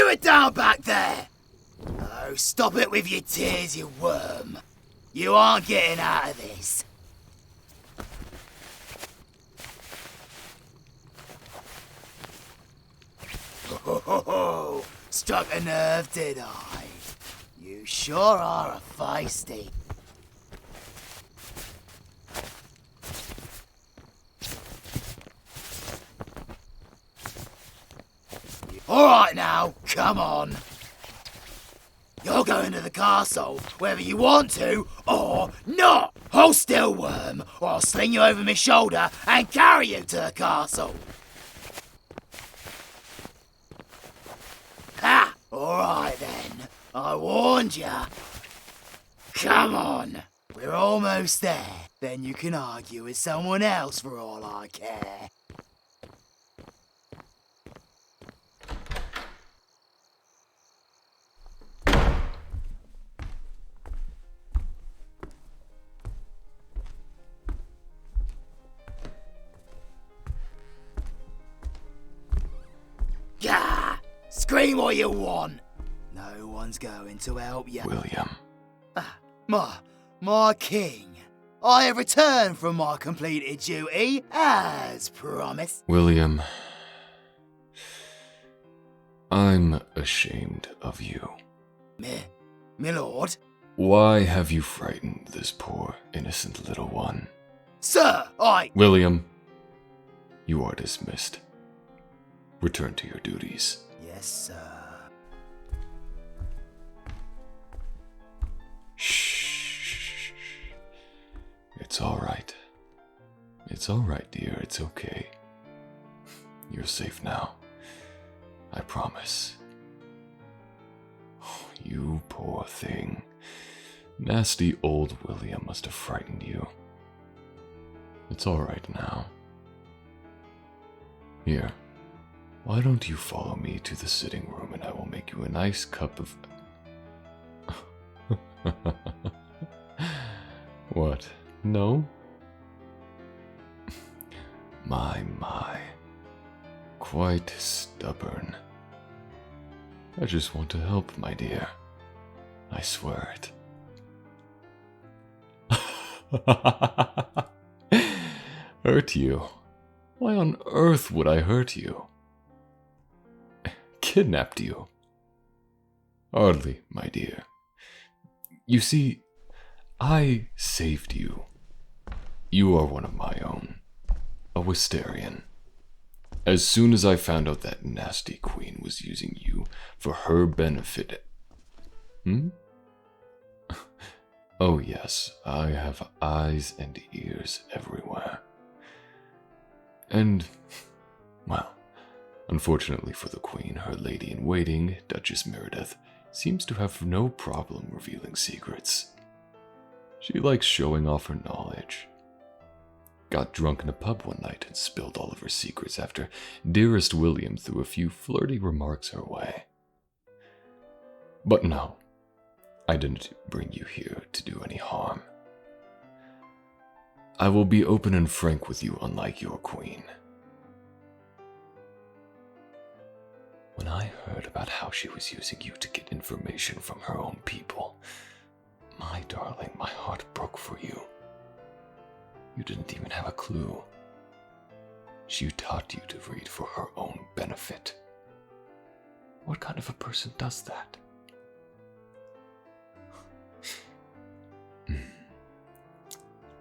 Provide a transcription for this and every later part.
do it down back there! Oh, stop it with your tears, you worm. You aren't getting out of this. Oh, struck a nerve, did I? You sure are a feisty. Alright now, come on. You're going to the castle, whether you want to or not. Hold still, worm, or I'll sling you over my shoulder and carry you to the castle. Ha! Alright then, I warned ya. Come on, we're almost there. Then you can argue with someone else for all I care. Gah! Scream all you want. No one's going to help you. William. My king. I have returned from my completed duty, as promised. William. I'm ashamed of you. My lord? Why have you frightened this poor, innocent little one? Sir, William, you are dismissed. Return to your duties. Yes, sir. Shh. It's alright. It's alright, dear. It's okay. You're safe now. I promise. Oh, you poor thing. Nasty old William must have frightened you. It's alright now. Here. Why don't you follow me to the sitting room and I will make you a nice cup of... What? No? My. Quite stubborn. I just want to help, my dear. I swear it. Hurt you? Why on earth would I hurt you? Kidnapped you? Hardly, my dear. You see, I saved you. You are one of my own. A Wisterian. As soon as I found out that nasty queen was using you for her benefit... Oh yes, I have eyes and ears everywhere. And, well, unfortunately for the queen, her lady-in-waiting, Duchess Meredith, seems to have no problem revealing secrets. She likes showing off her knowledge. Got drunk in a pub one night and spilled all of her secrets after dearest William threw a few flirty remarks her way. But no, I didn't bring you here to do any harm. I will be open and frank with you, unlike your queen. When I heard about how she was using you to get information from her own people, my darling, my heart broke for you. You didn't even have a clue. She taught you to read for her own benefit. What kind of a person does that?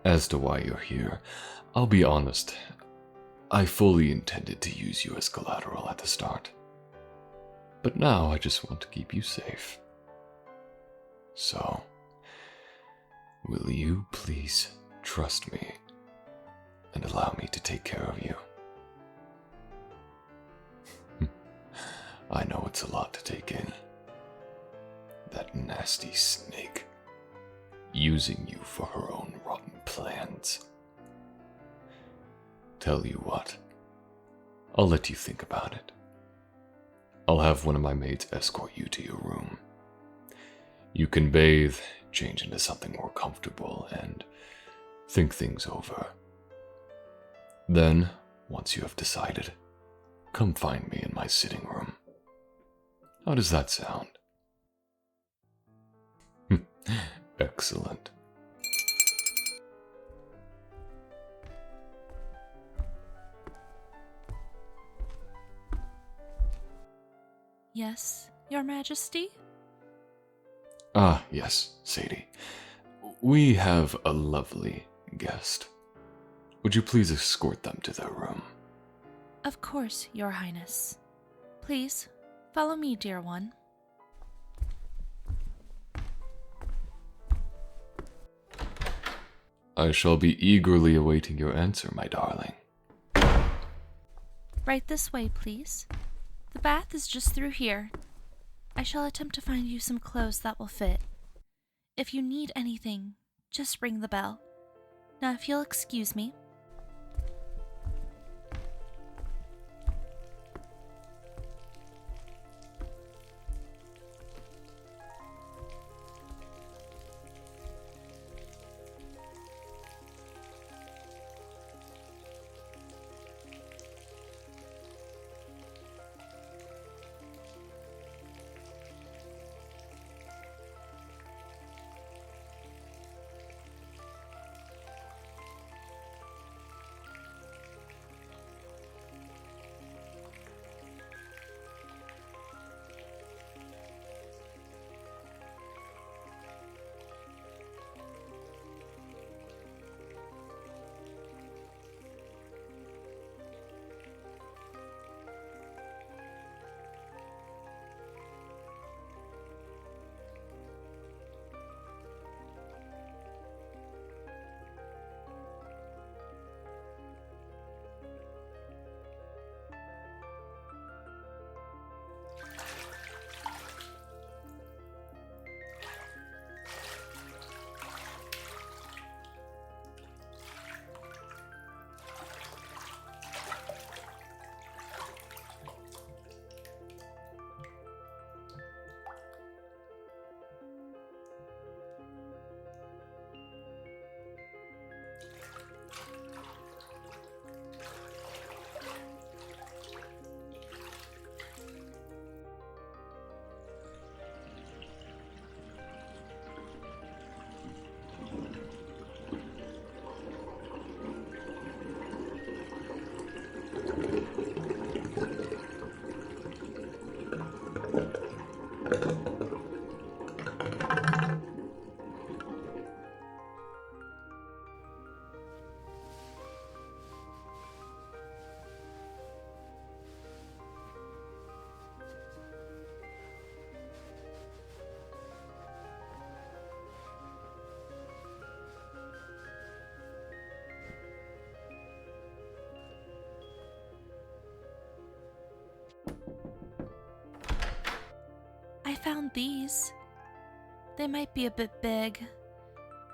As to why you're here, I'll be honest. I fully intended to use you as collateral at the start. But now I just want to keep you safe. So, will you please trust me and allow me to take care of you? I know it's a lot to take in. That nasty snake, using you for her own rotten plans. Tell you what, I'll let you think about it. I'll have one of my maids escort you to your room. You can bathe, change into something more comfortable, and think things over. Then, once you have decided, come find me in my sitting room. How does that sound? Excellent. Yes, Your Majesty? Ah, yes, Sadie. We have a lovely guest. Would you please escort them to their room? Of course, Your Highness. Please, follow me, dear one. I shall be eagerly awaiting your answer, my darling. Right this way, please. The bath is just through here. I shall attempt to find you some clothes that will fit. If you need anything, just ring the bell. Now, if you'll excuse me. I found these. They might be a bit big.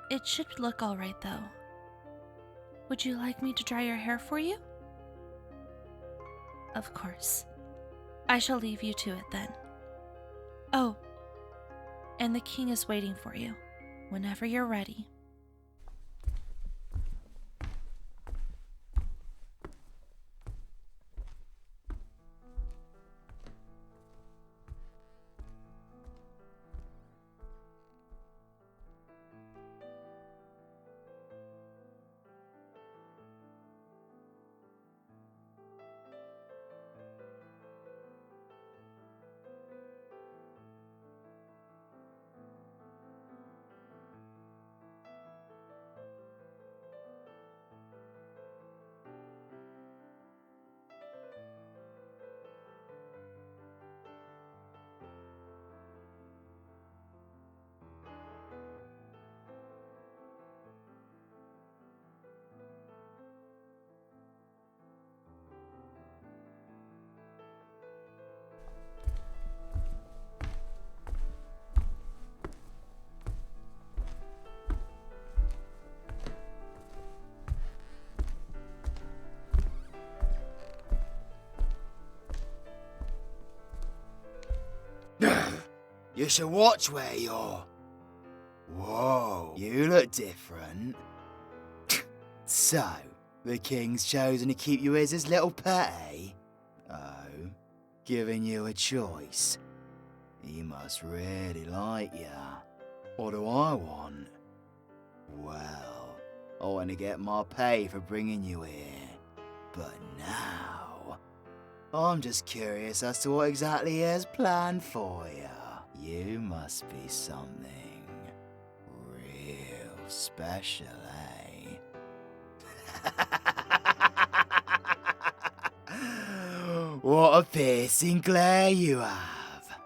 It should look alright though. Would you like me to dry your hair for you? Of course. I shall leave you to it then. Oh, and the king is waiting for you, whenever you're ready. You should watch where you're... Whoa, you look different. So, the king's chosen to keep you as his little pet, eh? Oh, giving you a choice. He must really like ya. What do I want? Well, I want to get my pay for bringing you here. But now, I'm just curious as to what exactly he has planned for ya. You must be something real special, eh? What a piercing glare you have.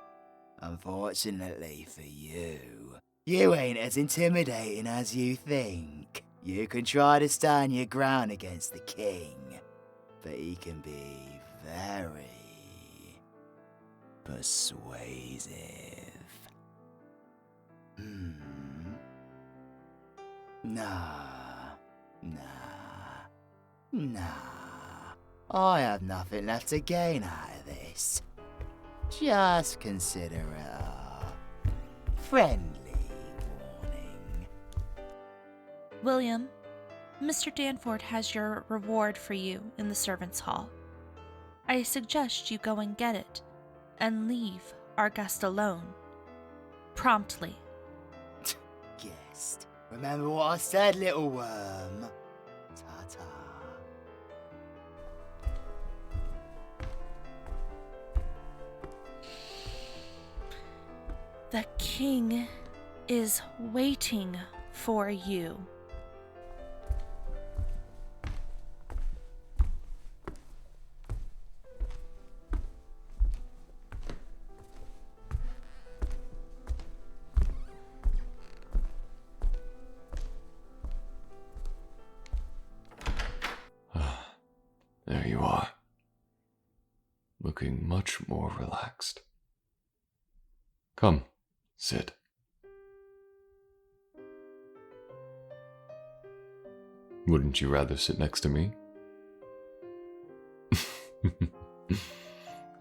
Unfortunately for you, you ain't as intimidating as you think. You can try to stand your ground against the king, but he can be very persuasive. Nah. I have nothing left to gain out of this. Just consider it a friendly warning. William, Mr. Danford has your reward for you in the servants' hall. I suggest you go and get it, and leave our guest alone. Promptly. Guest. Remember what I said, little worm. Ta-ta. The king is waiting for you. There you are. Looking much more relaxed. Come, sit. Wouldn't you rather sit next to me?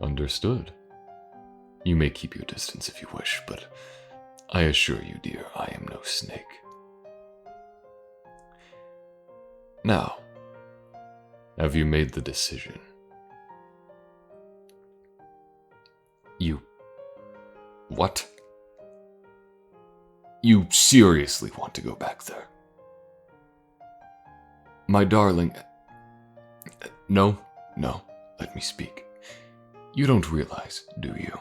Understood. You may keep your distance if you wish, but I assure you, dear, I am no snake. Now, have you made the decision? What? You seriously want to go back there? My darling... No, let me speak. You don't realize, do you?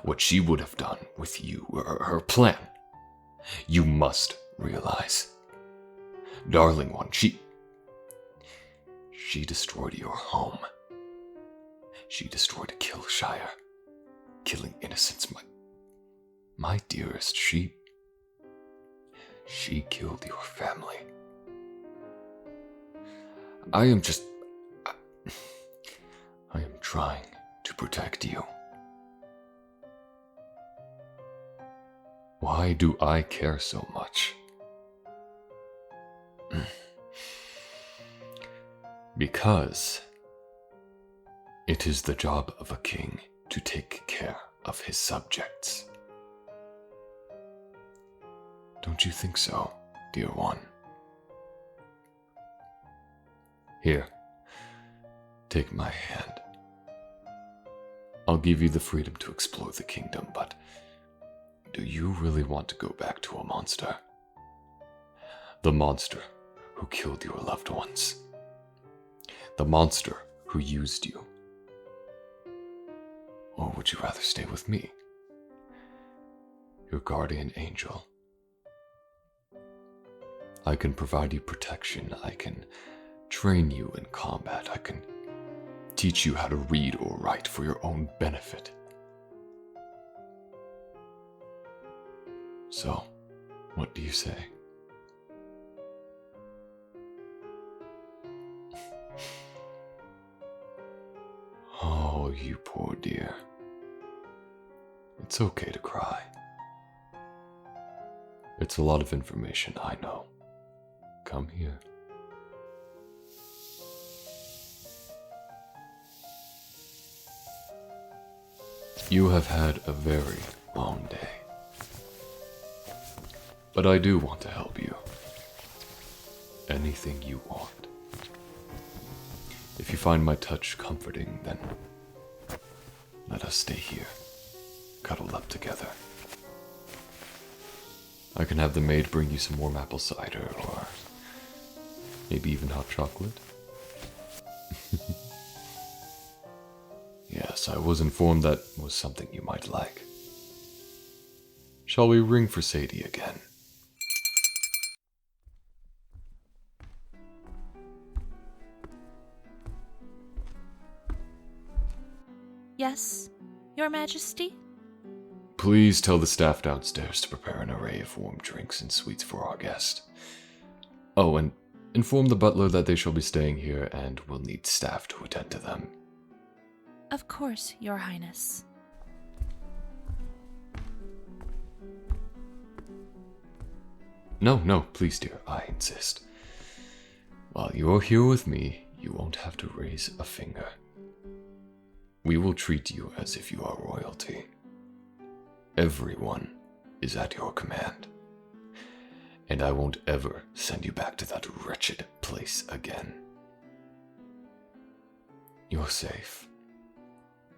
What she would have done with you, her plan. You must realize. Darling one, she destroyed your home. She destroyed Killshire, killing innocents. My dearest, she killed your family. I am trying to protect you. Why do I care so much? Because it is the job of a king to take care of his subjects. Don't you think so, dear one? Here, take my hand. I'll give you the freedom to explore the kingdom, but do you really want to go back to a monster? The monster who killed your loved ones. The monster who used you. Or would you rather stay with me? Your guardian angel. I can provide you protection. I can train you in combat. I can teach you how to read or write for your own benefit. So, what do you say? Oh, you poor dear. It's okay to cry. It's a lot of information, I know. Come here. You have had a very long day. But I do want to help you. Anything you want. If you find my touch comforting, then let us stay here. cuddle up together. I can have the maid bring you some warm apple cider, or maybe even hot chocolate. Yes, I was informed that was something you might like. Shall we ring for Sadie again? Yes, Your Majesty? Please tell the staff downstairs to prepare an array of warm drinks and sweets for our guest. Oh, and inform the butler that they shall be staying here and will need staff to attend to them. Of course, Your Highness. No, please, dear, I insist. While you're here with me, you won't have to raise a finger. We will treat you as if you are royalty. Everyone is at your command. And I won't ever send you back to that wretched place again. You're safe.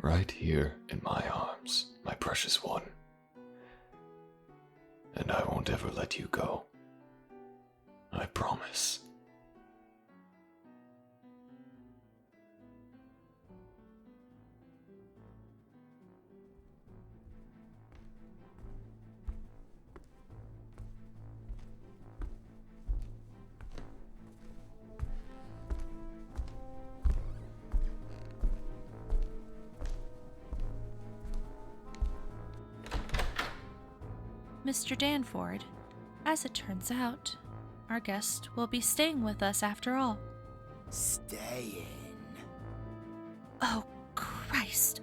Right here in my arms, my precious one. And I won't ever let you go. I promise. Mr. Danford, as it turns out, our guest will be staying with us after all. Staying? Oh, Christ.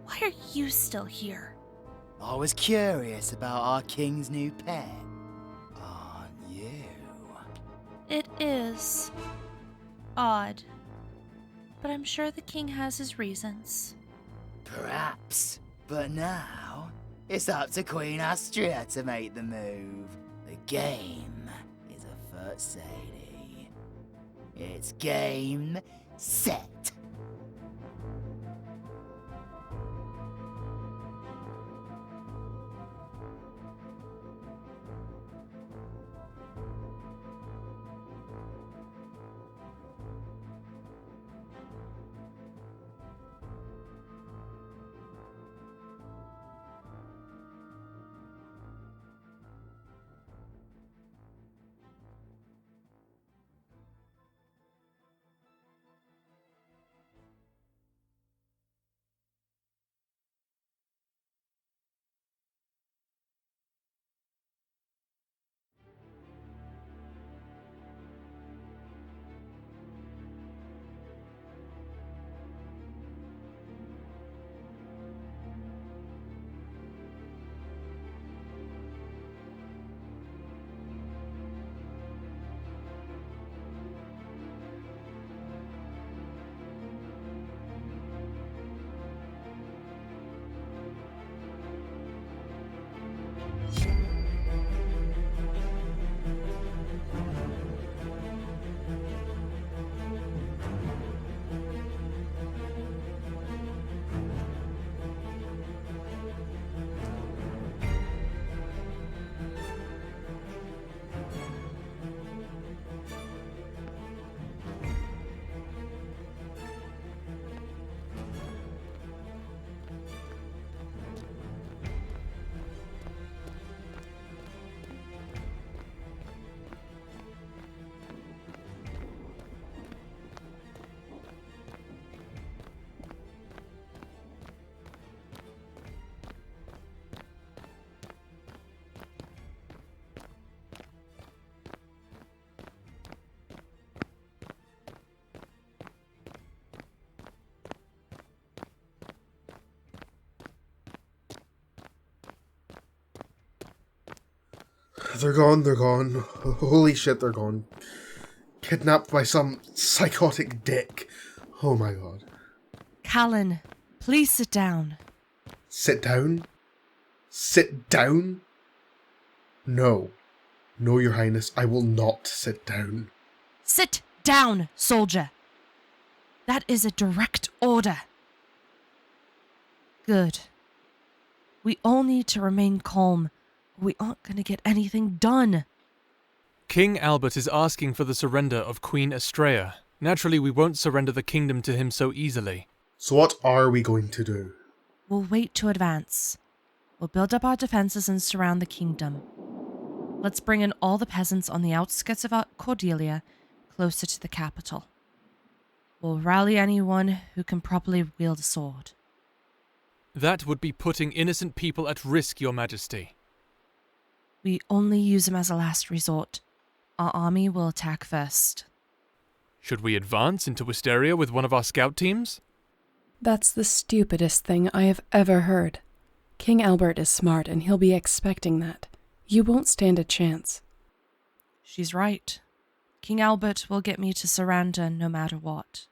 Why are you still here? I was curious about our king's new pet. Aren't you? It is odd, but I'm sure the king has his reasons. Perhaps. But now, it's up to Queen Astria to make the move. The game is afoot, Sadie. It's game, set. They're gone. Holy shit, they're gone. Kidnapped by some psychotic dick. Oh my god. Callan, please sit down. Sit down? Sit down? No. No, Your Highness, I will not sit down. Sit down, soldier. That is a direct order. Good. We all need to remain calm. We aren't going to get anything done. King Albert is asking for the surrender of Queen Estrella. Naturally, we won't surrender the kingdom to him so easily. So what are we going to do? We'll wait to advance. We'll build up our defenses and surround the kingdom. Let's bring in all the peasants on the outskirts of Cordelia, closer to the capital. We'll rally anyone who can properly wield a sword. That would be putting innocent people at risk, Your Majesty. We only use them as a last resort. Our army will attack first. Should we advance into Wisteria with one of our scout teams? That's the stupidest thing I have ever heard. King Albert is smart and he'll be expecting that. You won't stand a chance. She's right. King Albert will get me to surrender no matter what.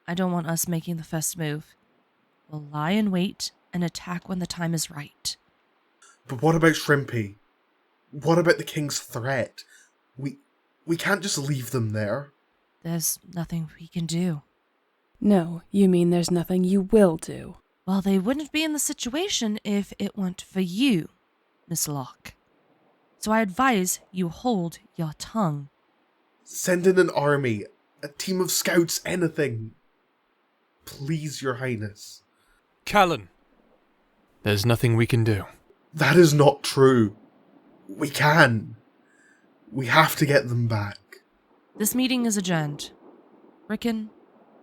I don't want us making the first move. We'll lie in wait and attack when the time is right. But what about Shrimpy? What about the king's threat? We can't just leave them there. There's nothing we can do. No, you mean there's nothing you will do. Well, they wouldn't be in the situation if it weren't for you, Miss Locke. So I advise you hold your tongue. Send in an army, a team of scouts, anything. Please, Your Highness. Callan, there's nothing we can do. That is not true. We can. We have to get them back. This meeting is adjourned. Rickon,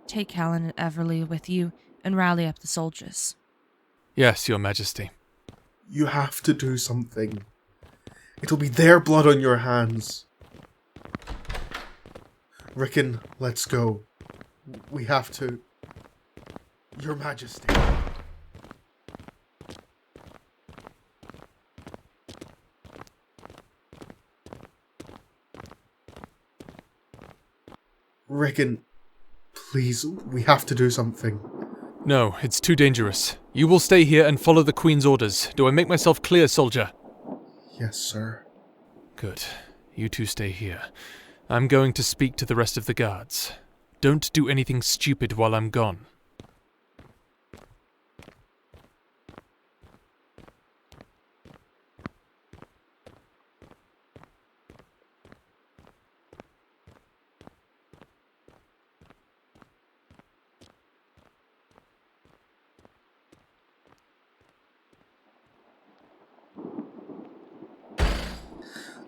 take Callan and Everly with you and rally up the soldiers. Yes, Your Majesty. You have to do something. It'll be their blood on your hands. Rickon, let's go. We have to. Your Majesty. Rickon, please, we have to do something. No, it's too dangerous. You will stay here and follow the Queen's orders. Do I make myself clear, soldier? Yes, sir. Good. You two stay here. I'm going to speak to the rest of the guards. Don't do anything stupid while I'm gone.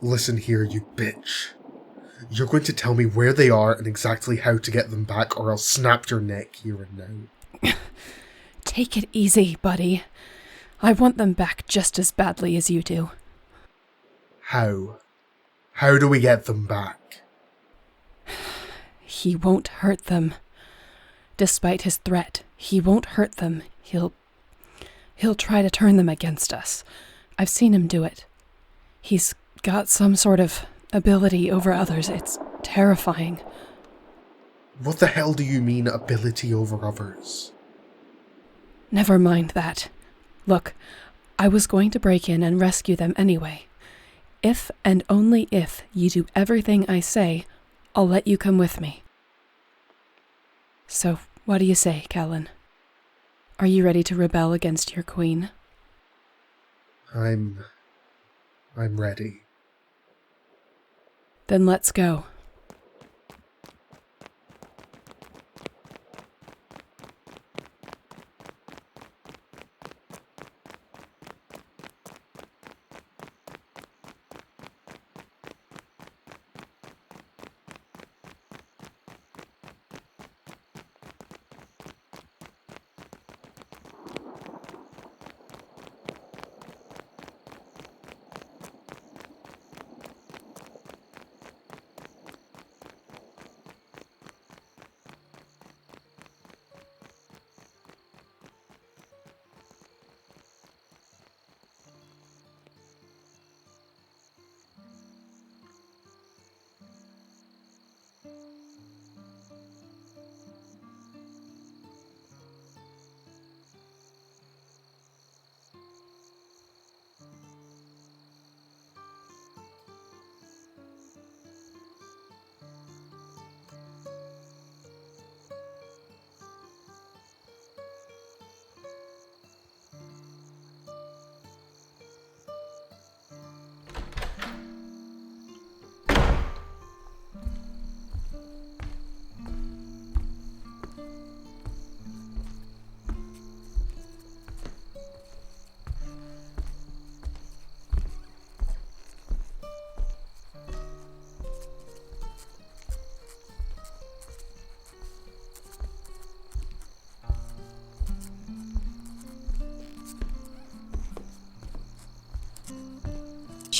Listen here, you bitch. You're going to tell me where they are and exactly how to get them back, or I'll snap your neck here and now. Take it easy, buddy. I want them back just as badly as you do. How? How do we get them back? He won't hurt them. Despite his threat, he won't hurt them. He'll try to turn them against us. I've seen him do it. He's got some sort of ability over others. It's terrifying. What the hell do you mean, ability over others? Never mind that. Look, I was going to break in and rescue them anyway. If and only if you do everything I say, I'll let you come with me. So, what do you say, Callan? Are you ready to rebel against your queen? I'm ready. Then let's go.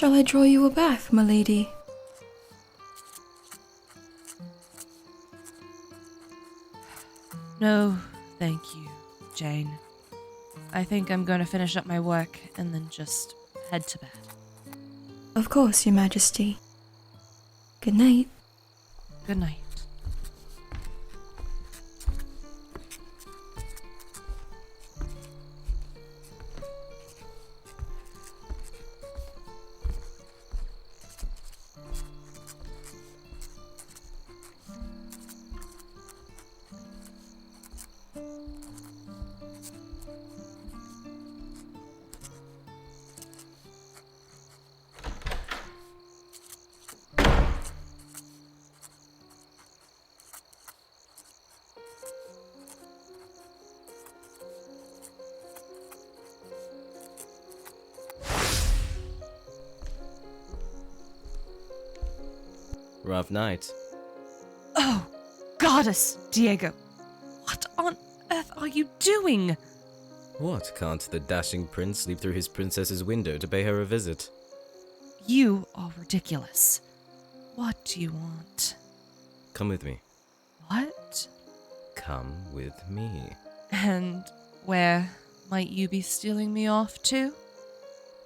Shall I draw you a bath, my lady? No, thank you, Jane. I think I'm going to finish up my work and then just head to bed. Of course, Your Majesty. Good night. Good night. Rough night. Oh, goddess, Diego. What on earth are you doing? What, can't the dashing prince sleep through his princess's window to pay her a visit? You are ridiculous. What do you want? Come with me. What? Come with me. And where might you be stealing me off to?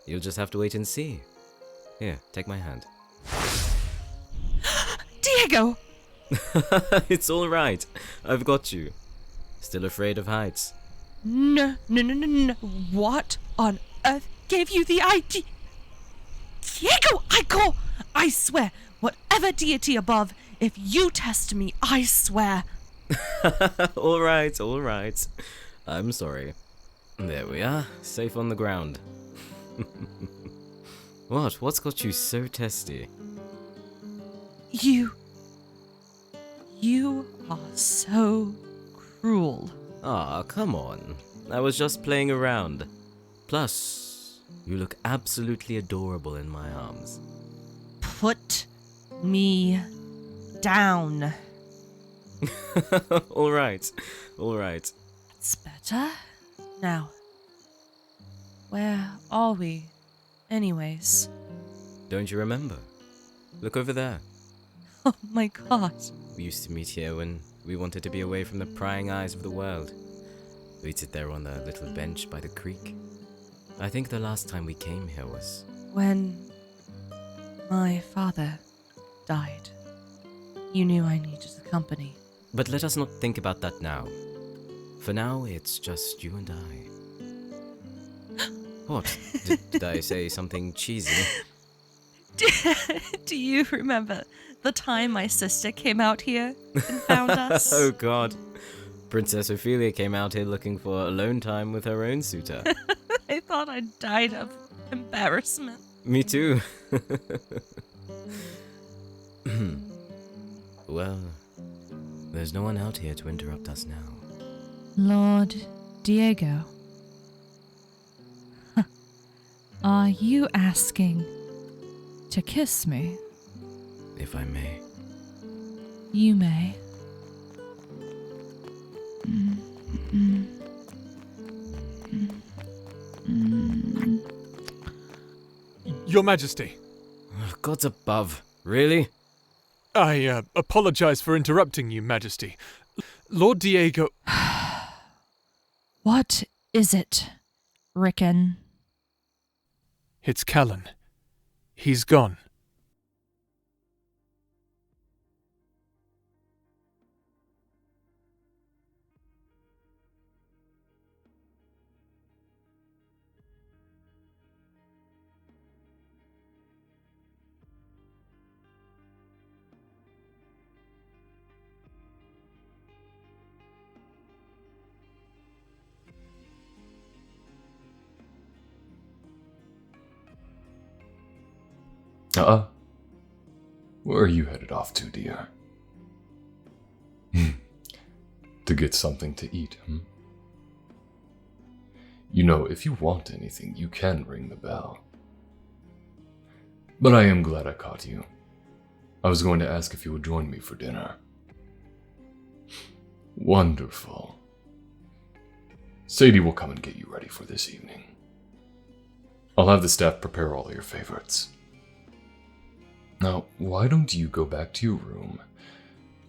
You'll just have to wait and see. Here, take my hand. Diego! It's all right. I've got you. Still afraid of heights? No. What on earth gave you the idea? Diego, I swear, whatever deity above, if you test me, I swear. All right. I'm sorry. There we are, safe on the ground. What's got you so testy? You are so cruel. Ah, come on. I was just playing around. Plus, you look absolutely adorable in my arms. Put me down. All right. That's better. Now, where are we, anyways? Don't you remember? Look over there. Oh my god. We used to meet here when we wanted to be away from the prying eyes of the world. We'd sit there on the little bench by the creek. I think the last time we came here was... When my father died, you knew I needed the company. But let us not think about that now. For now, it's just you and I. What? Did I say something cheesy? Do you remember the time my sister came out here and found us? Oh god. Princess Ophelia came out here looking for alone time with her own suitor. I thought I died of embarrassment. Me too. Well, there's no one out here to interrupt us now. Lord Diego. Are you asking to kiss me? If I may. You may. Your Majesty, Gods above. Really? I apologize for interrupting you, Majesty. Lord Diego... What is it, Rickon? It's Callan. He's gone. Where are you headed off to, dear? To get something to eat, You know, if you want anything, you can ring the bell. But I am glad I caught you. I was going to ask if you would join me for dinner. Wonderful. Sadie will come and get you ready for this evening. I'll have the staff prepare all your favorites. Now, why don't you go back to your room,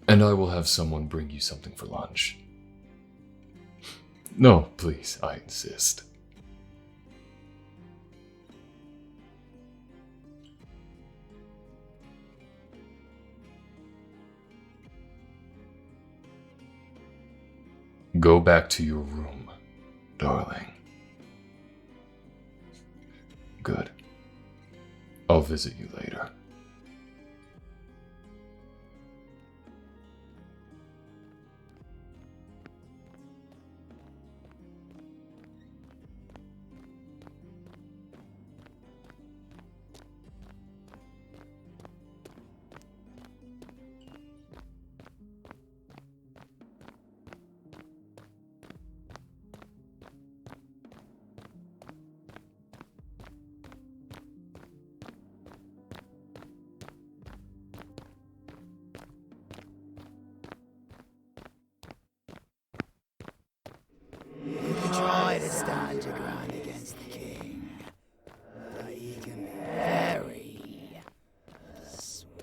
and I will have someone bring you something for lunch. No, please, I insist. Go back to your room, darling. Good. I'll visit you later. Try to stand your ground against the king, but he can be very persuasive.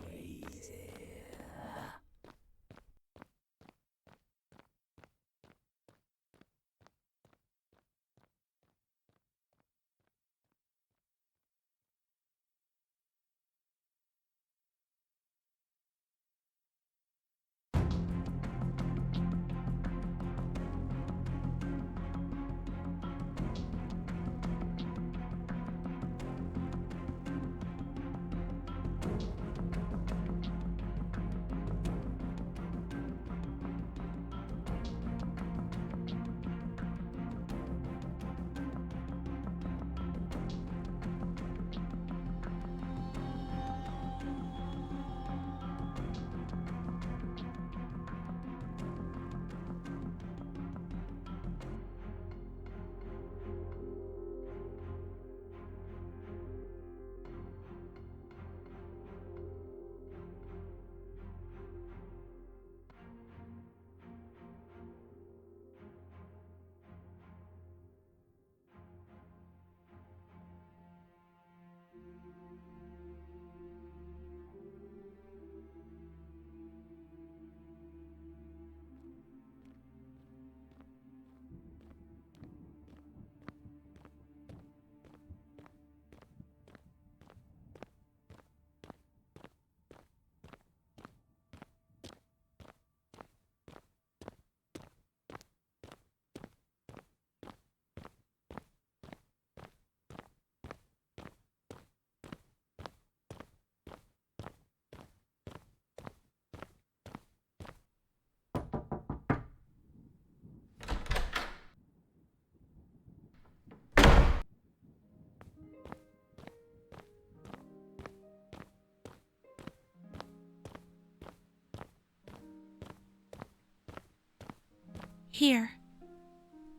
Here.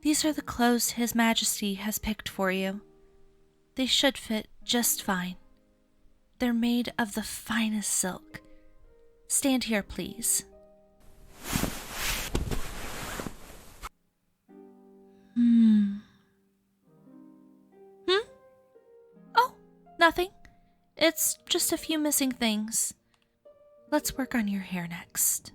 These are the clothes His Majesty has picked for you. They should fit just fine. They're made of the finest silk. Stand here, please. Hmm? Oh, nothing. It's just a few missing things. Let's work on your hair next.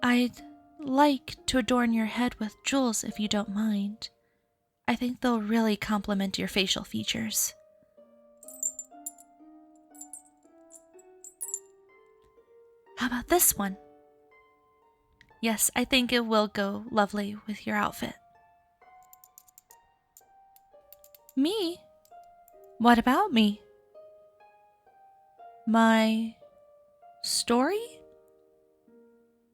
I'd like to adorn your head with jewels if you don't mind. I think they'll really complement your facial features. How about this one? Yes, I think it will go lovely with your outfit. Me? What about me? My story?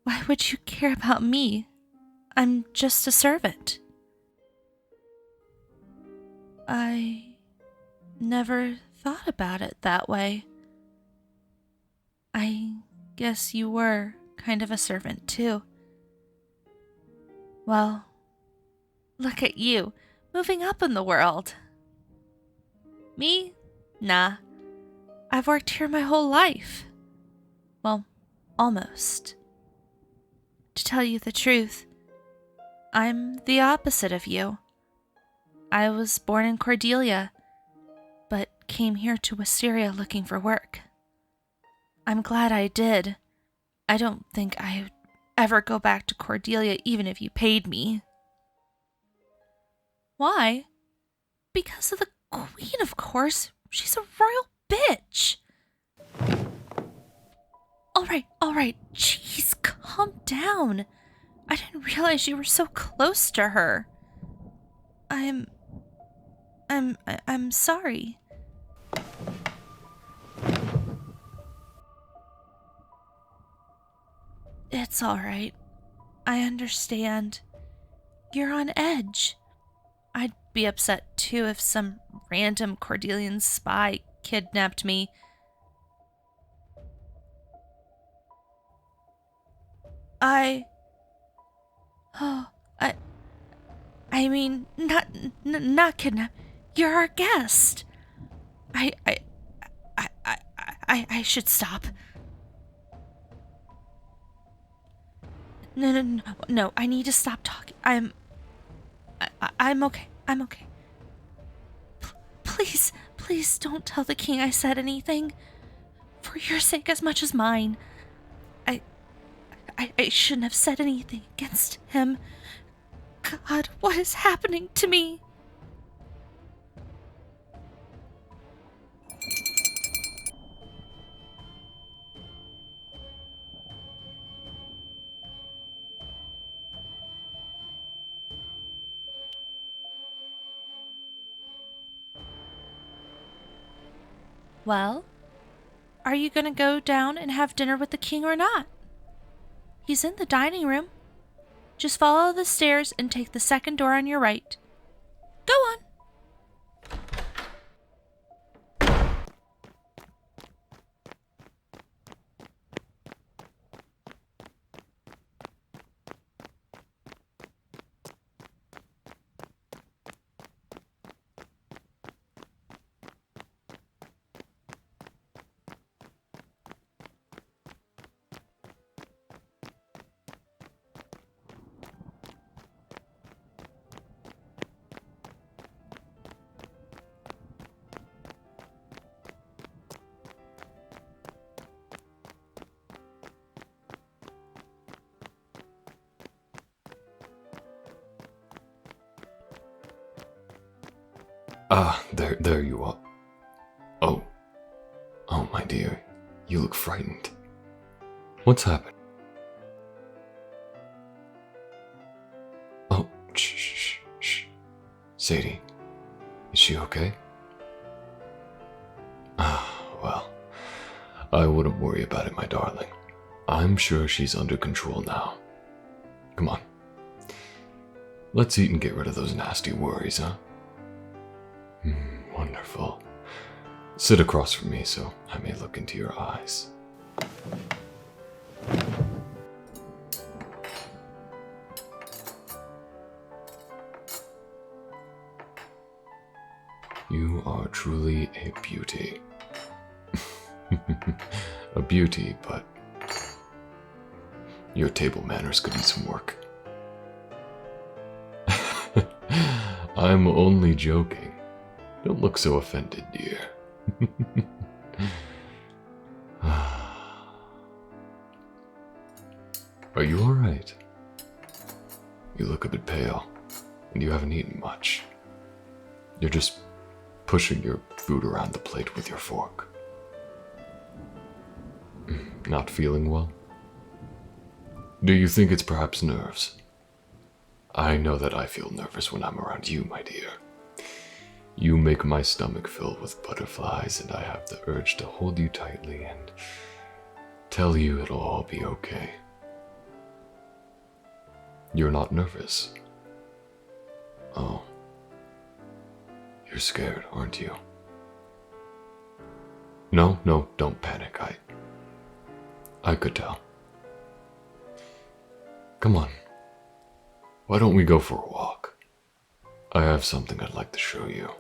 Why would you care about me? I'm just a servant. I never thought about it that way. I guess you were kind of a servant too. Well, look at you, moving up in the world. Me? Nah. I've worked here my whole life. Well, almost. To tell you the truth, I'm the opposite of you. I was born in Cordelia, but came here to Wisteria looking for work. I'm glad I did. I don't think I'd ever go back to Cordelia even if you paid me. Why? Because of the Queen, of course. She's a royal bitch. All right. Jeez, calm down. I didn't realize you were so close to her. I'm sorry. It's all right. I understand. You're on edge. I'd be upset too if some random Cordelian spy kidnapped me. I mean, not kidnap. You're our guest. I should stop. No, I need to stop talking. I'm okay. I'm okay. Please don't tell the king I said anything. For your sake as much as mine. I shouldn't have said anything against him. God, what is happening to me? Well, are you gonna go down and have dinner with the king or not? He's in the dining room. Just follow the stairs and take the second door on your right. Go on. There you are. Oh, my dear, you look frightened. What's happened? Oh, shh. Sadie, is she okay? Well, I wouldn't worry about it, my darling. I'm sure she's under control now. Come on. Let's eat and get rid of those nasty worries, huh? Wonderful. Sit across from me so I may look into your eyes. You are truly a beauty. A beauty, but your table manners could use some work. I'm only joking. Don't look so offended, dear. Are you alright? You look a bit pale, and you haven't eaten much. You're just pushing your food around the plate with your fork. Not feeling well? Do you think it's perhaps nerves? I know that I feel nervous when I'm around you, my dear. You make my stomach fill with butterflies, and I have the urge to hold you tightly and tell you it'll all be okay. You're not nervous. Oh. You're scared, aren't you? No, don't panic. I could tell. Come on. Why don't we go for a walk? I have something I'd like to show you.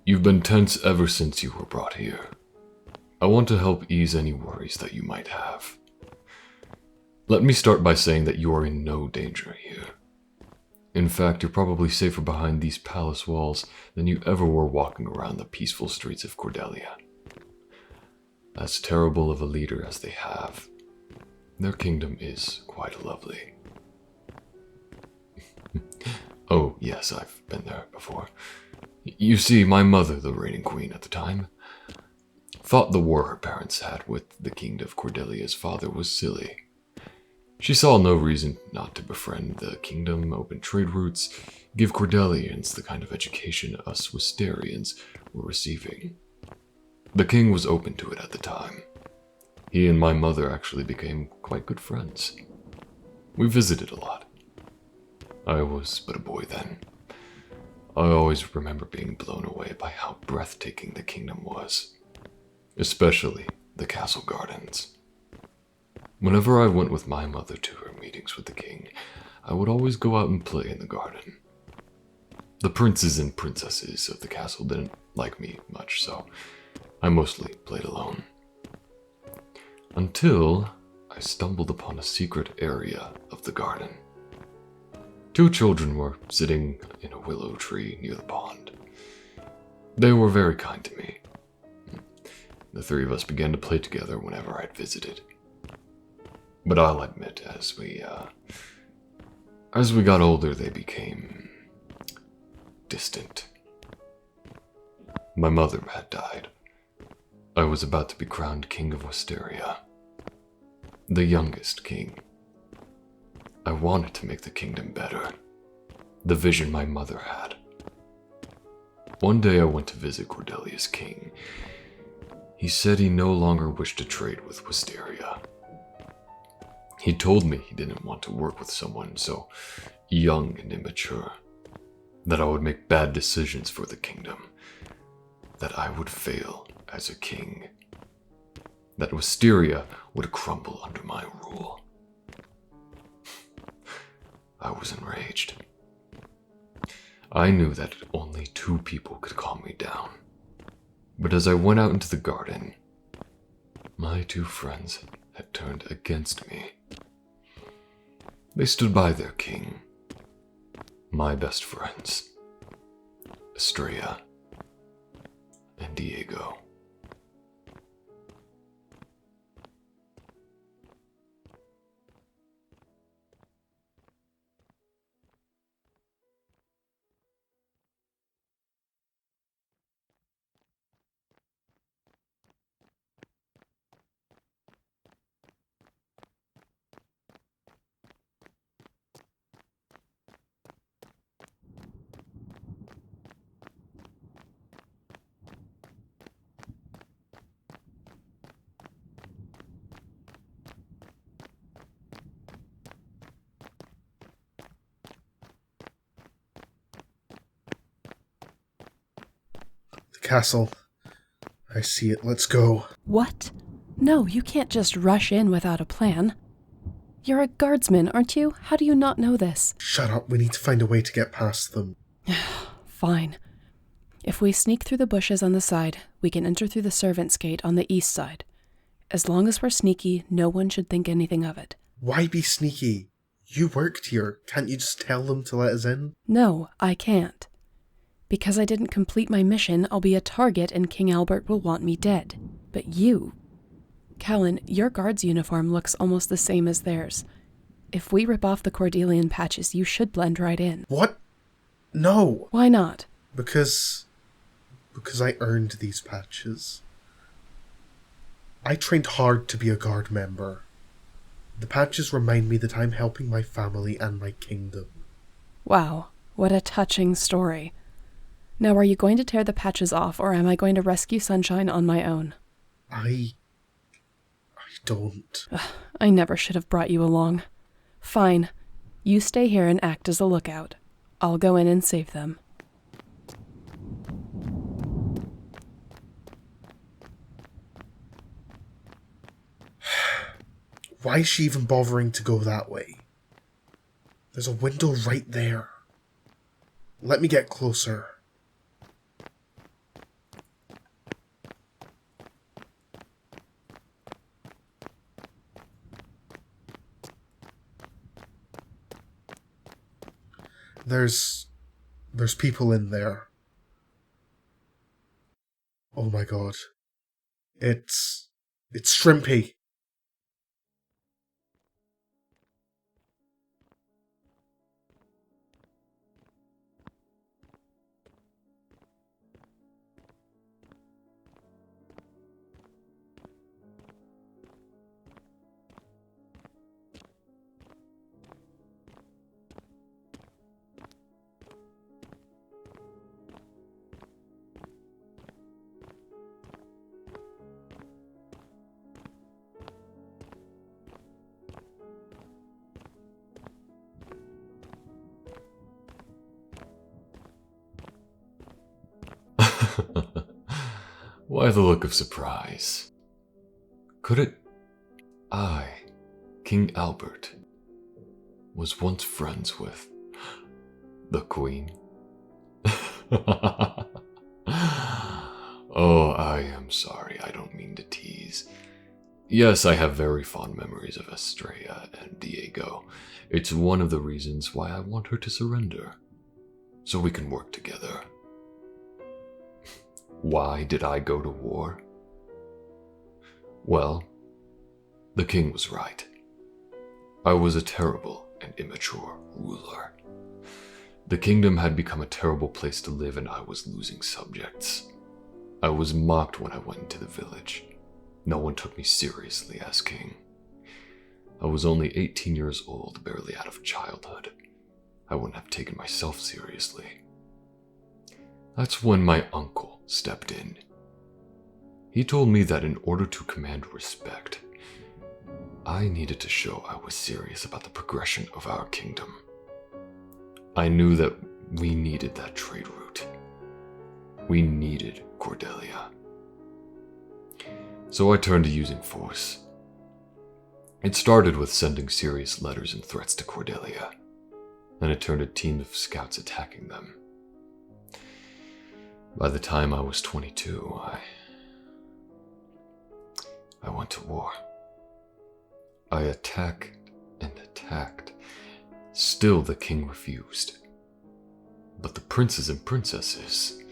You've been tense ever since you were brought here. I want to help ease any worries that you might have. Let me start by saying that you are in no danger here. In fact, you're probably safer behind these palace walls than you ever were walking around the peaceful streets of Cordelia. As terrible of a leader as they have, their kingdom is quite lovely. Oh, yes, I've been there before. You see, my mother, the reigning queen at the time, thought the war her parents had with the king of Cordelia's father was silly. She saw no reason not to befriend the kingdom, open trade routes, give Cordelians the kind of education us Wisterians were receiving. The king was open to it at the time. He and my mother actually became quite good friends. We visited a lot. I was but a boy then. I always remember being blown away by how breathtaking the kingdom was, especially the castle gardens. Whenever I went with my mother to her meetings with the king, I would always go out and play in the garden. The princes and princesses of the castle didn't like me much, so I mostly played alone. Until I stumbled upon a secret area of the garden. 2 children were sitting in a willow tree near the pond. They were very kind to me. The 3 of us began to play together whenever I'd visited. But I'll admit, as we got older, they became distant. My mother had died. I was about to be crowned King of Wisteria, the youngest king. I wanted to make the kingdom better, the vision my mother had. One day I went to visit Cordelia's king. He said he no longer wished to trade with Wisteria. He told me he didn't want to work with someone so young and immature, that I would make bad decisions for the kingdom, that I would fail as a king, that Wisteria would crumble under my rule. I was enraged. I knew that only 2 people could calm me down. But as I went out into the garden, my 2 friends had turned against me. They stood by their king, my best friends, Estrella and Diego. Castle. I see it. Let's go. What? No, you can't just rush in without a plan. You're a guardsman, aren't you? How do you not know this? Shut up. We need to find a way to get past them. Fine. If we sneak through the bushes on the side, we can enter through the servants' gate on the east side. As long as we're sneaky, no one should think anything of it. Why be sneaky? You worked here. Can't you just tell them to let us in? No, I can't. Because I didn't complete my mission, I'll be a target and King Albert will want me dead. But you... Callan, your guard's uniform looks almost the same as theirs. If we rip off the Cordelian patches, you should blend right in. What? No. Why not? Because I earned these patches. I trained hard to be a guard member. The patches remind me that I'm helping my family and my kingdom. Wow, what a touching story. Now, are you going to tear the patches off, or am I going to rescue Sunshine on my own? I don't. I never should have brought you along. Fine. You stay here and act as a lookout. I'll go in and save them. Why is she even bothering to go that way? There's a window right there. Let me get closer. There's people in there. Oh my god. It's Shrimpy. Why the look of surprise? Could it... I, King Albert, was once friends with the Queen? Oh, I am sorry, I don't mean to tease. Yes, I have very fond memories of Estrella and Diego. It's one of the reasons why I want her to surrender, so we can work together. Why did I go to war? Well, the king was right. I was a terrible and immature ruler. The kingdom had become a terrible place to live and I was losing subjects. I was mocked when I went into the village. No one took me seriously as king. I was only 18 years old, barely out of childhood. I wouldn't have taken myself seriously. That's when my uncle stepped in. He told me that in order to command respect, I needed to show I was serious about the progression of our kingdom. I knew that we needed that trade route. We needed Cordelia. So I turned to using force. It started with sending serious letters and threats to Cordelia. Then it turned a team of scouts attacking them. By the time I was 22, I went to war. I attacked and attacked. Still the king refused. But the princes and princesses,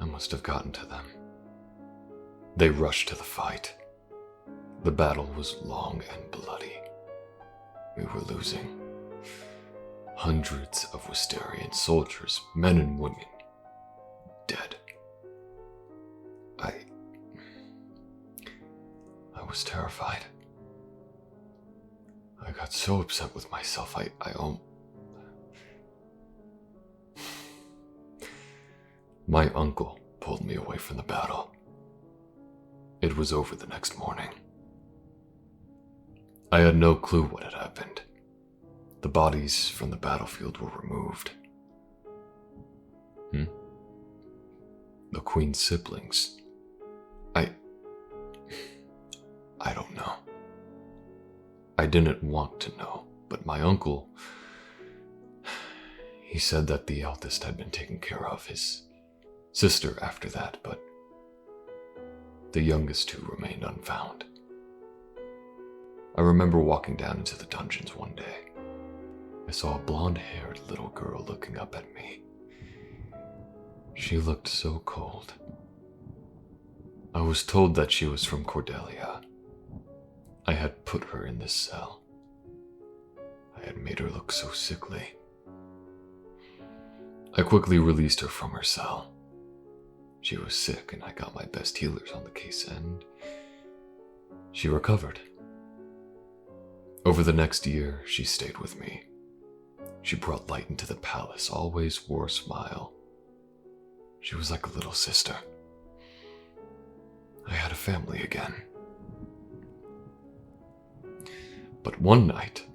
I must have gotten to them. They rushed to the fight. The battle was long and bloody. We were losing. Hundreds of Wistarian soldiers, men and women, dead. I was terrified. I got so upset with myself, My uncle pulled me away from the battle. It was over the next morning. I had no clue what had happened. The bodies from the battlefield were removed. The Queen's siblings. I don't know. I didn't want to know, but my uncle, he said that the eldest had been taken care of, his sister after that, but the youngest two remained unfound. I remember walking down into the dungeons one day. I saw a blonde-haired little girl looking up at me. She looked so cold. I was told that she was from Cordelia. I had put her in this cell. I had made her look so sickly. I quickly released her from her cell. She was sick and I got my best healers on the case and she recovered. Over the next year, she stayed with me. She brought light into the palace, always wore a smile. She was like a little sister. I had a family again. But one night,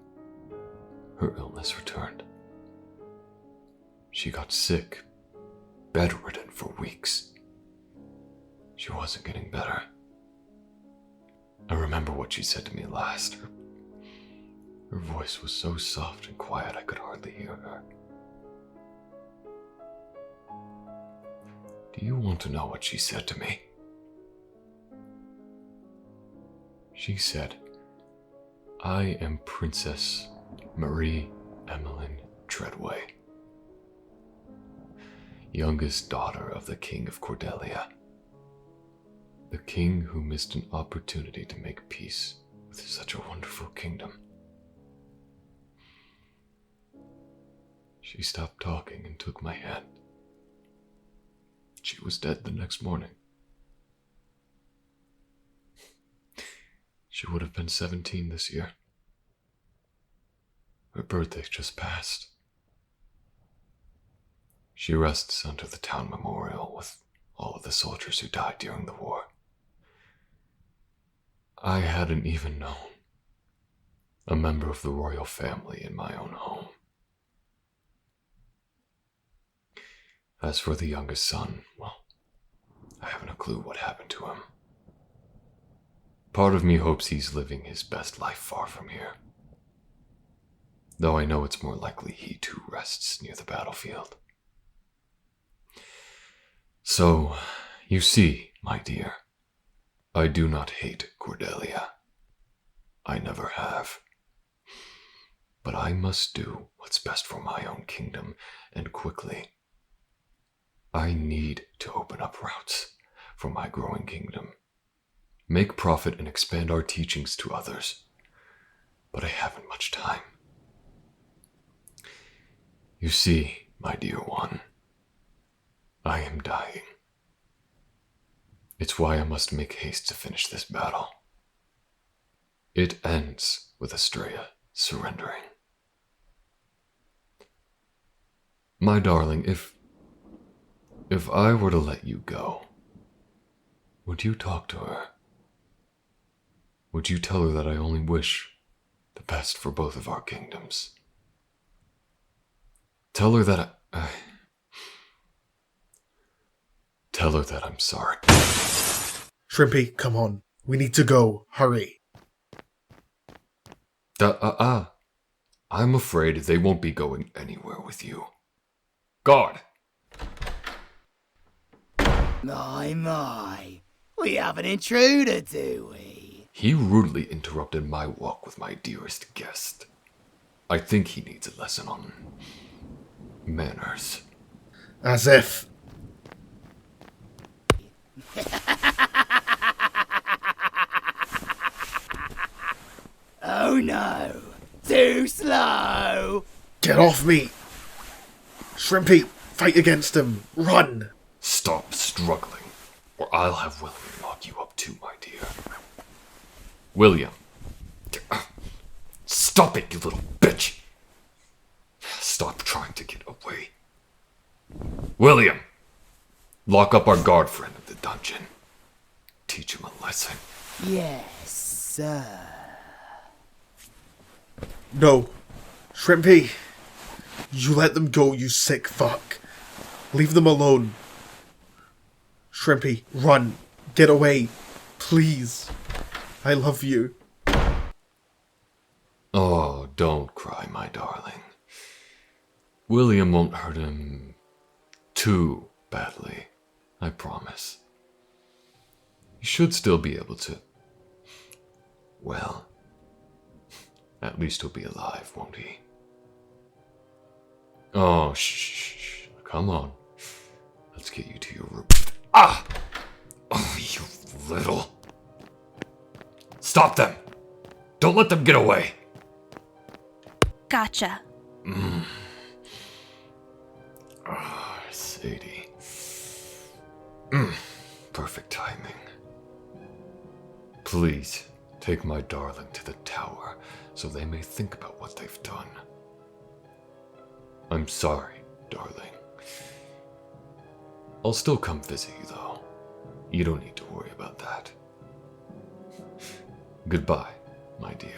her illness returned. She got sick, bedridden for weeks. She wasn't getting better. I remember what she said to me last. Her voice was so soft and quiet I could hardly hear her. Do you want to know what she said to me? She said, "I am Princess Marie Emmeline Treadway, youngest daughter of the King of Cordelia, the king who missed an opportunity to make peace with such a wonderful kingdom." She stopped talking and took my hand. She was dead the next morning. She would have been 17 this year. Her birthday just passed. She rests under the town memorial with all of the soldiers who died during the war. I hadn't even known a member of the royal family in my own home. As for the youngest son, well, I haven't a clue what happened to him. Part of me hopes he's living his best life far from here, though I know it's more likely he too rests near the battlefield. So, you see, my dear, I do not hate Cordelia. I never have. But I must do what's best for my own kingdom, and quickly. I need to open up routes for my growing kingdom, make profit and expand our teachings to others. But I haven't much time. You see, my dear one, I am dying. It's why I must make haste to finish this battle. It ends with Estrella surrendering. My darling, if I were to let you go, would you talk to her? Would you tell her that I only wish the best for both of our kingdoms? Tell her that Tell her that I'm sorry. Shrimpy, come on. We need to go. Hurry. I'm afraid they won't be going anywhere with you. Guard! My. We have an intruder, do we? He rudely interrupted my walk with my dearest guest. I think he needs a lesson on manners. As if. Oh no! Too slow! Get off me! Shrimpy, fight against him. Run! Stop struggling, or I'll have William lock you up too, my dear. William. Stop it, you little bitch! Stop trying to get away. William! Lock up our guard friend in the dungeon. Teach him a lesson. Yes, sir. No. Shrimpy. You let them go, you sick fuck. Leave them alone. Shrimpy, run. Get away. Please. I love you. Oh, don't cry, my darling. William won't hurt him too badly, I promise. He should still be able to. Well, at least he'll be alive, won't he? Oh, shh. Come on. Let's get you to your room. Ah! Oh, you little. Stop them! Don't let them get away! Gotcha. Sadie. Perfect timing. Please, take my darling to the tower so they may think about what they've done. I'm sorry, darling. I'll still come visit you, though. You don't need to worry about that. Goodbye, my dear.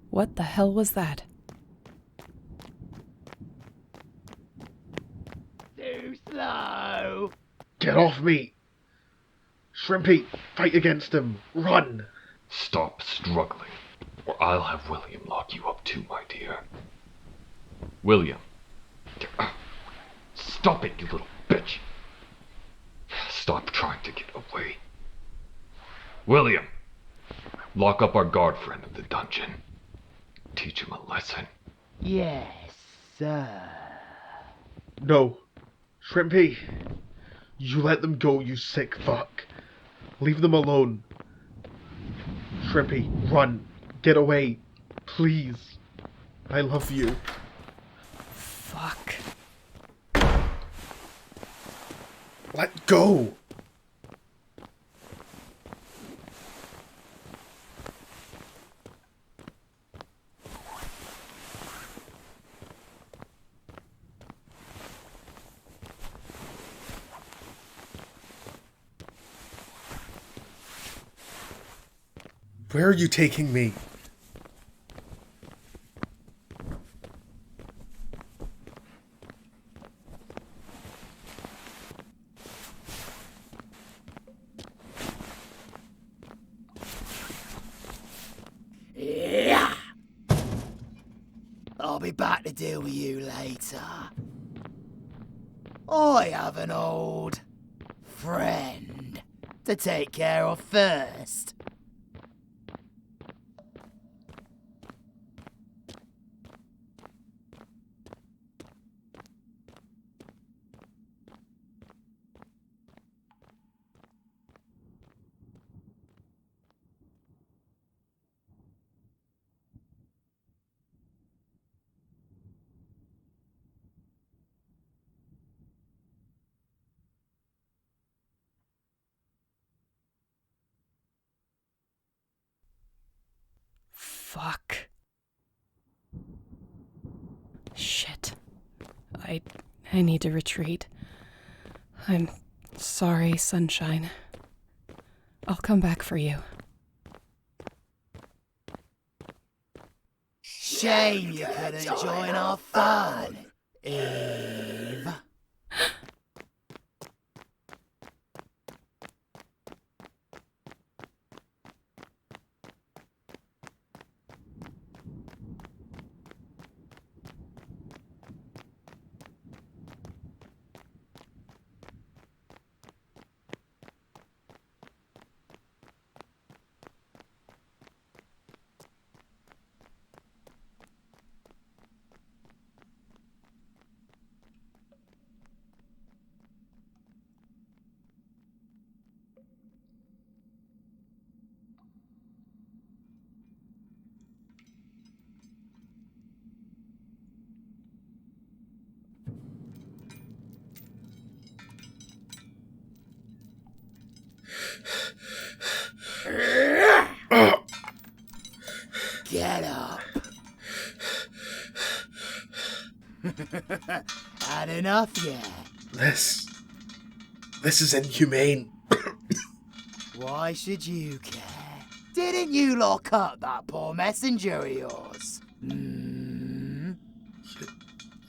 What the hell was that? Too slow. Get off me! Shrimpy, fight against him! Run! Stop struggling, or I'll have William lock you up too, my dear. William. Stop it, you little bitch! Stop trying to get away. William! Lock up our guard friend in the dungeon. Teach him a lesson. Yes, sir. No. Shrimpy, you let them go, you sick fuck. Leave them alone. Shrimpy, run. Get away. Please. I love you. Fuck. Let go. Where are you taking me? Yeah. I'll be back to deal with you later. I have an old friend to take care of first. Fuck. Shit. I need to retreat. I'm sorry, Sunshine. I'll come back for you. Shame you couldn't join our fun, Eve. Get up. Had enough yet? This is inhumane. Why should you care? Didn't you lock up that poor messenger of yours?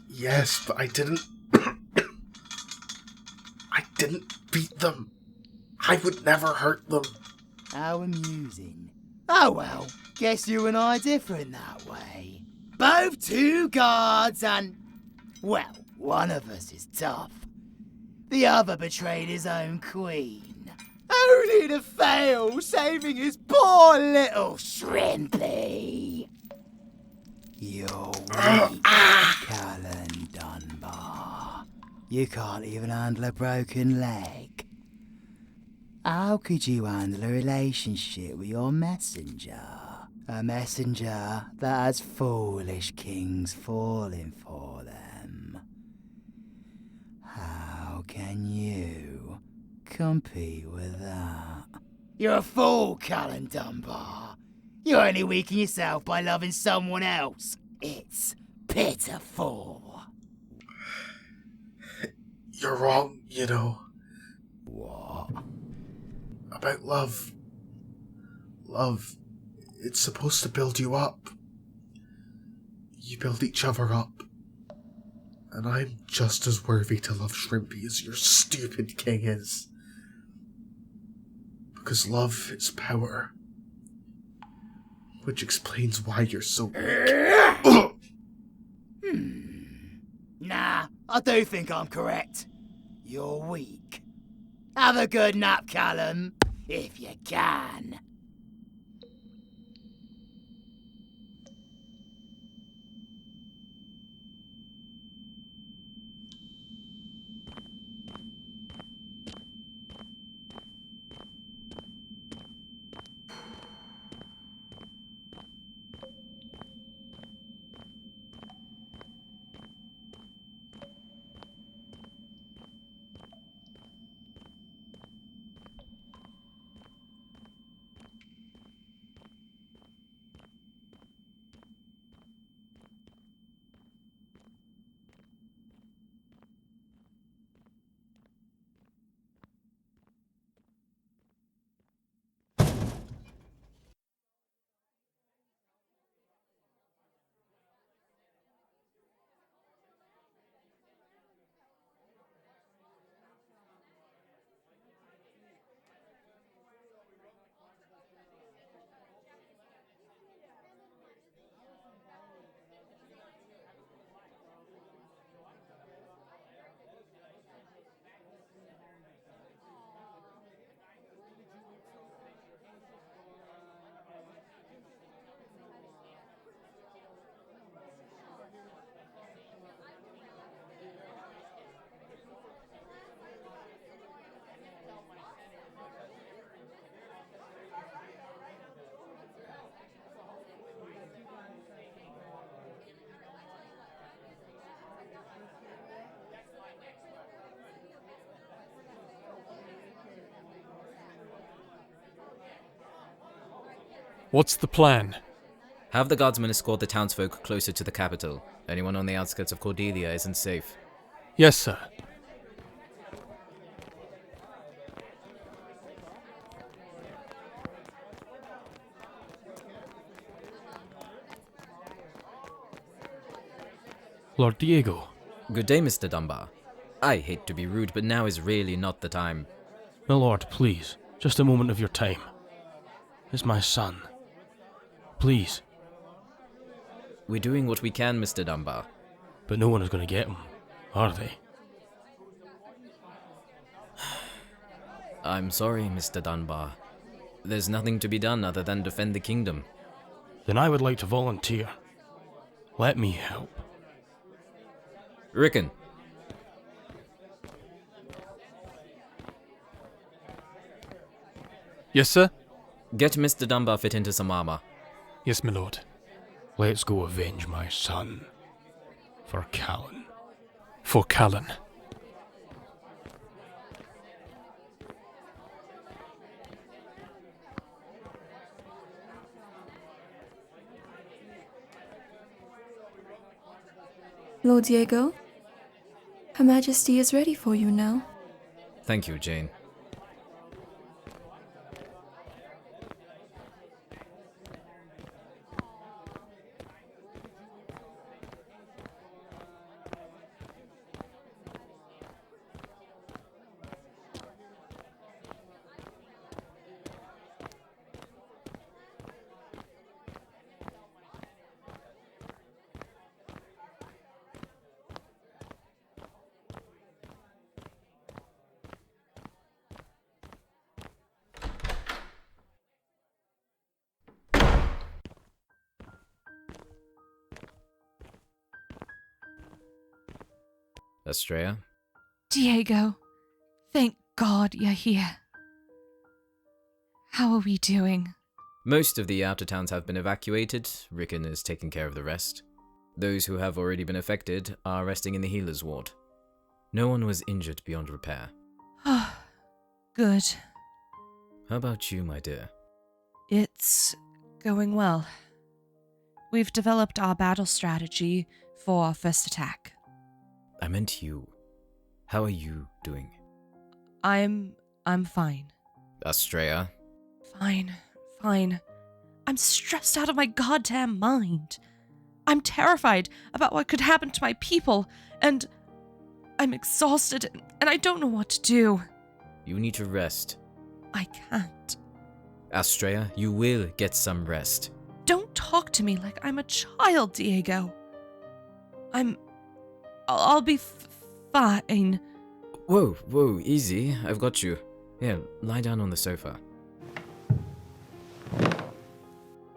Yes, but I didn't... I didn't beat them. I would never hurt them. How amusing. Oh well, guess you and I different that way. Both two guards and... well, one of us is tough. The other betrayed his own queen. Only to fail saving his poor little shrimpy. You're weak, Callan Dunbar. You can't even handle a broken leg. How could you handle a relationship with your messenger? A messenger that has foolish kings falling for them. How can you compete with that? You're a fool, Callan Dunbar. You only weaken yourself by loving someone else. It's pitiful. You're wrong, you know. What? About love. Love. It's supposed to build you up. You build each other up. And I'm just as worthy to love Shrimpy as your stupid king is. Because love is power. Which explains why you're so weak. Nah, I do think I'm correct. You're weak. Have a good nap, Callum, if you can. What's the plan? Have the guardsmen escort the townsfolk closer to the capital. Anyone on the outskirts of Cordelia isn't safe. Yes, sir. Lord Diego. Good day, Mr. Dunbar. I hate to be rude, but now is really not the time. My lord, please, just a moment of your time. It's my son. Please. We're doing what we can, Mr. Dunbar. But no one is going to get him, are they? I'm sorry, Mr. Dunbar. There's nothing to be done other than defend the kingdom. Then I would like to volunteer. Let me help. Rickon. Yes, sir? Get Mr. Dunbar fit into some armor. Yes, my lord. Let's go avenge my son. For Callan. For Callan. Lord Diego, Her Majesty is ready for you now. Thank you, Jane. Estrella? Diego, thank God you're here. How are we doing? Most of the outer towns have been evacuated. Rickon is taking care of the rest. Those who have already been affected are resting in the healer's ward. No one was injured beyond repair. Good. How about you, my dear? It's going well. We've developed our battle strategy for our first attack. I meant you. How are you doing? I'm fine. Estrella? Fine. I'm stressed out of my goddamn mind. I'm terrified about what could happen to my people, and I'm exhausted, and I don't know what to do. You need to rest. I can't. Estrella, you will get some rest. Don't talk to me like I'm a child, Diego. I'll be fine. Whoa, easy. I've got you. Here, lie down on the sofa.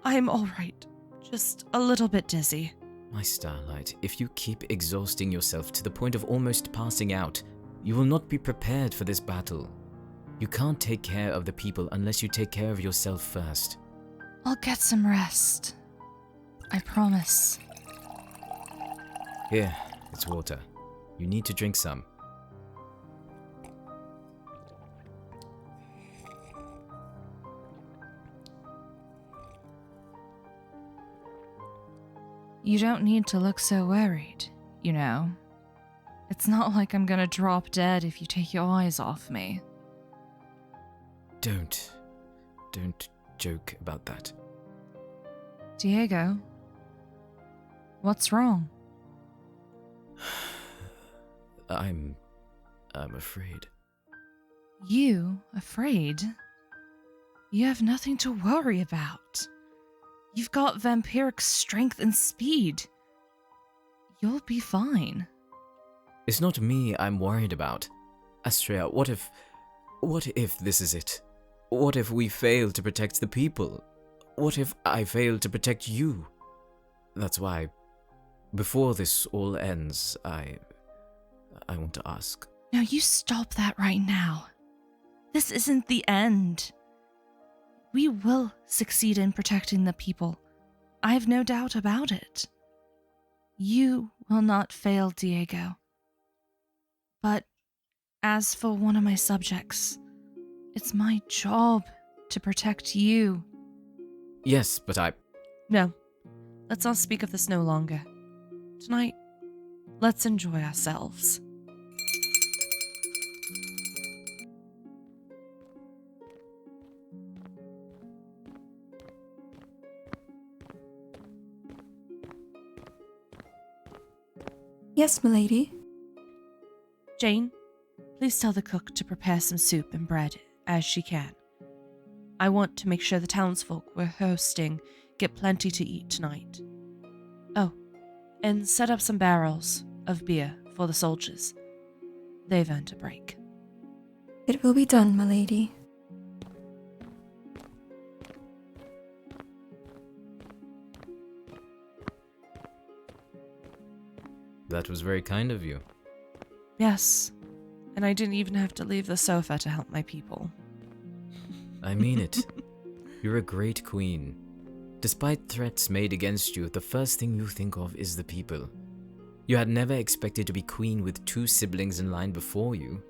I'm alright. Just a little bit dizzy. My starlight, if you keep exhausting yourself to the point of almost passing out, you will not be prepared for this battle. You can't take care of the people unless you take care of yourself first. I'll get some rest. I promise. Here, it's water. You need to drink some. You don't need to look so worried, you know. It's not like I'm gonna drop dead if you take your eyes off me. Don't joke about that. Diego, what's wrong? I'm afraid. You afraid? You have nothing to worry about. You've got vampiric strength and speed. You'll be fine. It's not me I'm worried about. Estrella, what if this is it? What if we fail to protect the people? What if I fail to protect you? That's why, before this all ends, I want to ask. Now you stop that right now. This isn't the end. We will succeed in protecting the people. I have no doubt about it. You will not fail, Diego. But as for one of my subjects, it's my job to protect you. Yes, but No, let's not speak of this no longer. Tonight, let's enjoy ourselves. Yes, milady. Jane, please tell the cook to prepare some soup and bread as she can. I want to make sure the townsfolk we're hosting get plenty to eat tonight. Oh, and set up some barrels of beer for the soldiers. They've earned a break. It will be done, milady. that was very kind of you. Yes, and I didn't even have to leave the sofa to help my people. I mean it. You're a great queen. Despite threats made against you, the first thing you think of is the people. You had never expected to be queen with 2 siblings in line before you.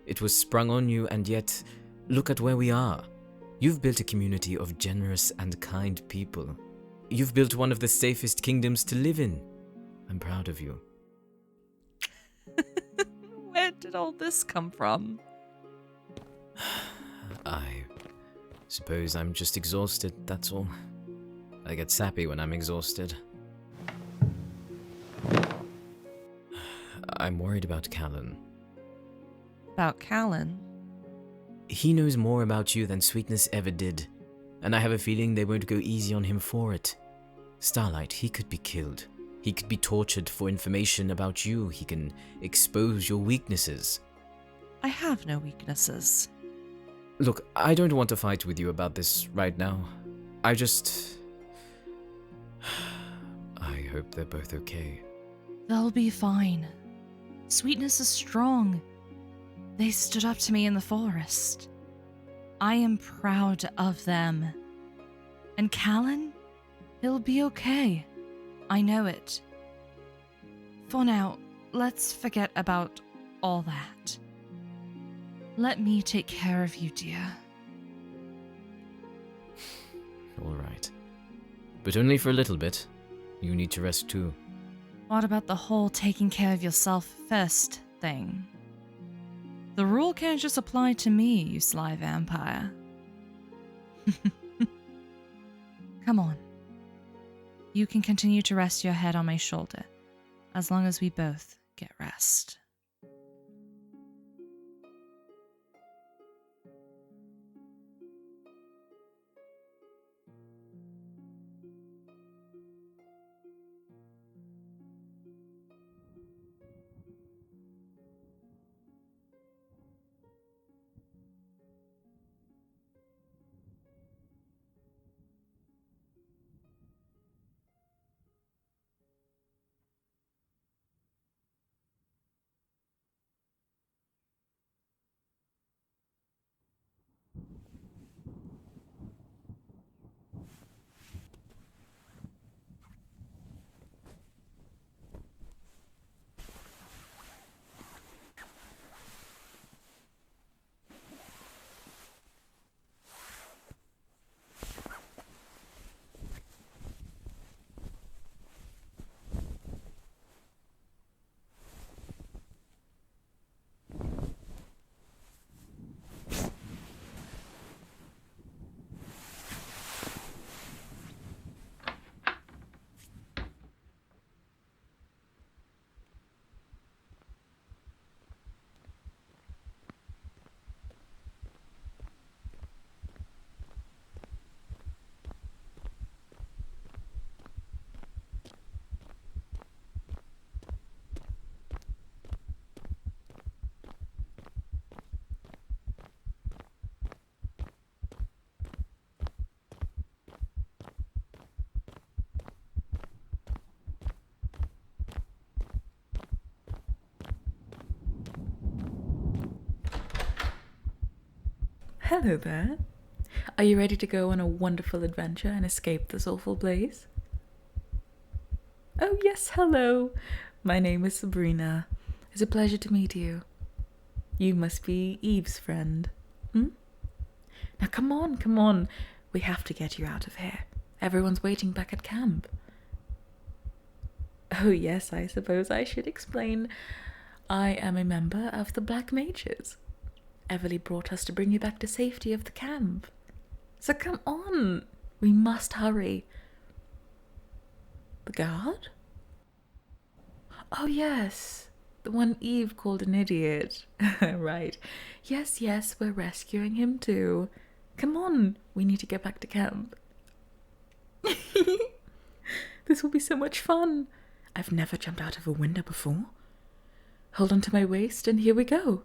It was sprung on you, and yet, look at where we are. You've built a community of generous and kind people. You've built one of the safest kingdoms to live in. I'm proud of you. Where did all this come from? I suppose I'm just exhausted, that's all. I get sappy when I'm exhausted. I'm worried about Callan. About Callan? He knows more about you than Sweetness ever did, and I have a feeling they won't go easy on him for it. Starlight, he could be killed. He could be tortured for information about you. He can expose your weaknesses. I have no weaknesses. Look, I don't want to fight with you about this right now. I hope they're both okay. They'll be fine. Sweetness is strong. They stood up to me in the forest. I am proud of them. And Callan? He'll be okay. I know it. For now, let's forget about all that. Let me take care of you, dear. All right. But only for a little bit. You need to rest too. What about the whole taking care of yourself first thing? The rule can't just apply to me, you sly vampire. Come on. You can continue to rest your head on my shoulder, as long as we both get rest. Hello there. Are you ready to go on a wonderful adventure and escape this awful place? Oh yes, hello. My name is Sabrina. It's a pleasure to meet you. You must be Eve's friend. Hmm? Now come on. We have to get you out of here. Everyone's waiting back at camp. Oh yes, I suppose I should explain. I am a member of the Black Mages. Everly brought us to bring you back to safety of the camp. So come on, we must hurry. The guard? Oh yes, the one Eve called an idiot. Right. Yes, we're rescuing him too. Come on, we need to get back to camp. This will be so much fun. I've never jumped out of a window before. Hold on to my waist and here we go.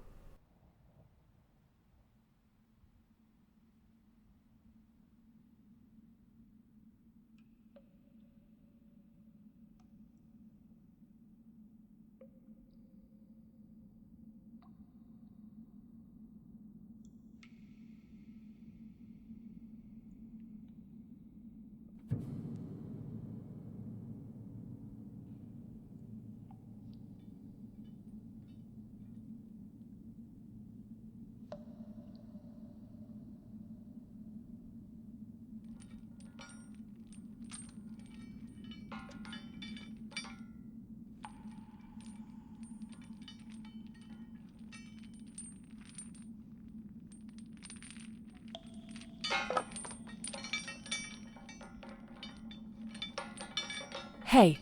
Hey!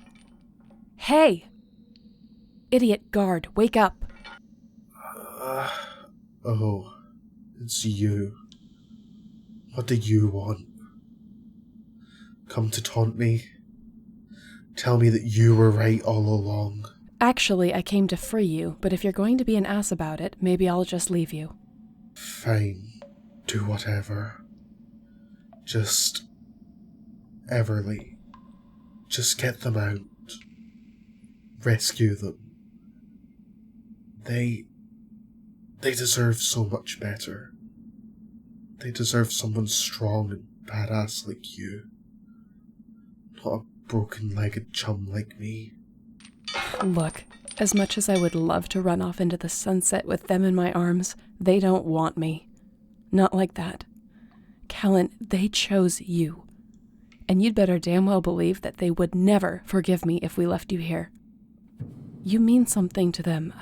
Hey! Idiot guard, wake up! Oh, it's you. What do you want? Come to taunt me? Tell me that you were right all along. Actually, I came to free you, but if you're going to be an ass about it, maybe I'll just leave you. Fine. Do whatever. Just... Everly. Just get them out. Rescue them. They deserve so much better. They deserve someone strong and badass like you. Not a broken-legged chum like me. Look, as much as I would love to run off into the sunset with them in my arms, they don't want me. Not like that. Callan, they chose you. And you'd better damn well believe that they would never forgive me if we left you here. You mean something to them.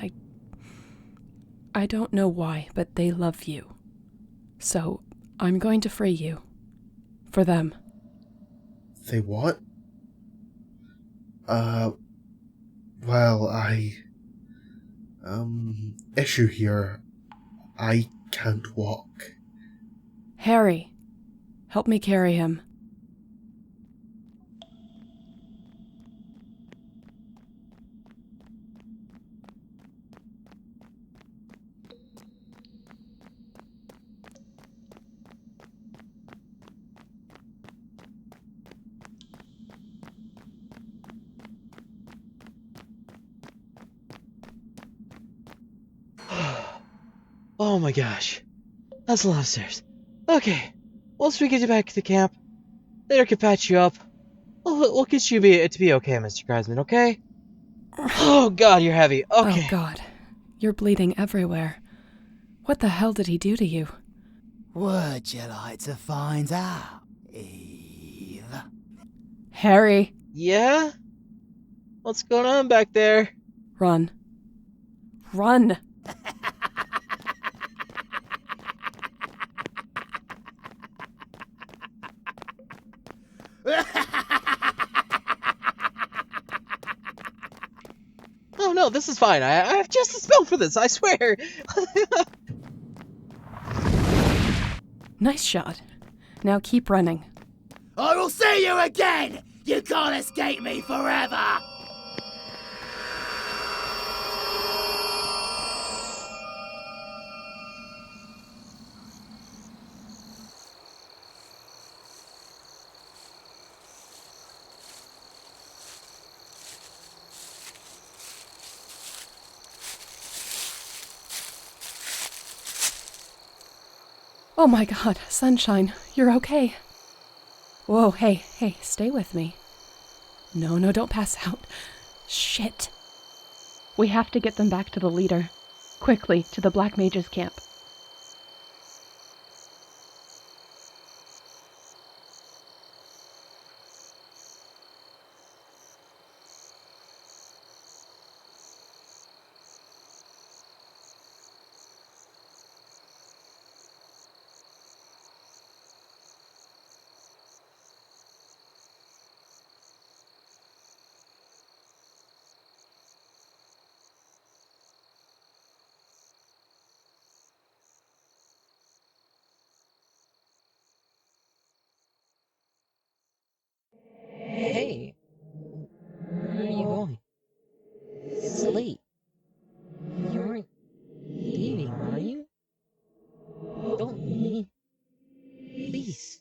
I don't know why, but they love you. So, I'm going to free you. For them. They what? Well, issue here. I can't walk. Harry, help me carry him. Oh my gosh. That's a lot of stairs. Okay. Once we get you back to the camp, later can patch you up. We'll get you to be okay, Mr. Kreisman, okay? Oh god, you're heavy. Okay. Oh god. You're bleeding everywhere. What the hell did he do to you? Would you like to find out, Eve? Harry! Yeah? What's going on back there? Run. Run! Oh no, this is fine. I have just a spell for this, I swear. Nice shot. Now keep running. I will see you again! You can't escape me forever! Oh my god, Sunshine, you're okay. Whoa, hey, stay with me. No, don't pass out. Shit. We have to get them back to the leader. Quickly, to the Black Mages camp. late. You aren't leaving, are you? Don't leave. Please.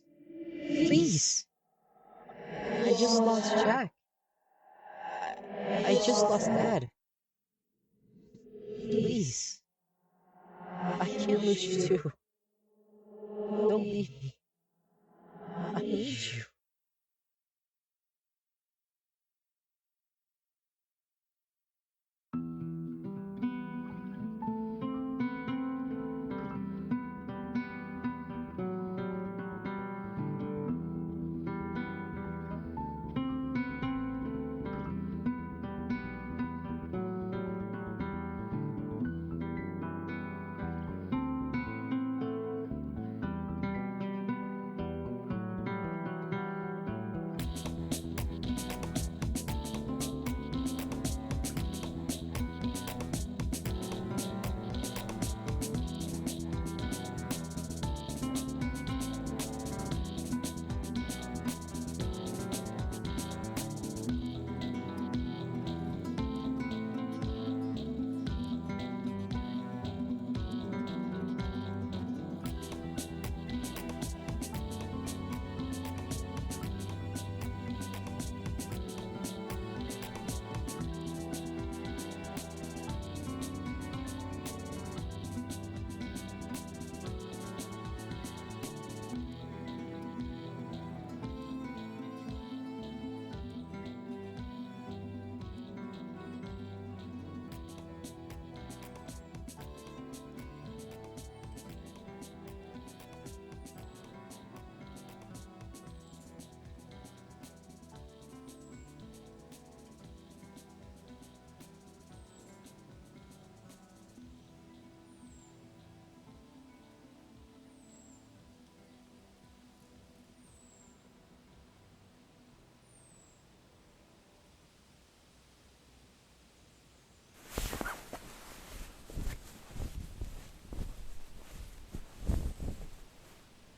Please. I just lost Jack. I just lost Dad. Please. I can't lose you too. Don't leave me. I need you.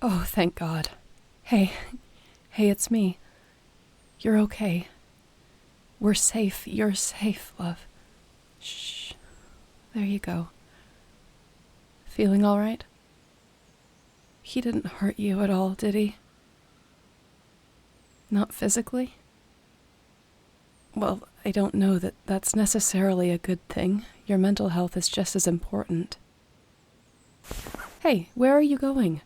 Oh, thank God. Hey, it's me. You're okay. We're safe. You're safe, love. Shh. There you go. Feeling all right? He didn't hurt you at all, did he? Not physically? Well, I don't know that that's necessarily a good thing. Your mental health is just as important. Hey, where are you going?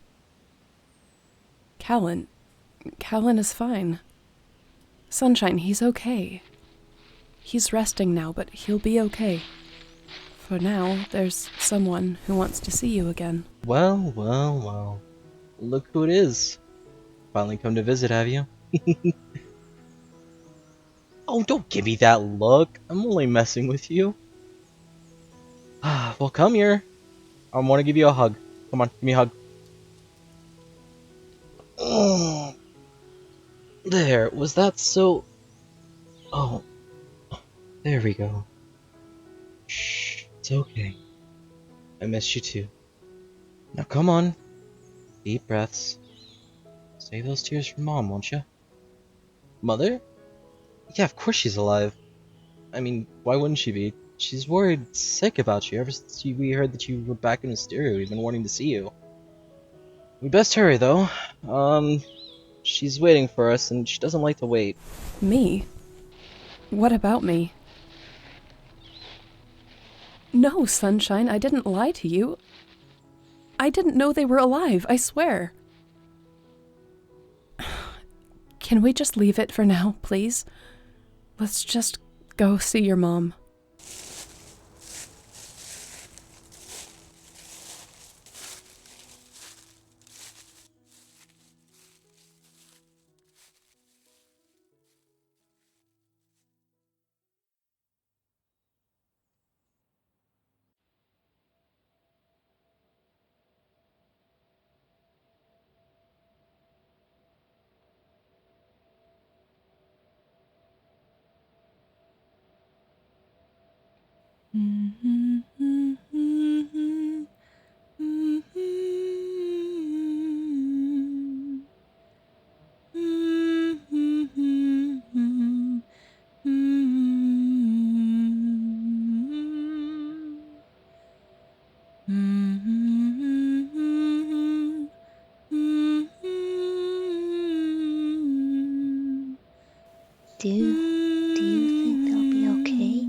Callan is fine. Sunshine, he's okay. He's resting now, but he'll be okay. For now, there's someone who wants to see you again. Well, well, well. Look who it is. Finally come to visit, have you? Oh, don't give me that look. I'm only messing with you. Well, come here. I want to give you a hug. Come on, give me a hug. Oh, there. Was that so... Oh, there we go. Shh, it's okay. I missed you too. Now come on. Deep breaths. Save those tears for Mom, won't you? Mother? Yeah, of course she's alive. I mean, why wouldn't she be? She's worried sick about you ever since we heard that you were back in Hysteria. We've been wanting to see you. We best hurry, though. She's waiting for us, and she doesn't like to wait. Me? What about me? No, Sunshine, I didn't lie to you. I didn't know they were alive, I swear. Can we just leave it for now, please? Let's just go see your mom. Do you think they'll be okay?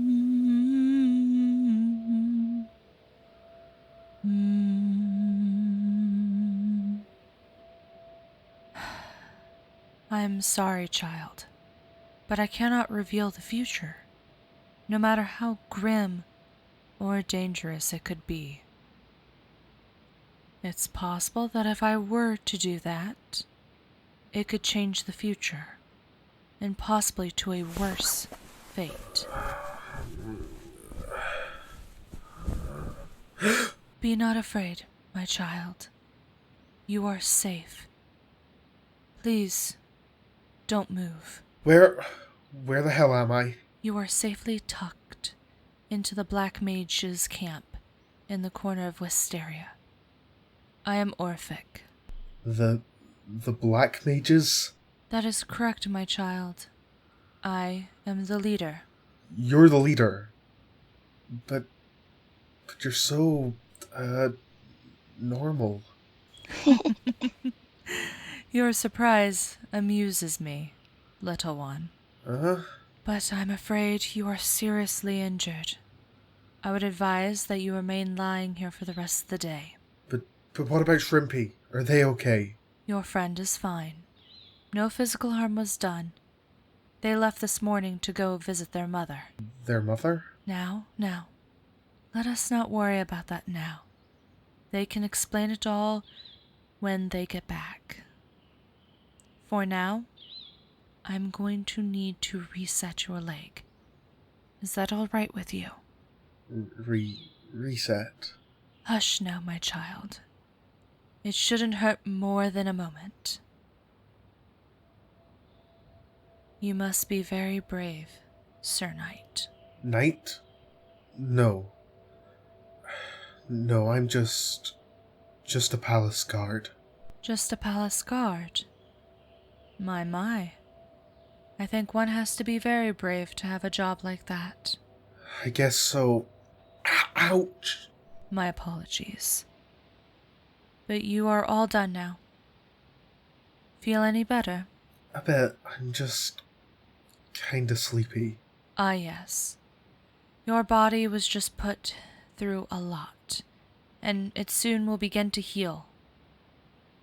I'm sorry, child, but I cannot reveal the future, no matter how grim or dangerous it could be. It's possible that if I were to do that, it could change the future, and possibly to a worse fate. Be not afraid, my child. You are safe. Please, don't move. Where the hell am I? You are safely tucked into the Black Mage's camp in the corner of Wisteria. I am Orphic. The Black Mages? That is correct, my child. I am the leader. You're the leader. But you're so, normal. Your surprise amuses me, little one. But I'm afraid you are seriously injured. I would advise that you remain lying here for the rest of the day. But what about Shrimpy? Are they okay? Your friend is fine. No physical harm was done. They left this morning to go visit their mother. Their mother? Now. Let us not worry about that now. They can explain it all when they get back. For now, I'm going to need to reset your leg. Is that all right with you? Reset? Hush now, my child. It shouldn't hurt more than a moment. You must be very brave, Sir Knight. Knight? No. No, I'm just a palace guard. Just a palace guard? My. I think one has to be very brave to have a job like that. I guess so. Ouch! My apologies. But you are all done now. Feel any better? A bit. I'm just kinda sleepy. Ah, yes. Your body was just put through a lot, and it soon will begin to heal.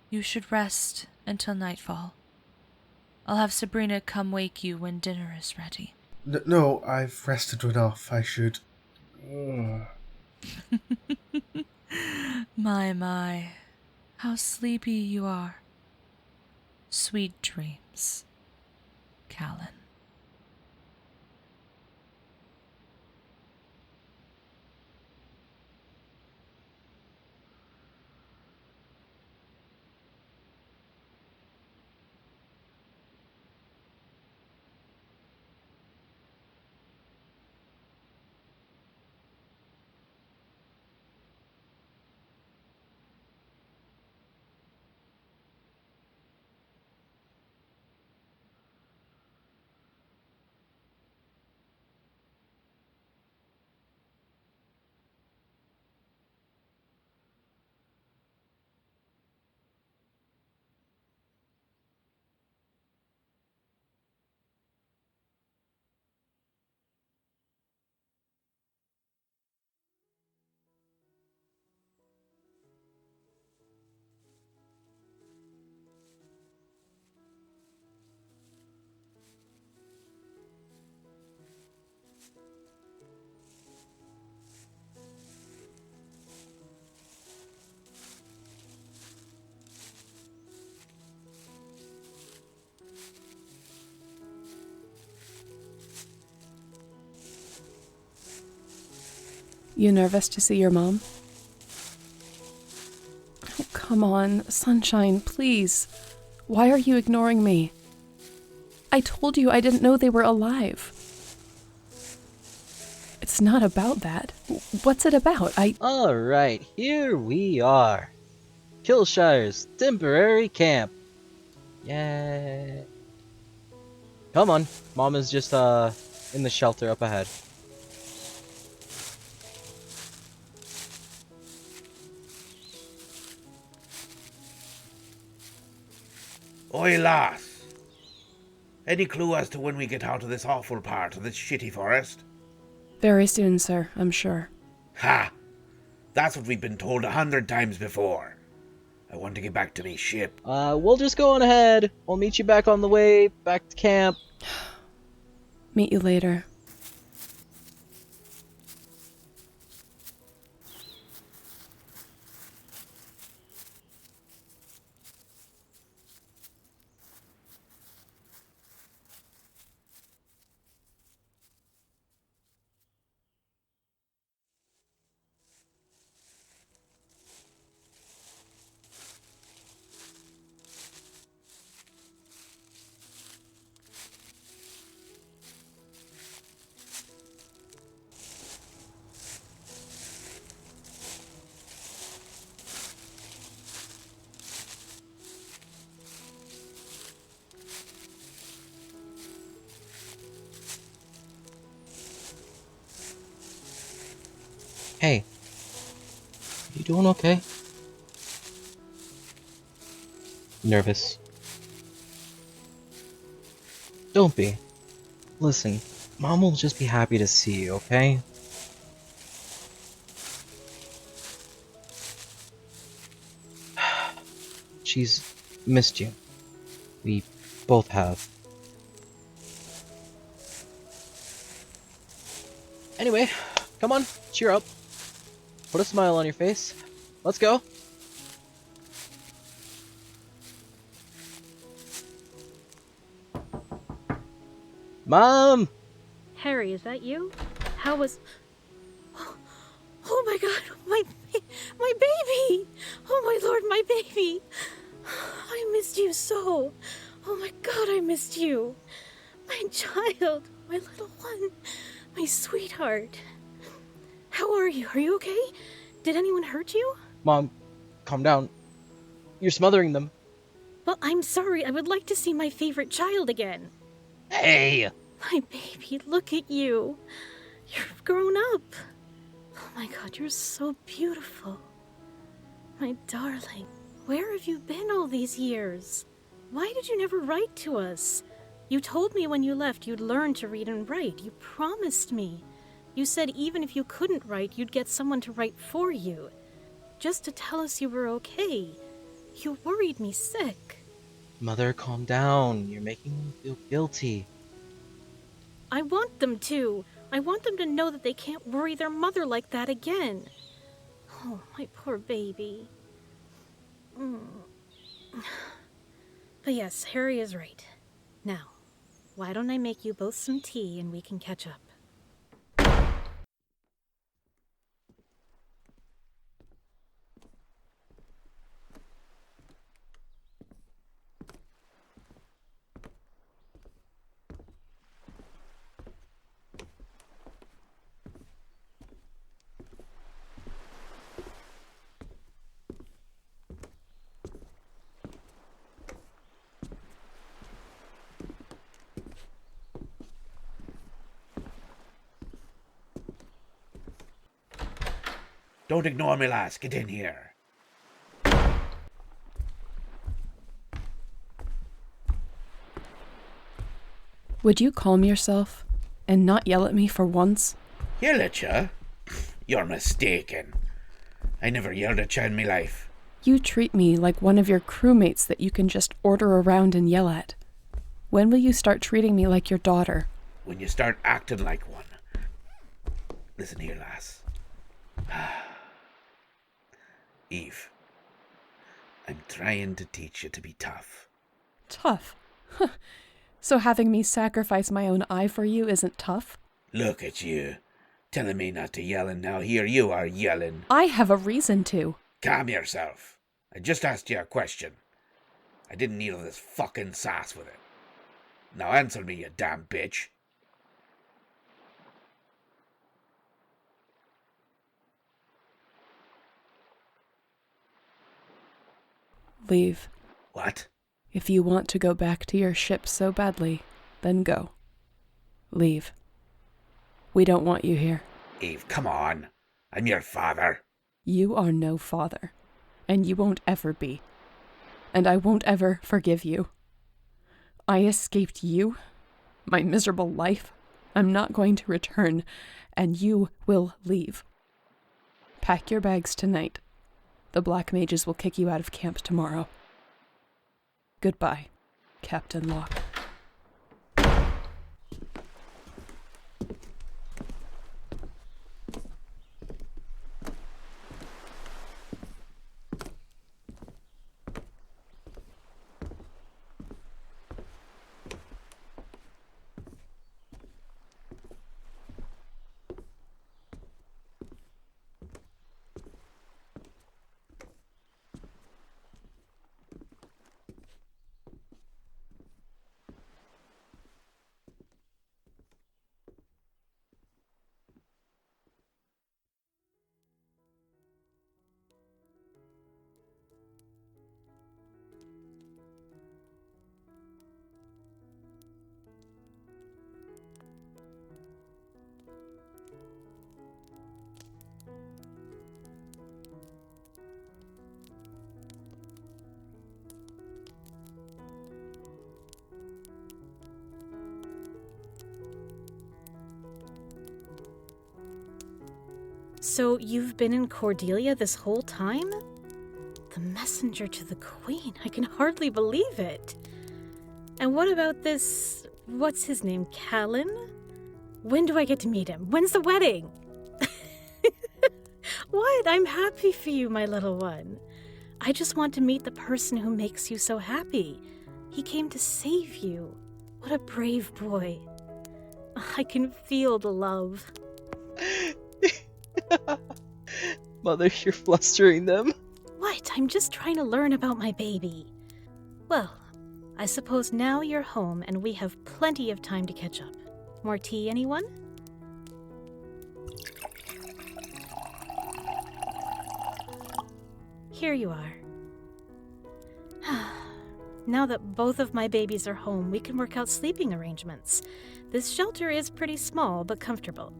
You should rest until nightfall. I'll have Sabrina come wake you when dinner is ready. No, I've rested enough. I should... Ugh. My. How sleepy you are. Sweet dreams, Callan. You nervous to see your mom? Oh, come on, Sunshine, please. Why are you ignoring me? I told you I didn't know they were alive. It's not about that. What's it about? Alright, here we are. Killshire's temporary camp. Yay. Come on, Mom is just in the shelter up ahead. Oi, lass! Any clue as to when we get out of this awful part of this shitty forest? Very soon, sir, I'm sure. Ha! That's what we've been told 100 times before. I want to get back to me ship. We'll just go on ahead. We'll meet you back on the way, back to camp. Meet you later. Hey. You doing okay? Nervous? Don't be. Listen, Mom will just be happy to see you, okay? She's missed you. We both have. Anyway, come on, cheer up. Put a smile on your face. Let's go. Mom! Harry, is that you? How was... Oh my god, my baby! Oh my lord, my baby! I missed you so. Oh my god, I missed you. My child, my little one, my sweetheart. How are you? Are you okay? Did anyone hurt you? Mom, calm down. You're smothering them. Well, I'm sorry. I would like to see my favorite child again. Hey! My baby, look at you. You're grown up. Oh my god, you're so beautiful. My darling, where have you been all these years? Why did you never write to us? You told me when you left you'd learn to read and write. You promised me. You said even if you couldn't write, you'd get someone to write for you. Just to tell us you were okay. You worried me sick. Mother, calm down. You're making me feel guilty. I want them to. I want them to know that they can't worry their mother like that again. Oh, my poor baby. But yes, Harry is right. Now, why don't I make you both some tea and we can catch up? Don't ignore me, lass. Get in here. Would you calm yourself and not yell at me for once? Yell at ya? You're mistaken. I never yelled at ya in me life. You treat me like one of your crewmates that you can just order around and yell at. When will you start treating me like your daughter? When you start acting like one. Listen here, lass. Eve, I'm trying to teach you to be tough. Tough? So having me sacrifice my own eye for you isn't tough? Look at you, telling me not to yell, and now here you are yelling. I have a reason to. Calm yourself. I just asked you a question. I didn't need all this fucking sass with it. Now answer me, you damn bitch. Leave. What? If you want to go back to your ship so badly, then go. Leave. We don't want you here. Eve, come on. I'm your father. You are no father, and you won't ever be. And I won't ever forgive you. I escaped you, my miserable life. I'm not going to return, and you will leave. Pack your bags tonight. The Black Mages will kick you out of camp tomorrow. Goodbye, Captain Locke. So you've been in Cordelia this whole time? The messenger to the Queen. I can hardly believe it. And what about this... what's his name? Callan? When do I get to meet him? When's the wedding? What? I'm happy for you, my little one. I just want to meet the person who makes you so happy. He came to save you. What a brave boy. I can feel the love. Mother, you're flustering them. What? I'm just trying to learn about my baby. Well, I suppose now you're home and we have plenty of time to catch up. More tea, anyone? Here you are. Now that both of my babies are home, we can work out sleeping arrangements. This shelter is pretty small, but comfortable.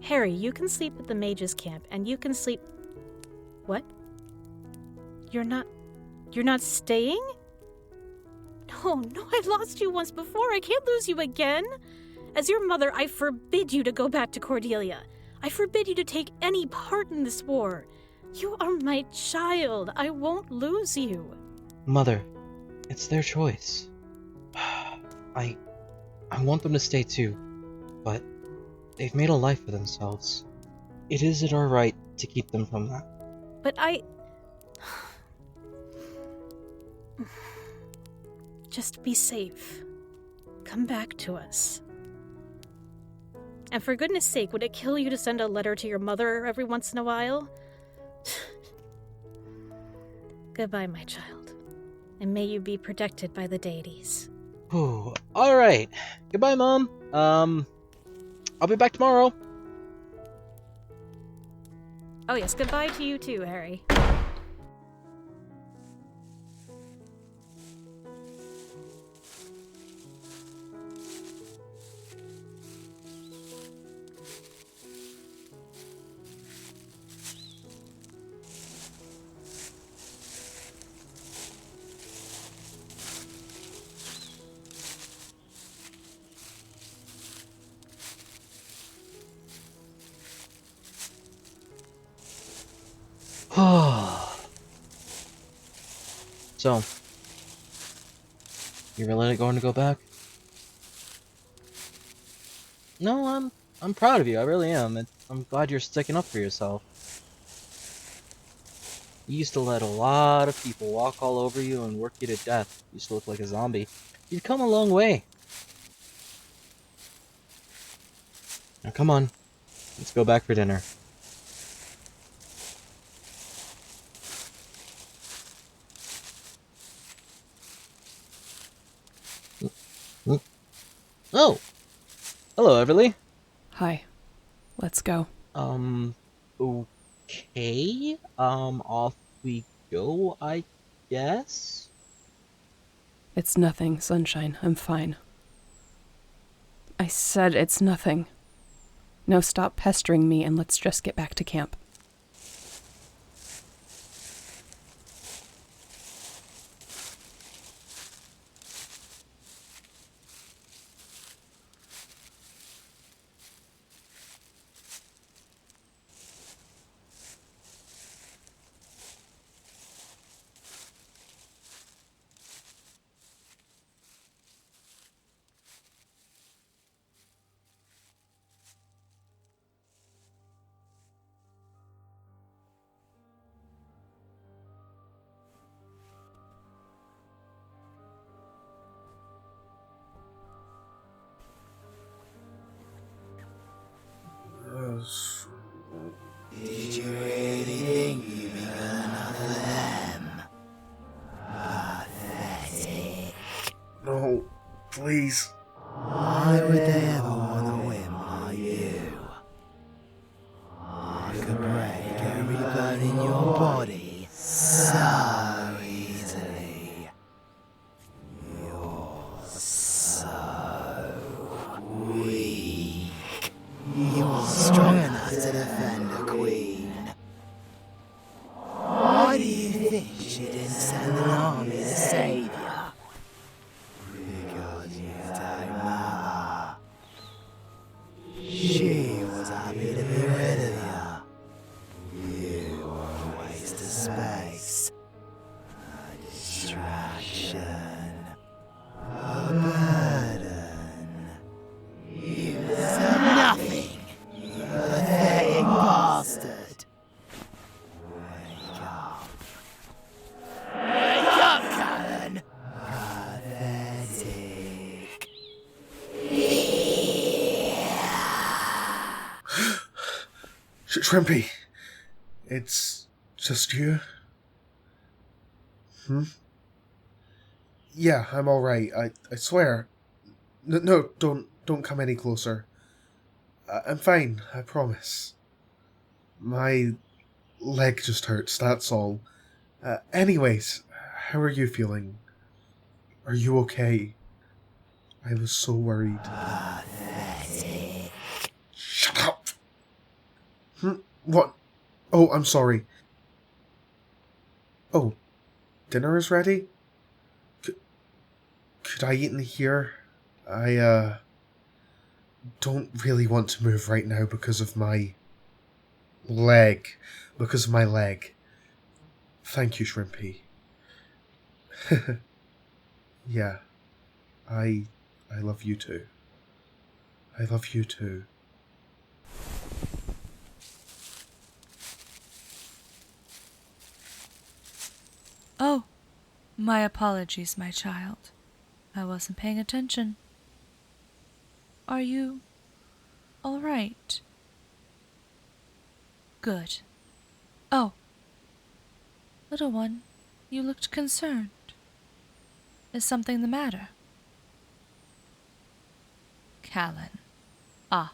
Harry, you can sleep at the mage's camp, and you can sleep... What? You're not staying? No, I lost you once before. I can't lose you again. As your mother, I forbid you to go back to Cordelia. I forbid you to take any part in this war. You are my child. I won't lose you. Mother, it's their choice. I want them to stay too, but they've made a life for themselves. It isn't our right to keep them from that. But Just be safe. Come back to us. And for goodness sake, would it kill you to send a letter to your mother every once in a while? Goodbye, my child. And may you be protected by the deities. Oh, alright. Goodbye, Mom. I'll be back tomorrow. Oh yes, goodbye to you too, Harry. So, you really going to go back? No, I'm proud of you. I really am. I'm glad you're sticking up for yourself. You used to let a lot of people walk all over you and work you to death. You used to look like a zombie. You've come a long way. Now come on, let's go back for dinner. Oh! Hello, Everly. Hi. Let's go. Okay. Off we go, I guess? It's nothing, Sunshine. I'm fine. I said it's nothing. Now stop pestering me and let's just get back to camp. Did you really think you'd be good enough for them? Pathetic. No, please. Why would they ever want a whim like you? You could break every bone in your body so easily. You're so weak. You're strong enough to defend a queen. Why do you think she didn't send an army to save you? Because you don't matter. She was happy to be rid of you. You were a waste of space. A distraction. A burden. You deserve nothing, you pathetic bastard. Wake up. Wake up, Callan! Pathetic. Shrimpy, it's just you? Yeah, I'm alright, I swear. No, don't come any closer. I'm fine, I promise. My leg just hurts, that's all. Anyways, how are you feeling? Are you okay? I was so worried. Pathetic. Shut up! What? Oh, I'm sorry. Oh, dinner is ready? Could I eat in here? I, don't really want to move right now because of my leg. Thank you, Shrimpy. Yeah. I love you too. I love you too. Oh, my apologies, my child. I wasn't paying attention. Are you all right? Good. Oh, little one, you looked concerned. Is something the matter? Callan. Ah,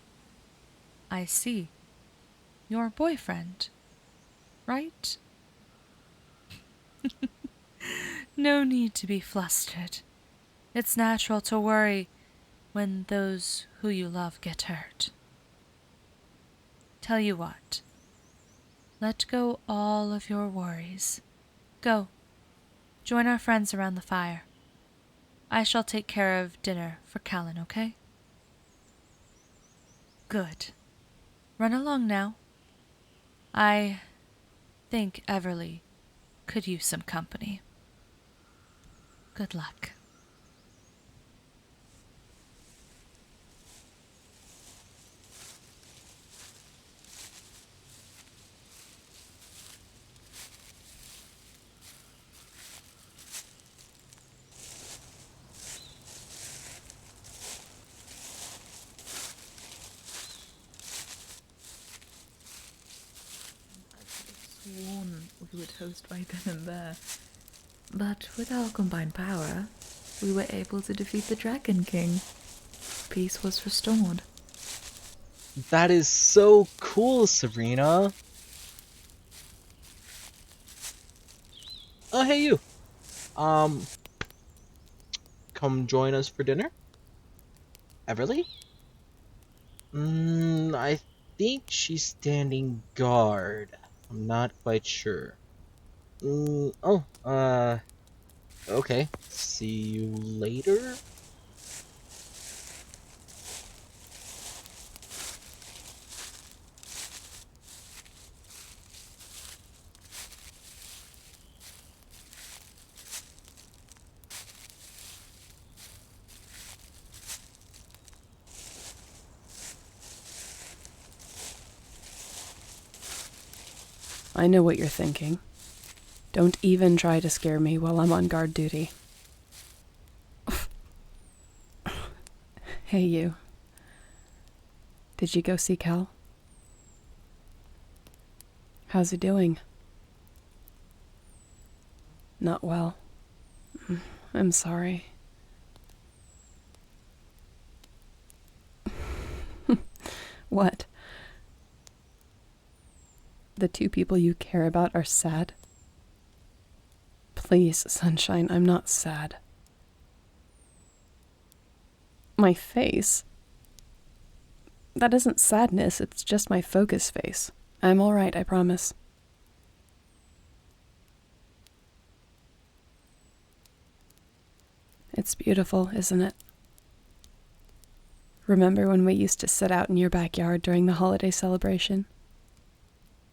I see. Your boyfriend, right? No need to be flustered. It's natural to worry when those who you love get hurt. Tell you what. Let go all of your worries. Go. Join our friends around the fire. I shall take care of dinner for Callan, okay? Good. Run along now. I think Everly could use some company. Good luck. Sworn we would host right then and there. But with our combined power, we were able to defeat the Dragon King. Peace was restored. That is so cool, Sabrina. Oh, hey you. Come join us for dinner? Everly? I think she's standing guard. I'm not quite sure. Okay. See you later? I know what you're thinking. Don't even try to scare me while I'm on guard duty. Hey, you. Did you go see Cal? How's he doing? Not well. I'm sorry. What? The two people you care about are sad? Please, Sunshine, I'm not sad. My face? That isn't sadness, it's just my focus face. I'm alright, I promise. It's beautiful, isn't it? Remember when we used to sit out in your backyard during the holiday celebration?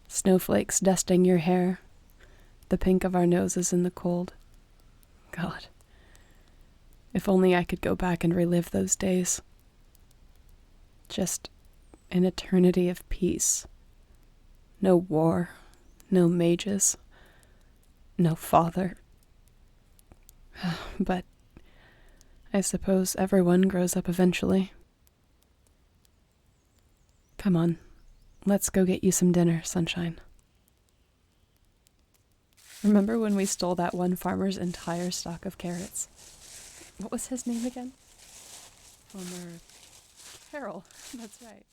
Snowflakes dusting your hair, the pink of our noses in the cold. God, if only I could go back and relive those days. Just an eternity of peace. No war, no mages, no father. But I suppose everyone grows up eventually. Come on, let's go get you some dinner, Sunshine. Remember when we stole that one farmer's entire stock of carrots? What was his name again? Farmer Carol, that's right.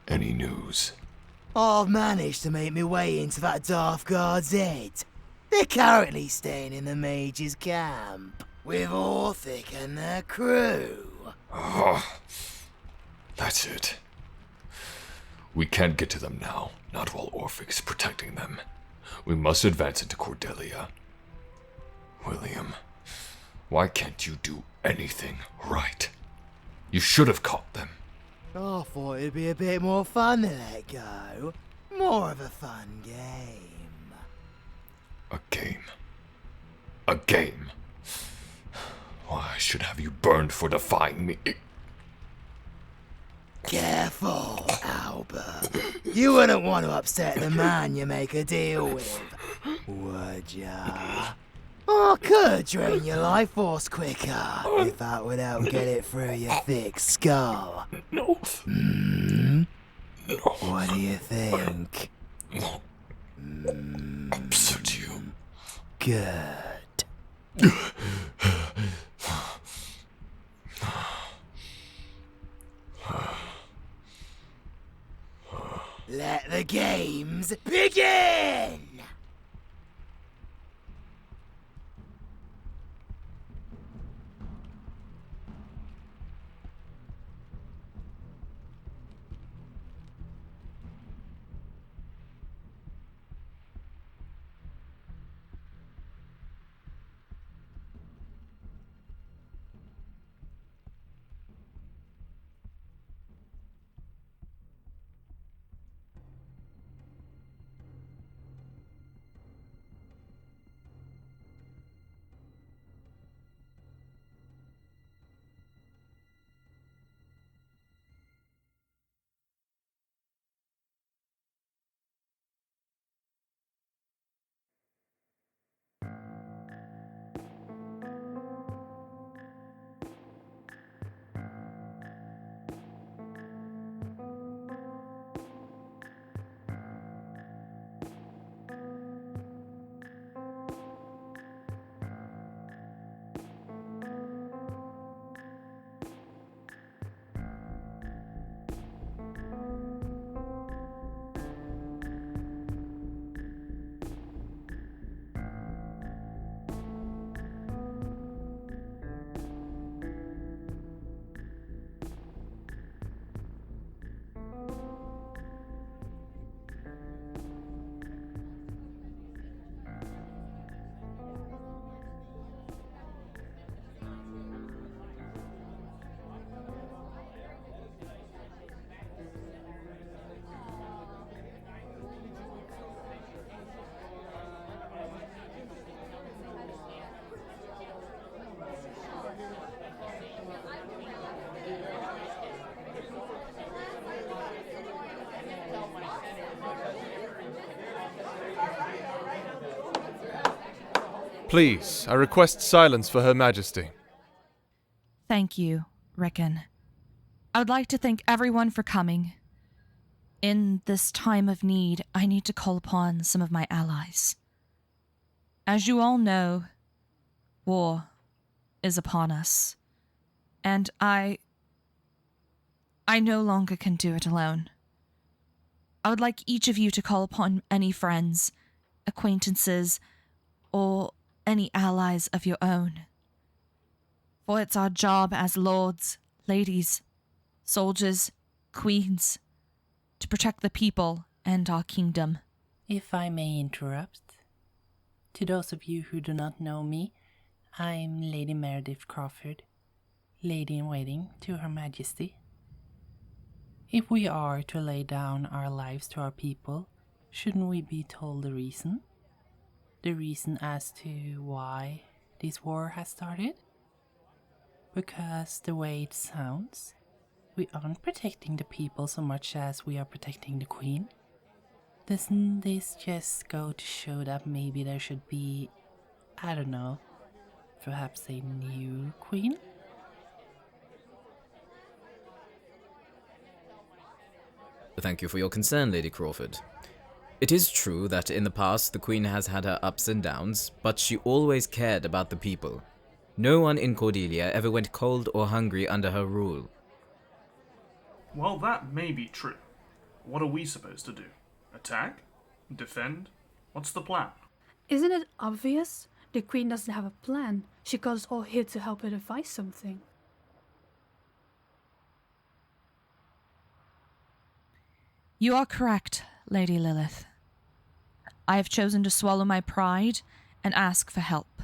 Any news? I've managed to make my way into that Darth Guard's head. They're currently staying in the Mage's camp, with Orthic and their crew. Oh, that's it. We can't get to them now, not while Orphic's protecting them. We must advance into Cordelia. William, why can't you do anything right? You should have caught them. I thought it'd be a bit more fun to let go. More of a fun game. A game. A game. Why, I should have you burned for defying me. Careful, Albert. You wouldn't want to upset the man you make a deal with, would ya? I could drain your life force quicker, if that would help get it through your thick skull. No. What do you think? Upset you. Good. Let the games begin! Please, I request silence for Her Majesty. Thank you, Rickon. I would like to thank everyone for coming. In this time of need, I need to call upon some of my allies. As you all know, war is upon us, and I no longer can do it alone. I would like each of you to call upon any friends, acquaintances, or any allies of your own. For it's our job as lords, ladies, soldiers, queens, to protect the people and our kingdom. If I may interrupt, to those of you who do not know me, I'm Lady Meredith Crawford, Lady-in-Waiting to Her Majesty. If we are to lay down our lives to our people, shouldn't we be told the reason? The reason as to why this war has started? Because the way it sounds, we aren't protecting the people so much as we are protecting the Queen. Doesn't this just go to show that maybe there should be, I don't know, perhaps a new Queen? Thank you for your concern, Lady Crawford. It is true that in the past the Queen has had her ups and downs, but she always cared about the people. No one in Cordelia ever went cold or hungry under her rule. Well, that may be true. What are we supposed to do? Attack? Defend? What's the plan? Isn't it obvious? The Queen doesn't have a plan. She got us all here to help her devise something. You are correct, Lady Lilith. I have chosen to swallow my pride and ask for help.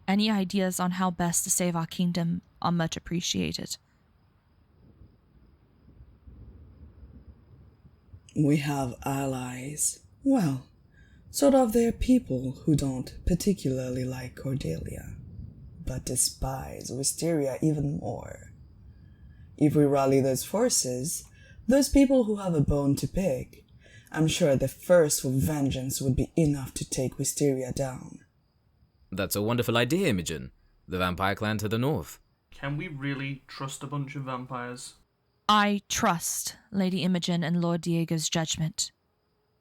Any ideas on how best to save our kingdom are much appreciated. We have allies. Well, sort of they're people who don't particularly like Cordelia, but despise Wisteria even more. If we rally those forces, those people who have a bone to pick, I'm sure the thirst for vengeance would be enough to take Wisteria down. That's a wonderful idea, Imogen. The vampire clan to the north. Can we really trust a bunch of vampires? I trust Lady Imogen and Lord Diego's judgment,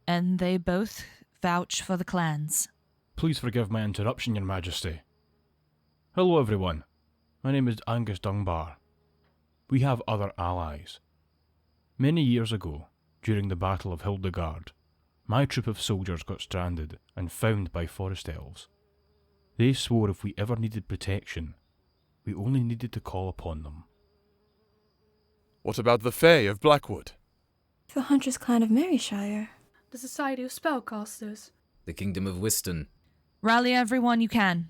and they both vouch for the clans. Please forgive my interruption, Your Majesty. Hello, everyone. My name is Angus Dunbar. We have other allies. Many years ago, during the Battle of Hildegard, my troop of soldiers got stranded and found by forest elves. They swore if we ever needed protection, we only needed to call upon them. What about the Fae of Blackwood? The Huntress Clan of Maryshire. The Society of Spellcasters. The Kingdom of Whiston. Rally everyone you can.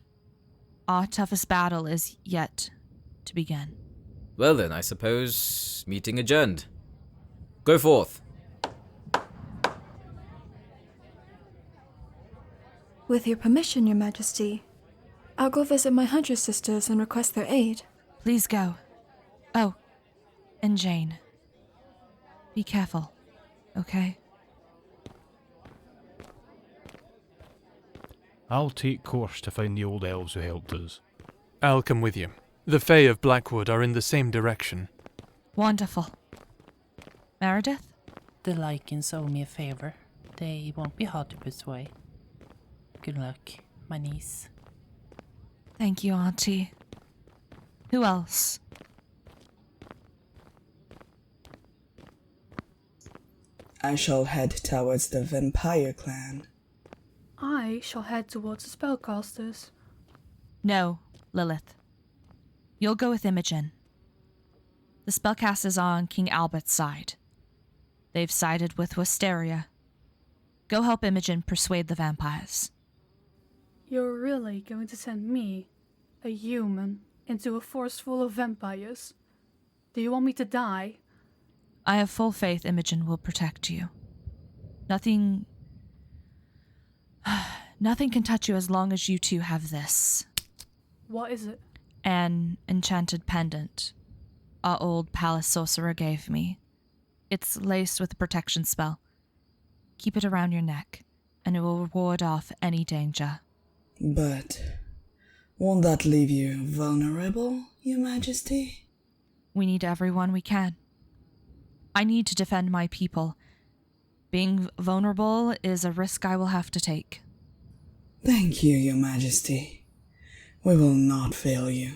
Our toughest battle is yet to begin. Well then, I suppose meeting adjourned. Go forth. With your permission, Your Majesty, I'll go visit my Huntress sisters and request their aid. Please go. Oh, and Jane. Be careful, okay? I'll take course to find the old elves who helped us. I'll come with you. The Fae of Blackwood are in the same direction. Wonderful. Meredith? The Lycans owe me a favor. They won't be hard to persuade. Good luck, my niece. Thank you, Auntie. Who else? I shall head towards the Vampire Clan. I shall head towards the Spellcasters. No, Lilith. You'll go with Imogen. The spellcasters are on King Albert's side. They've sided with Wisteria. Go help Imogen persuade the vampires. You're really going to send me, a human, into a forest full of vampires? Do you want me to die? I have full faith Imogen will protect you. Nothing can touch you as long as you two have this. What is it? An enchanted pendant our old palace sorcerer gave me. It's laced with a protection spell. Keep it around your neck, and it will ward off any danger. But won't that leave you vulnerable, Your Majesty? We need everyone we can. I need to defend my people. Being vulnerable is a risk I will have to take. Thank you, Your Majesty. We will not fail you.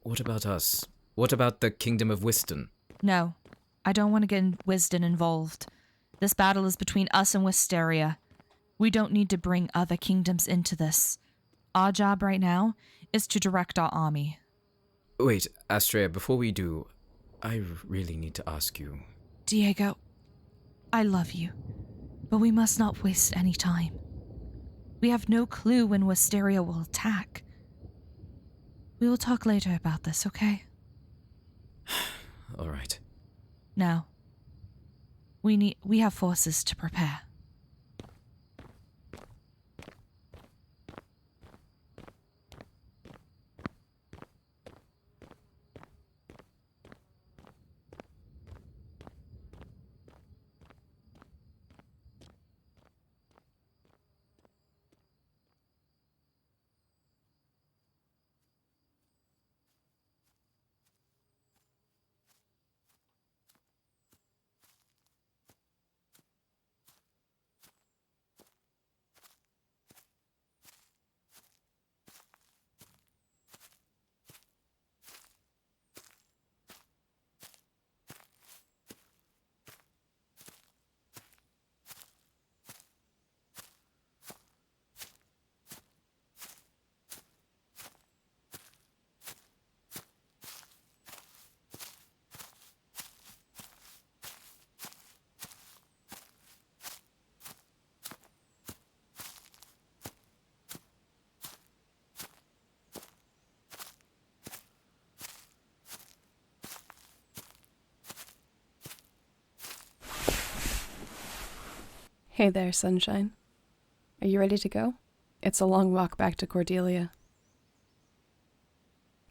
What about us? What about the Kingdom of Wisdom? No, I don't want to get Wisdom involved. This battle is between us and Wisteria. We don't need to bring other kingdoms into this. Our job right now is to direct our army. Wait, Astrea, before we do, I really need to ask you. Diego, I love you, but we must not waste any time. We have no clue when Wisteria will attack. We will talk later about this, okay? All right. Now, we have forces to prepare. Hey there, sunshine. Are you ready to go? It's a long walk back to Cordelia.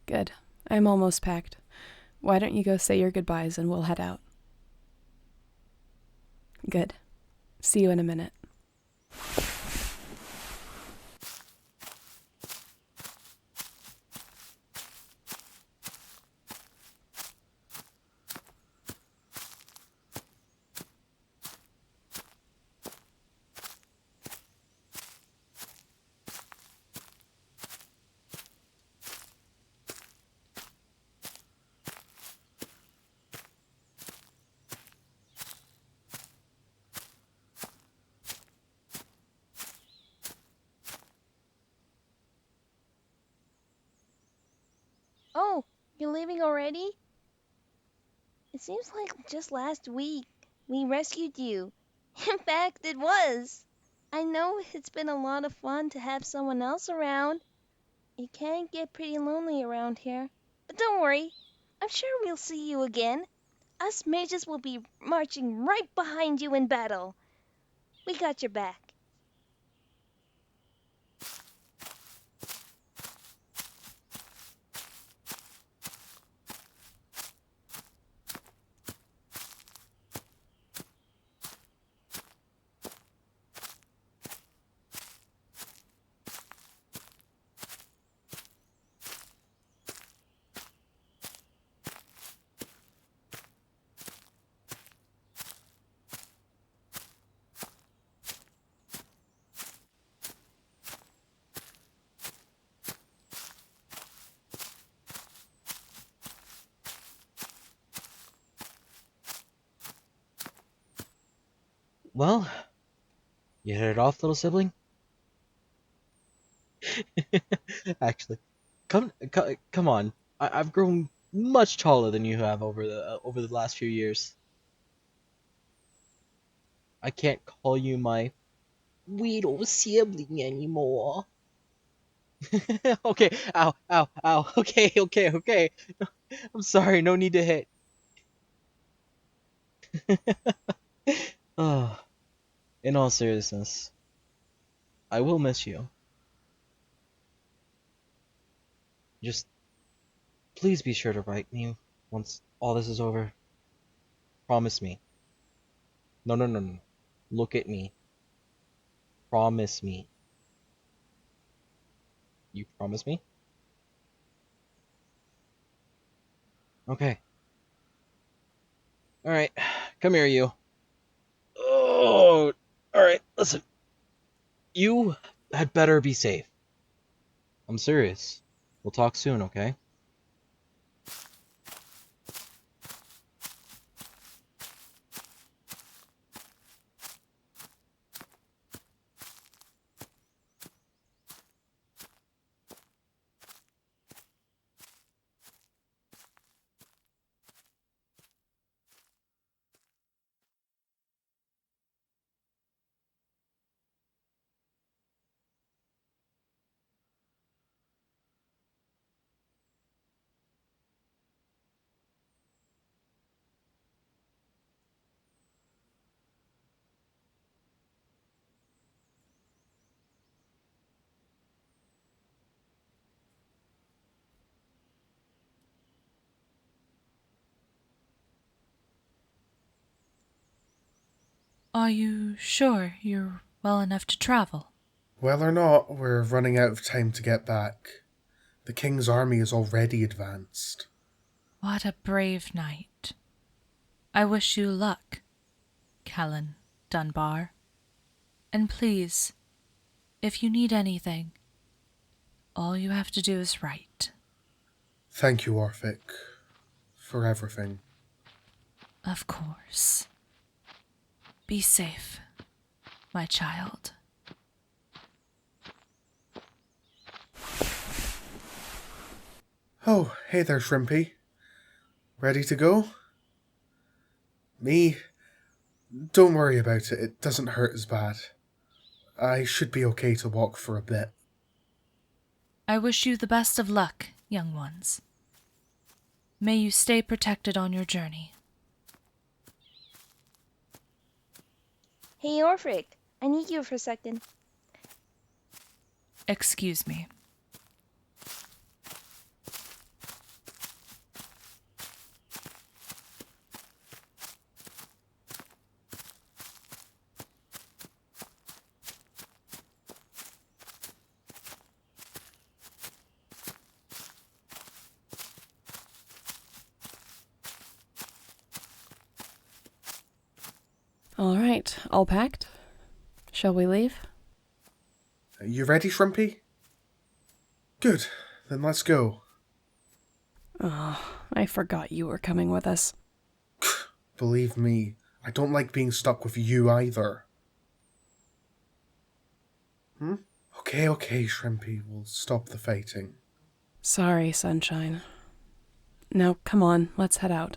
Good. I'm almost packed. Why don't you go say your goodbyes and we'll head out? Good. See you in a minute. Oh, you're leaving already? It seems like just last week we rescued you. In fact, it was. I know it's been a lot of fun to have someone else around. It can get pretty lonely around here. But don't worry, I'm sure we'll see you again. Us mages will be marching right behind you in battle. We got your back. Well, you headed off, little sibling? Actually, come on. I've grown much taller than you have over the last few years. I can't call you my little sibling anymore. Okay, ow, ow, ow. Okay, okay, okay. I'm sorry, no need to hit. Oh, in all seriousness, I will miss you. Just please be sure to write me once all this is over. Promise me. No, no, no, no. Look at me. Promise me. You promise me? Okay. Alright. Come here, you. Oh, alright, listen. You had better be safe. I'm serious. We'll talk soon, okay? Are you sure you're well enough to travel? Well or not, we're running out of time to get back. The king's army is already advanced. What a brave knight. I wish you luck, Callan Dunbar. And please, if you need anything, all you have to do is write. Thank you, Orphic, for everything. Of course. Be safe, my child. Oh, hey there, Shrimpy. Ready to go? Me? Don't worry about it, it doesn't hurt as bad. I should be okay to walk for a bit. I wish you the best of luck, young ones. May you stay protected on your journey. Hey, Orphic, I need you for a second. Excuse me. All right, all packed? Shall we leave? You ready, Shrimpy? Good, then let's go. Oh, I forgot you were coming with us. Believe me, I don't like being stuck with you either. Okay, Shrimpy, we'll stop the fighting. Sorry, Sunshine. Now, come on, let's head out.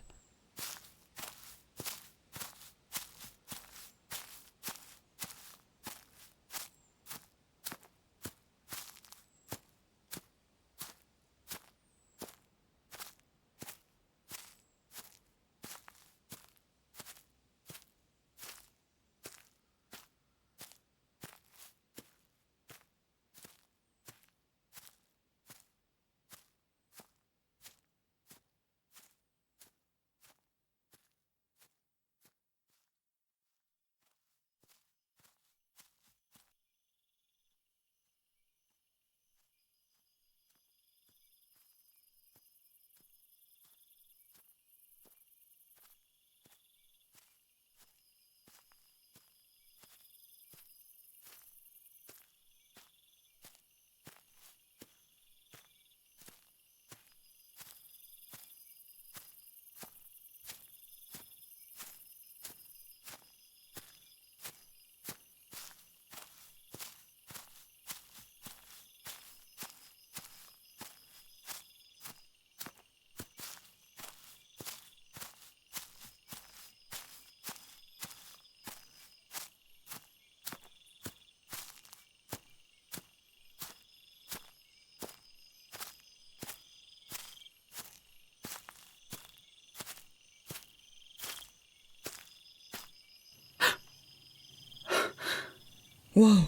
Whoa,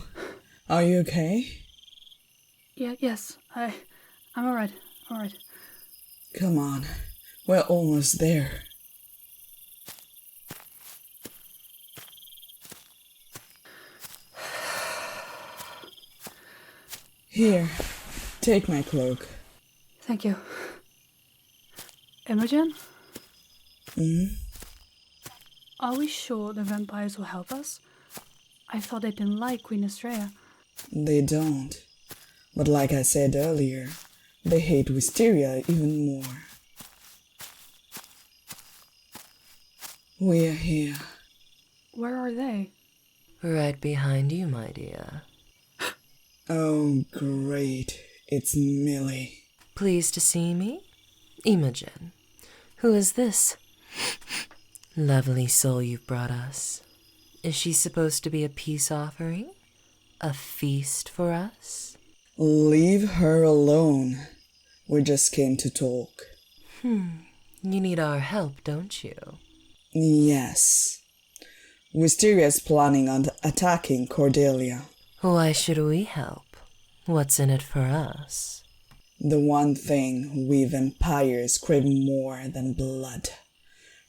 are you okay? Yes, I'm alright. Come on, we're almost there. Here, take my cloak. Thank you. Imogen? Are we sure the vampires will help us? I thought they didn't like Queen Estrella. They don't. But like I said earlier, they hate Wisteria even more. We're here. Where are they? Right behind you, my dear. Oh, great. It's Millie. Pleased to see me? Imogen. Who is this lovely soul you've brought us? Is she supposed to be a peace offering? A feast for us? Leave her alone. We just came to talk. You need our help, don't you? Yes. Wisteria is planning on attacking Cordelia. Why should we help? What's in it for us? The one thing we vampires crave more than blood.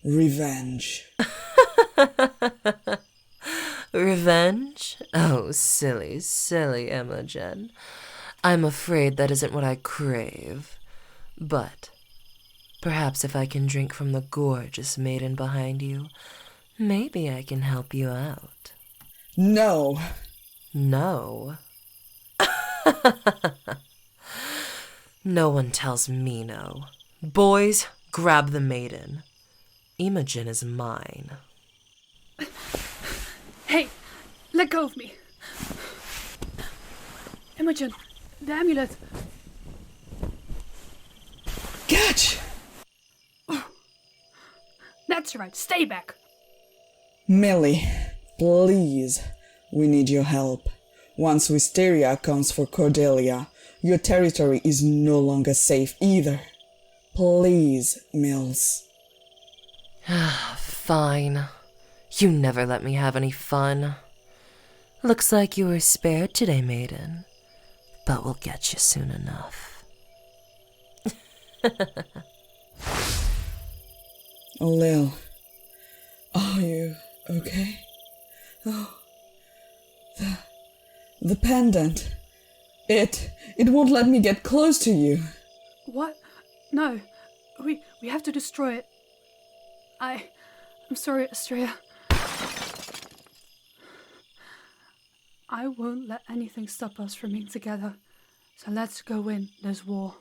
Revenge. Revenge? Oh, silly, silly Imogen. I'm afraid that isn't what I crave. But perhaps if I can drink from the gorgeous maiden behind you, maybe I can help you out. No. No? No one tells me no. Boys, grab the maiden. Imogen is mine. Hey, let go of me. Imogen, the amulet. Catch! Oh, that's right, stay back. Millie, please. We need your help. Once Wisteria comes for Cordelia, your territory is no longer safe either. Please, Mills. Fine. You never let me have any fun. Looks like you were spared today, maiden. But we'll get you soon enough. Lil, are you okay? Oh, the pendant. It won't let me get close to you. What? No, we have to destroy it. I'm sorry, Estrella. I won't let anything stop us from being together. So let's go win this war.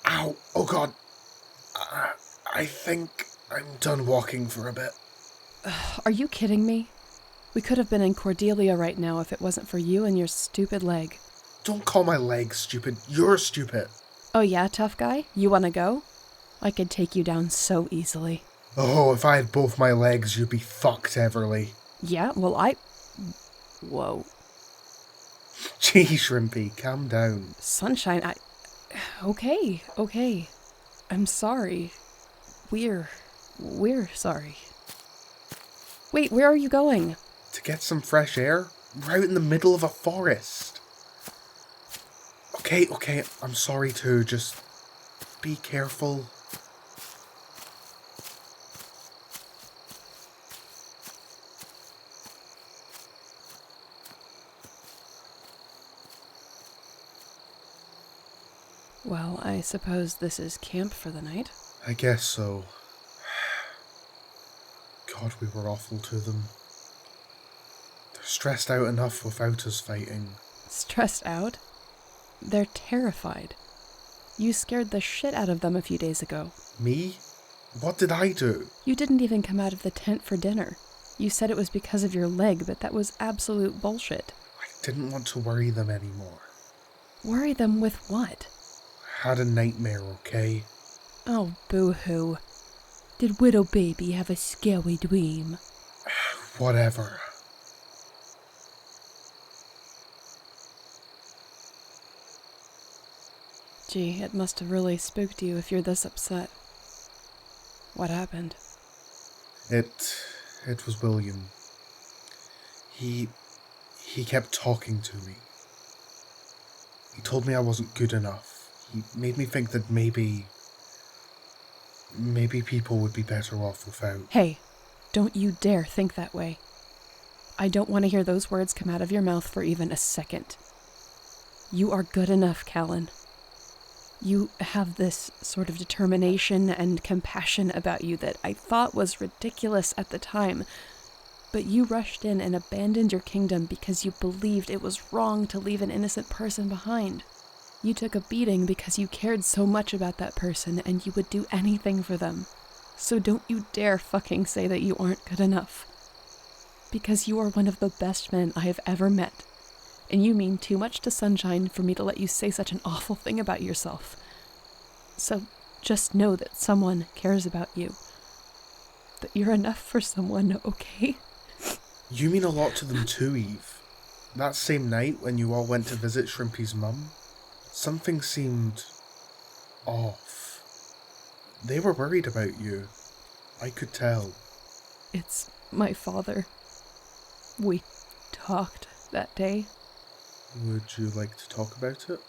Ow! Oh god! I think I'm done walking for a bit. Are you kidding me? We could have been in Cordelia right now if it wasn't for you and your stupid leg. Don't call my leg stupid. You're stupid. Oh yeah, tough guy? You wanna go? I could take you down so easily. Oh, if I had both my legs, you'd be fucked, Everly. Yeah, well Whoa. Gee, Shrimpy, calm down. Sunshine, Okay. I'm sorry. We're sorry. Wait, where are you going? To get some fresh air? We're out in the middle of a forest. Okay, I'm sorry too, just be careful. Well, I suppose this is camp for the night. I guess so. God, we were awful to them. They're stressed out enough without us fighting. Stressed out? They're terrified. You scared the shit out of them a few days ago. Me? What did I do? You didn't even come out of the tent for dinner. You said it was because of your leg, but that was absolute bullshit. I didn't want to worry them anymore. Worry them with what? I had a nightmare, okay? Oh, boo-hoo. Did Widow Baby have a scary dream? Whatever. Gee, it must have really spooked you if you're this upset. What happened? It was William. He kept talking to me. He told me I wasn't good enough. He made me think that maybe people would be better off without. Hey, don't you dare think that way. I don't want to hear those words come out of your mouth for even a second. You are good enough, Callan. You have this sort of determination and compassion about you that I thought was ridiculous at the time, but you rushed in and abandoned your kingdom because you believed it was wrong to leave an innocent person behind. You took a beating because you cared so much about that person and you would do anything for them. So don't you dare fucking say that you aren't good enough. Because you are one of the best men I have ever met. And you mean too much to Sunshine for me to let you say such an awful thing about yourself. So just know that someone cares about you. That you're enough for someone, okay? You mean a lot to them too, Eve. That same night when you all went to visit Shrimpy's mum, something seemed off. They were worried about you. I could tell. It's my father. We talked that day. Would you like to talk about it?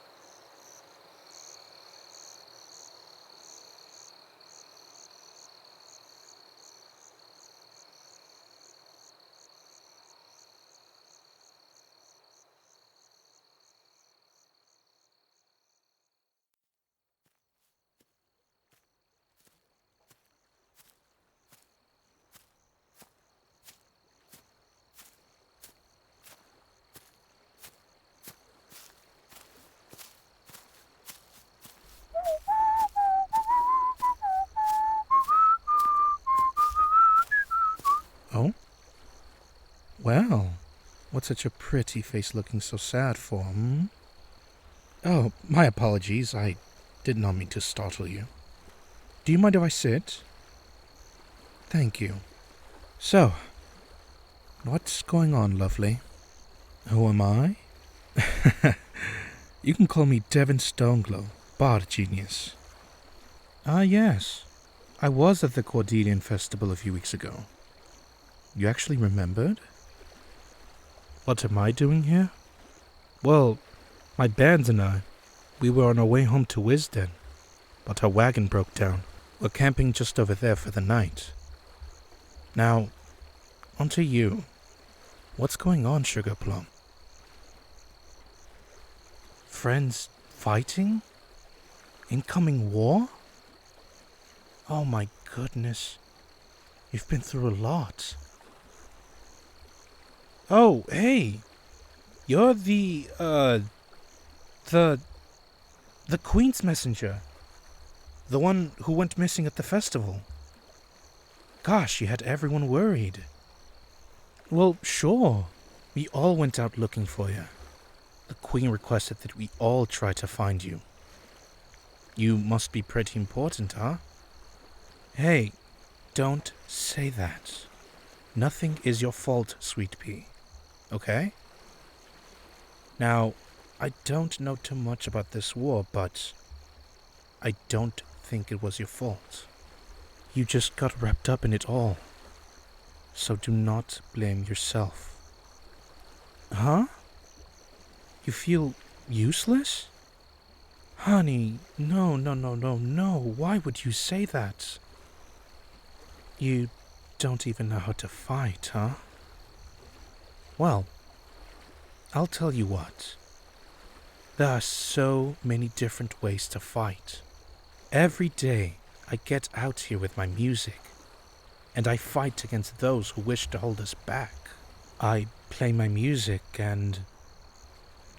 Oh? Well, what's such a pretty face looking so sad for, hmm? Oh, my apologies, I did not mean to startle you. Do you mind if I sit? Thank you. So, what's going on, lovely? Who am I? You can call me Devin Stoneglow, Bard Genius. Ah, yes. I was at the Cordelian Festival a few weeks ago. You actually remembered? What am I doing here? Well, my bands and I, we were on our way home to Wisden, but our wagon broke down. We're camping just over there for the night. Now, onto you. What's going on, Sugar Plum? Friends fighting? Incoming war? Oh my goodness. You've been through a lot. Oh, hey! You're the Queen's messenger. The one who went missing at the festival. Gosh, you had everyone worried. Well, sure. We all went out looking for you. The Queen requested that we all try to find you. You must be pretty important, huh? Hey, don't say that. Nothing is your fault, Sweet Pea. Okay? Now, I don't know too much about this war, but I don't think it was your fault. You just got wrapped up in it all. So do not blame yourself. Huh? You feel useless? Honey, no. Why would you say that? You don't even know how to fight, huh? Well, I'll tell you what. There are so many different ways to fight. Every day I get out here with my music, and I fight against those who wish to hold us back. I play my music and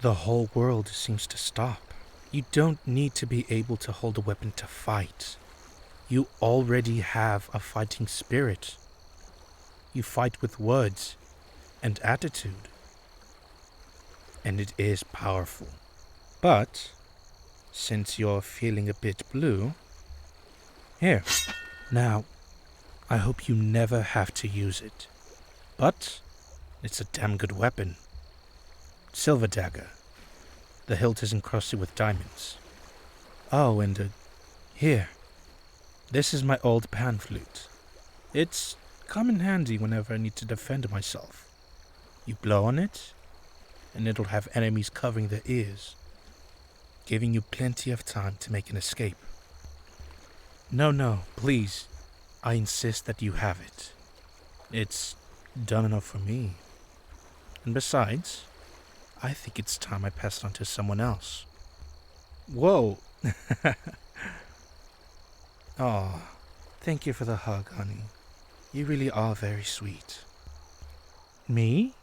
the whole world seems to stop. You don't need to be able to hold a weapon to fight. You already have a fighting spirit. You fight with words and attitude. And it is powerful. But, since you're feeling a bit blue, here. Now, I hope you never have to use it. But, it's a damn good weapon. Silver dagger. The hilt is encrusted with diamonds. Oh, and here. This is my old pan flute. It's come in handy whenever I need to defend myself. You blow on it, and it'll have enemies covering their ears, giving you plenty of time to make an escape. No, please. I insist that you have it. It's done enough for me. And besides, I think it's time I passed on to someone else. Whoa! Oh, thank you for the hug, honey. You really are very sweet. Me?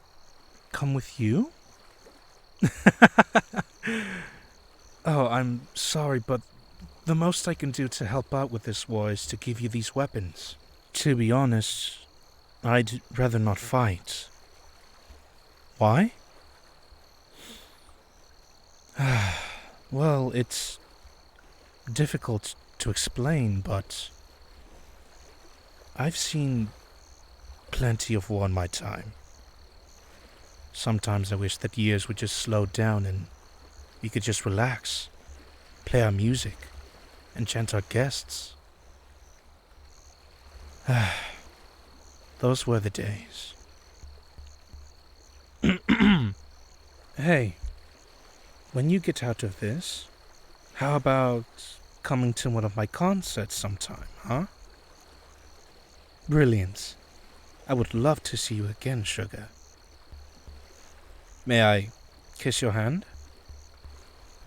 Come with you? Oh, I'm sorry, but the most I can do to help out with this war is to give you these weapons. To be honest, I'd rather not fight. Why? Well, it's difficult to explain, but I've seen plenty of war in my time. Sometimes I wish that years would just slow down and we could just relax, play our music, and chant our guests. Those were the days. Hey, when you get out of this, how about coming to one of my concerts sometime, huh? Brilliant. I would love to see you again, sugar. May I kiss your hand?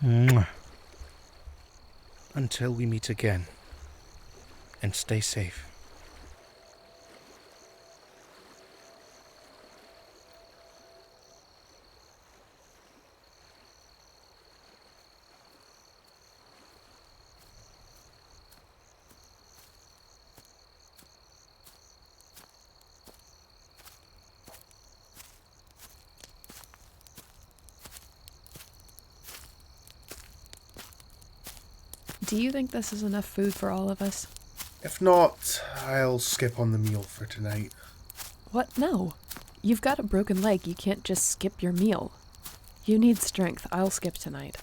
Mwah. Until we meet again. And stay safe. Do you think this is enough food for all of us? If not, I'll skip on the meal for tonight. What? No. You've got a broken leg. You can't just skip your meal. You need strength. I'll skip tonight.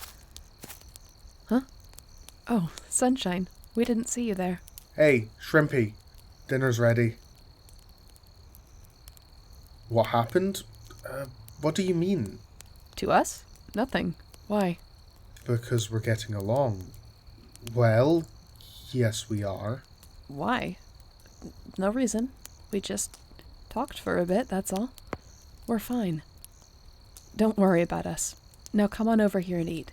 Huh? Oh, Sunshine. We didn't see you there. Hey, Shrimpy. Dinner's ready. What happened? What do you mean? To us? Nothing. Why? Because we're getting along. Well, yes we are. Why? No reason. We just talked for a bit, that's all. We're fine. Don't worry about us. Now come on over here and eat.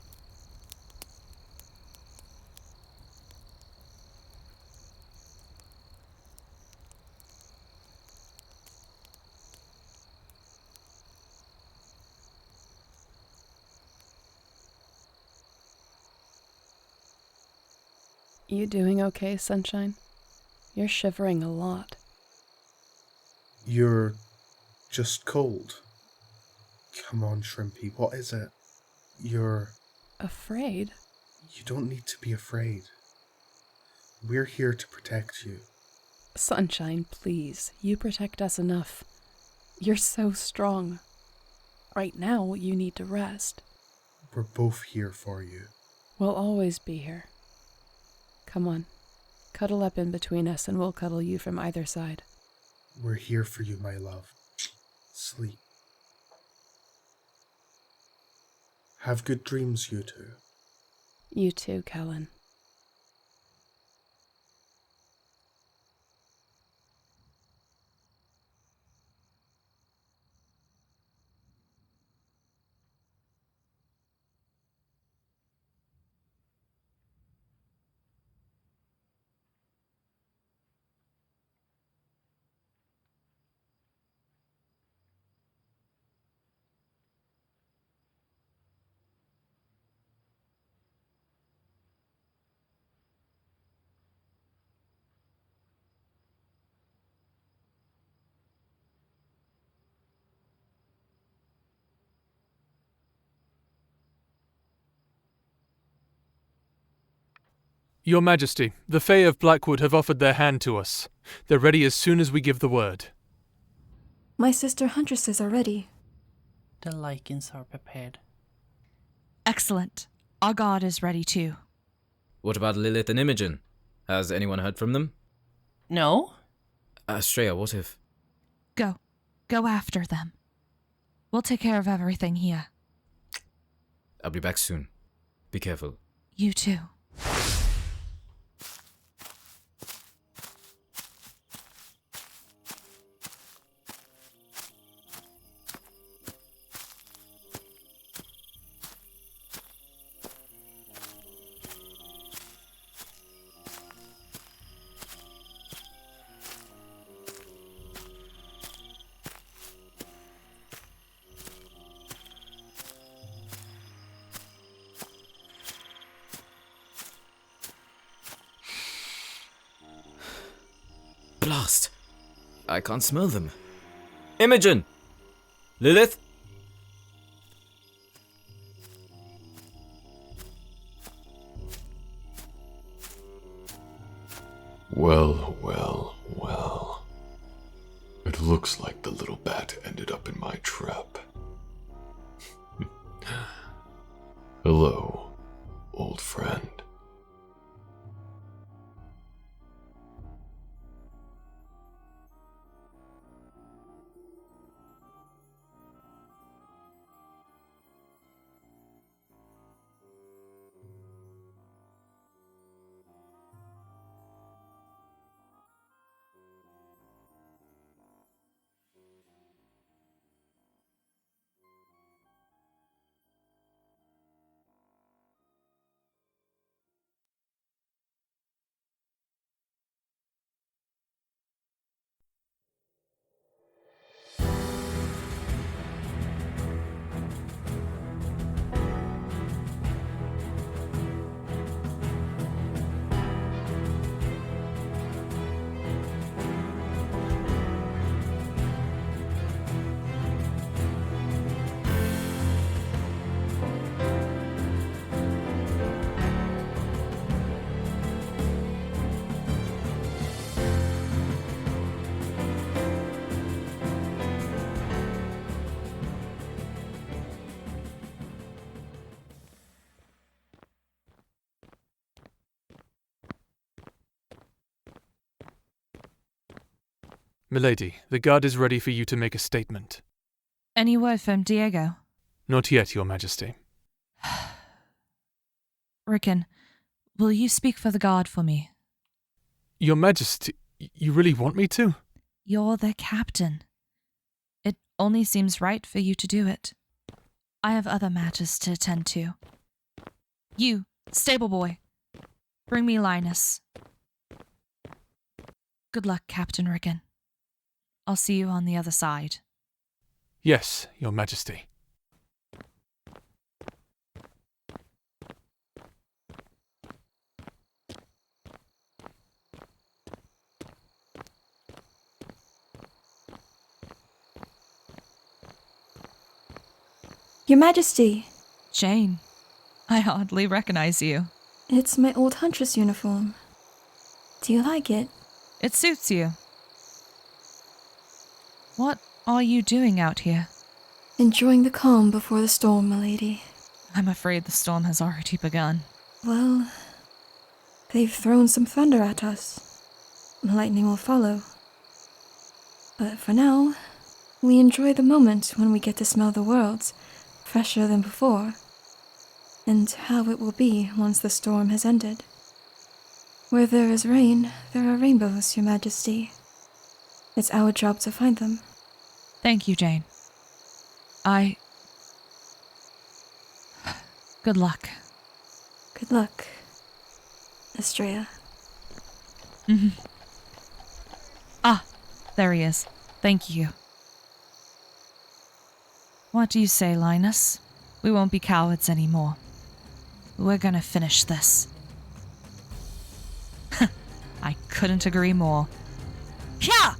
You doing okay, Sunshine? You're shivering a lot. You're just cold. Come on, Shrimpy, what is it? You're... Afraid? You don't need to be afraid. We're here to protect you. Sunshine, please. You protect us enough. You're so strong. Right now, you need to rest. We're both here for you. We'll always be here. Come on. Cuddle up in between us and we'll cuddle you from either side. We're here for you, my love. Sleep. Have good dreams, you two. You too, Kellen. Your Majesty, the Fae of Blackwood have offered their hand to us. They're ready as soon as we give the word. My sister huntresses are ready. The Lycans are prepared. Excellent. Our god is ready too. What about Lilith and Imogen? Has anyone heard from them? No? Astrea, what if... Go. Go after them. We'll take care of everything here. I'll be back soon. Be careful. You too. Blast! I can't smell them. Imogen! Lilith? Well, well, well. It looks like the little bat ended up in my trap. Hello, old friend. Milady, the guard is ready for you to make a statement. Any word from Diego? Not yet, Your Majesty. Rickon, will you speak for the guard for me? Your Majesty, you really want me to? You're the captain. It only seems right for you to do it. I have other matters to attend to. You, stable boy, bring me Linus. Good luck, Captain Rickon. I'll see you on the other side. Yes, Your Majesty. Your Majesty. Jane, I hardly recognize you. It's my old huntress uniform. Do you like it? It suits you. What are you doing out here? Enjoying the calm before the storm, milady. I'm afraid the storm has already begun. Well, they've thrown some thunder at us. Lightning will follow. But for now, we enjoy the moment when we get to smell the worlds fresher than before, and how it will be once the storm has ended. Where there is rain, there are rainbows, Your Majesty. It's our job to find them. Thank you, Jane. Good luck. Good luck, Astrea. Mm-hmm. Ah, there he is. Thank you. What do you say, Linus? We won't be cowards anymore. We're gonna finish this. I couldn't agree more. Yeah!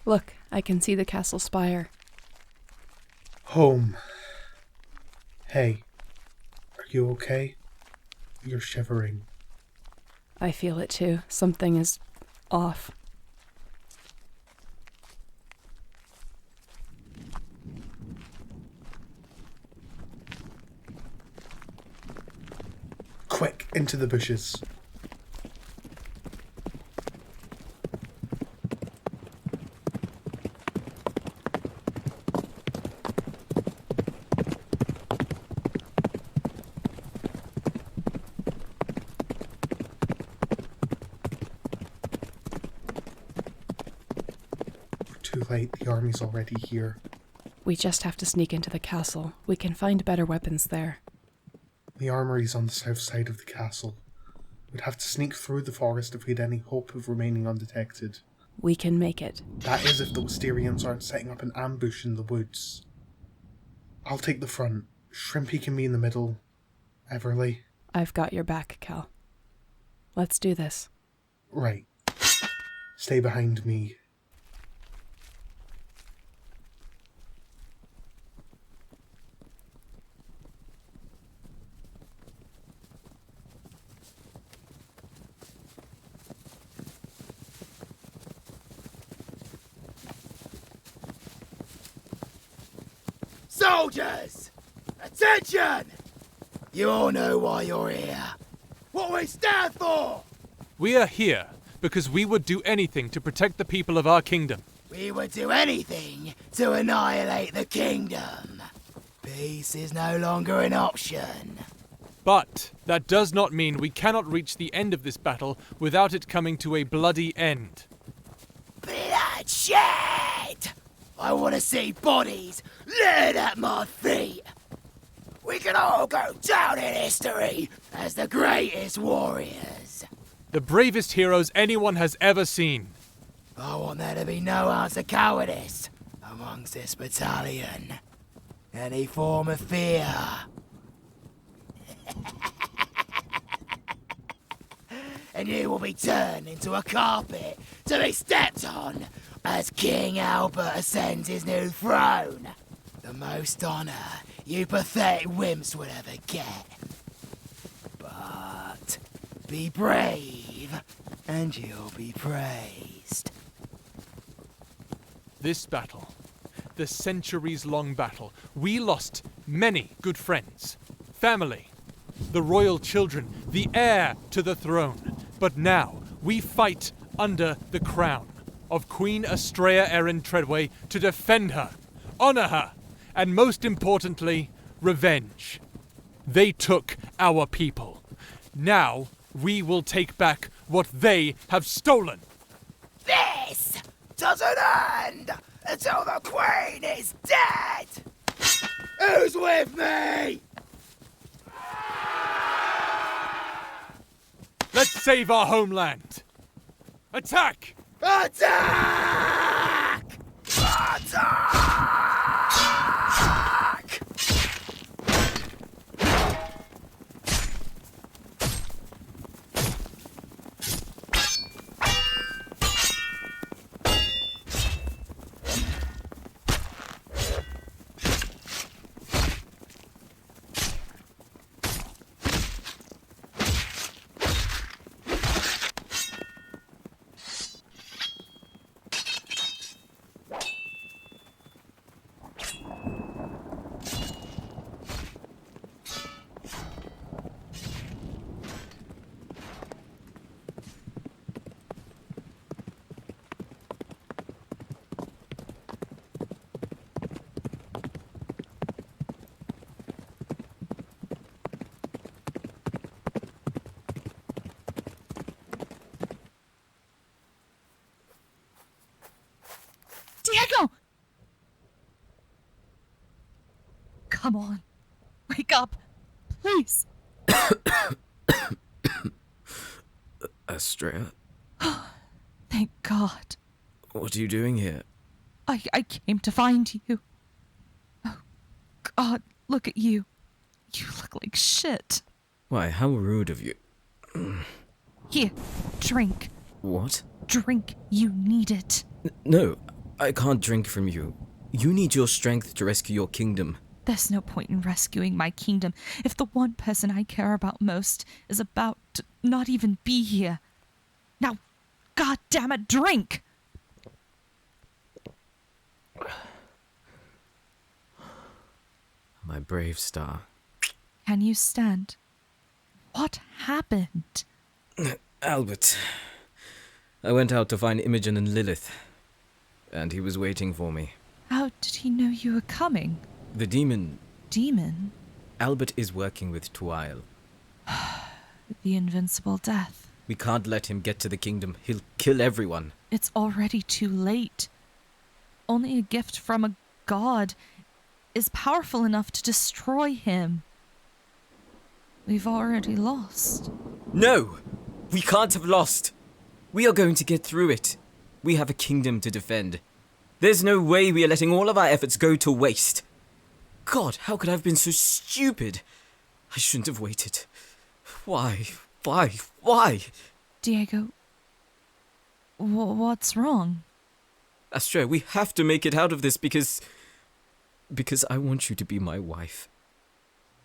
Look, I can see the castle spire. Home. Hey, are you okay? You're shivering. I feel it too. Something is off. Quick, into the bushes. Too late, the army's already here. We just have to sneak into the castle. We can find better weapons there. The armory's on the south side of the castle. We'd have to sneak through the forest if we had any hope of remaining undetected. We can make it. That is if the Wisterians aren't setting up an ambush in the woods. I'll take the front. Shrimpy can be in the middle. Everly. I've got your back, Cal. Let's do this. Right. Stay behind me. Soldiers! Attention! You all know why you're here. What we stand for! We are here because we would do anything to protect the people of our kingdom. We would do anything to annihilate the kingdom. Peace is no longer an option. But that does not mean we cannot reach the end of this battle without it coming to a bloody end. Bloodshed! I want to see bodies littered at my feet. We can all go down in history as the greatest warriors. The bravest heroes anyone has ever seen. I want there to be no ounce of cowardice amongst this battalion. Any form of fear. And you will be turned into a carpet to be stepped on as King Albert ascends his new throne. The most honour you pathetic wimps would ever get. But be brave, and you'll be praised. This battle, the centuries-long battle, we lost many good friends, family, the royal children, the heir to the throne. But now we fight under the crown of Queen Estrella Erin Treadway to defend her, honor her, and most importantly, revenge. They took our people. Now we will take back what they have stolen. This doesn't end until the Queen is dead! Who's with me? Let's save our homeland. Attack! Attack! Attack! Diego! Come on. Wake up. Please. Estrella, Thank God. what are you doing here? I came to find you. Oh, God, look at you. You look like shit. Why, how rude of you. Here, drink. What? Drink. You need it. No, I can't drink from you. You need your strength to rescue your kingdom. There's no point in rescuing my kingdom if the one person I care about most is about to not even be here. Now, God damn it, drink! My brave star. Can you stand? What happened? Albert. I went out to find Imogen and Lilith, and he was waiting for me. How did he know you were coming? The demon... Demon? Albert is working with Tuile. The invincible death. We can't let him get to the kingdom. He'll kill everyone. It's already too late. Only a gift from a god is powerful enough to destroy him. We've already lost. No! We can't have lost! We are going to get through it. We have a kingdom to defend. There's no way we are letting all of our efforts go to waste. God, how could I have been so stupid? I shouldn't have waited. Why? Diego, what's wrong? Astra, we have to make it out of this because I want you to be my wife.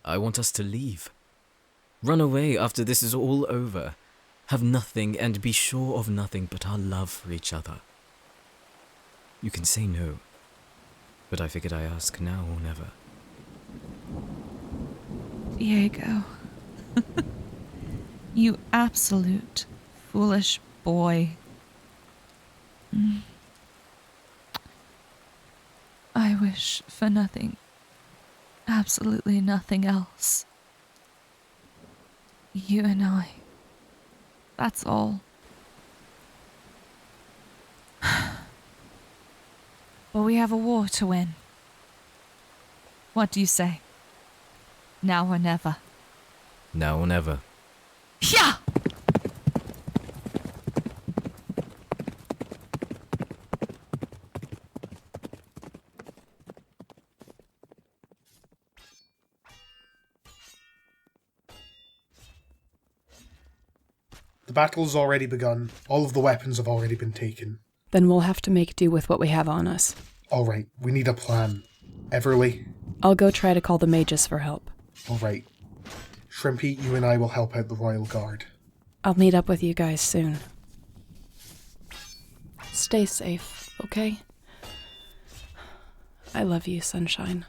I want us to leave. Run away after this is all over. Have nothing and be sure of nothing but our love for each other. You can say no, but I figured I ask now or never. Diego. You absolute foolish boy. I wish for nothing, absolutely nothing else. You and I. That's all. But we have a war to win. What do you say? Now or never? Now or never. Yeah! The battle's already begun. All of the weapons have already been taken. Then we'll have to make do with what we have on us. Alright, we need a plan. Everly? I'll go try to call the mages for help. Alright. Shrimpy, you and I will help out the Royal Guard. I'll meet up with you guys soon. Stay safe, okay? I love you, Sunshine.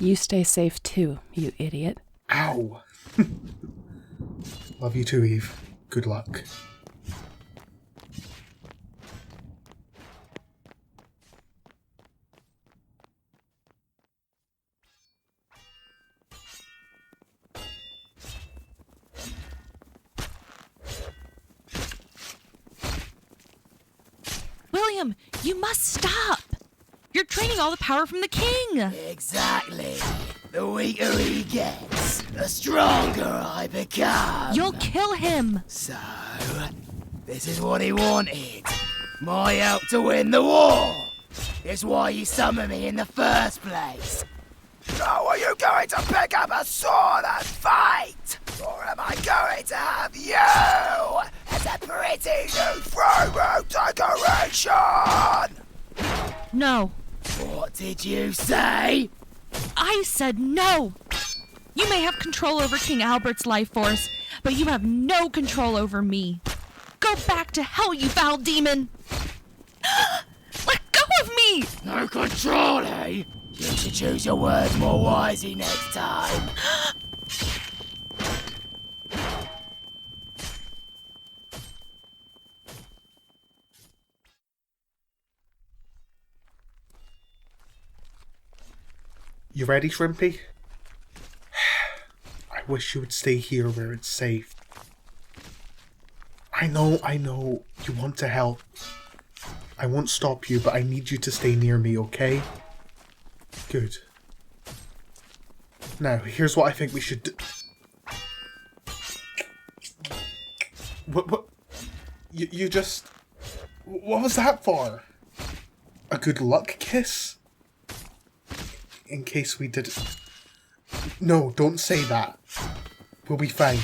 You stay safe too, you idiot. Ow! Love you too, Eve. Good luck. William, you must stop! You're draining all the power from the king! Exactly. The weaker he gets, the stronger I become. You'll kill him! So, this is what he wanted. My help to win the war. It's why you summoned me in the first place. So are you going to pick up a sword and fight? Or am I going to have you as a pretty new promo decoration? No. What did you say? I said no! You may have control over King Albert's life force, but you have no control over me. Go back to hell, you foul demon! Let go of me! No control, eh? You should choose your words more wisely next time. You ready, Shrimpy? I wish you would stay here where it's safe. I know, you want to help. I won't stop you, but I need you to stay near me, okay? Good. Now, here's what I think we should do. What? You just... What was that for? A good luck kiss? In case we did... No, don't say that. We'll be fine.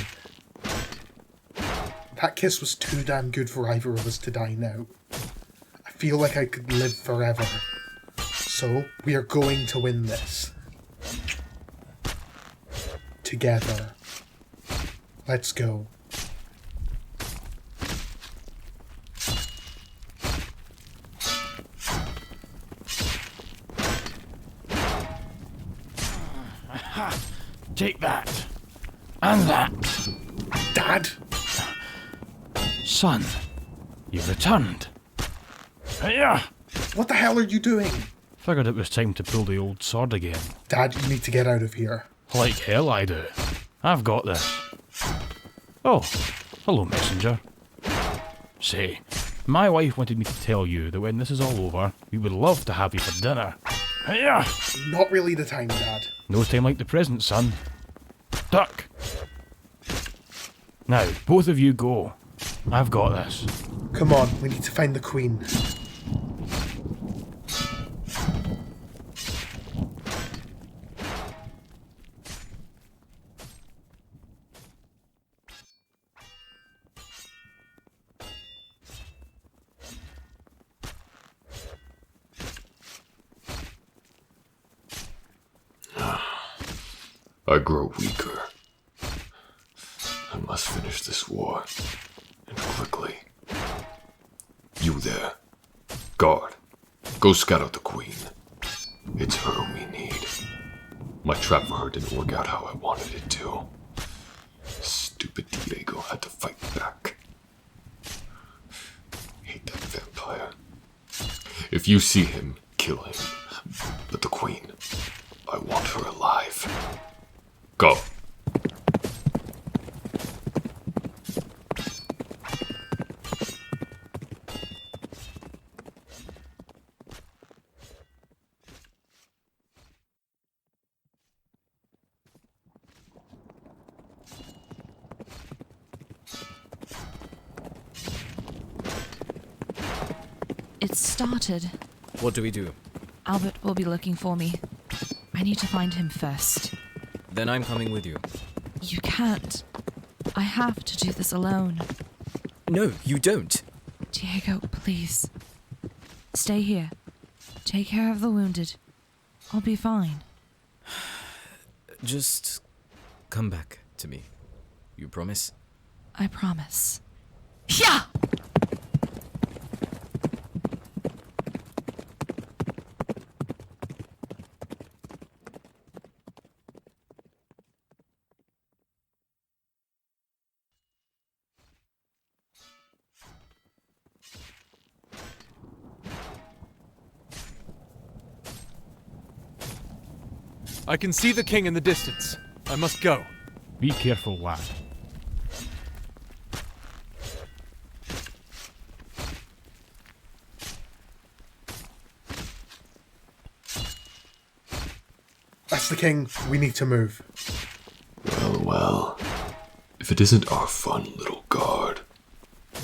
That kiss was too damn good for either of us to die now. feel like I could live forever. So, we are going to win this. Together. Let's go. Take that. And that. Dad? Son, you've returned. Hiya! What the hell are you doing? Figured it was time to pull the old sword again. Dad, you need to get out of here. Like hell I do. I've got this. Oh, hello, messenger. Say, my wife wanted me to tell you that when this is all over, we would love to have you for dinner. Hiya! Not really the time, Dad. No time like the present, son. Duck! Now, both of you go. I've got this. Come on, we need to find the Queen. I grow weaker. I must finish this war, and quickly. You there. Guard, go scout out the Queen. It's her we need. My trap for her didn't work out how I wanted it to. Stupid Diego had to fight back. Hate that vampire. If you see him, kill him. But the Queen, I want her alive. Go. It's started. What do we do? Albert will be looking for me. I need to find him first. Then I'm coming with you. You can't. I have to do this alone. No, you don't. Diego, please. Stay here. Take care of the wounded. I'll be fine. Just come back to me. You promise? I promise. Yeah! I can see the king in the distance. I must go. Be careful, lad. That's the king. We need to move. Well, well. If it isn't our fun little guard,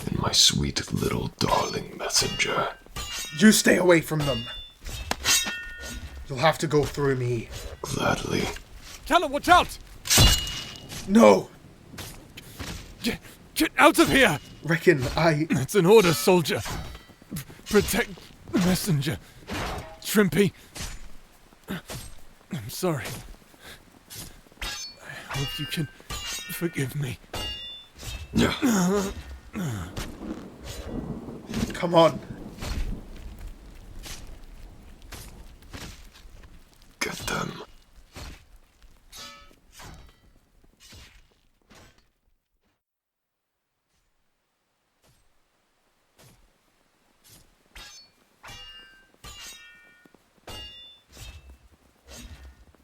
and my sweet little darling messenger. You stay away from them. You'll have to go through me. Gladly. Tell him, watch out! No! Get out of here! Reckon It's an order, soldier. Protect the messenger. Shrimpy. I'm sorry. I hope you can forgive me. Come on. Get them.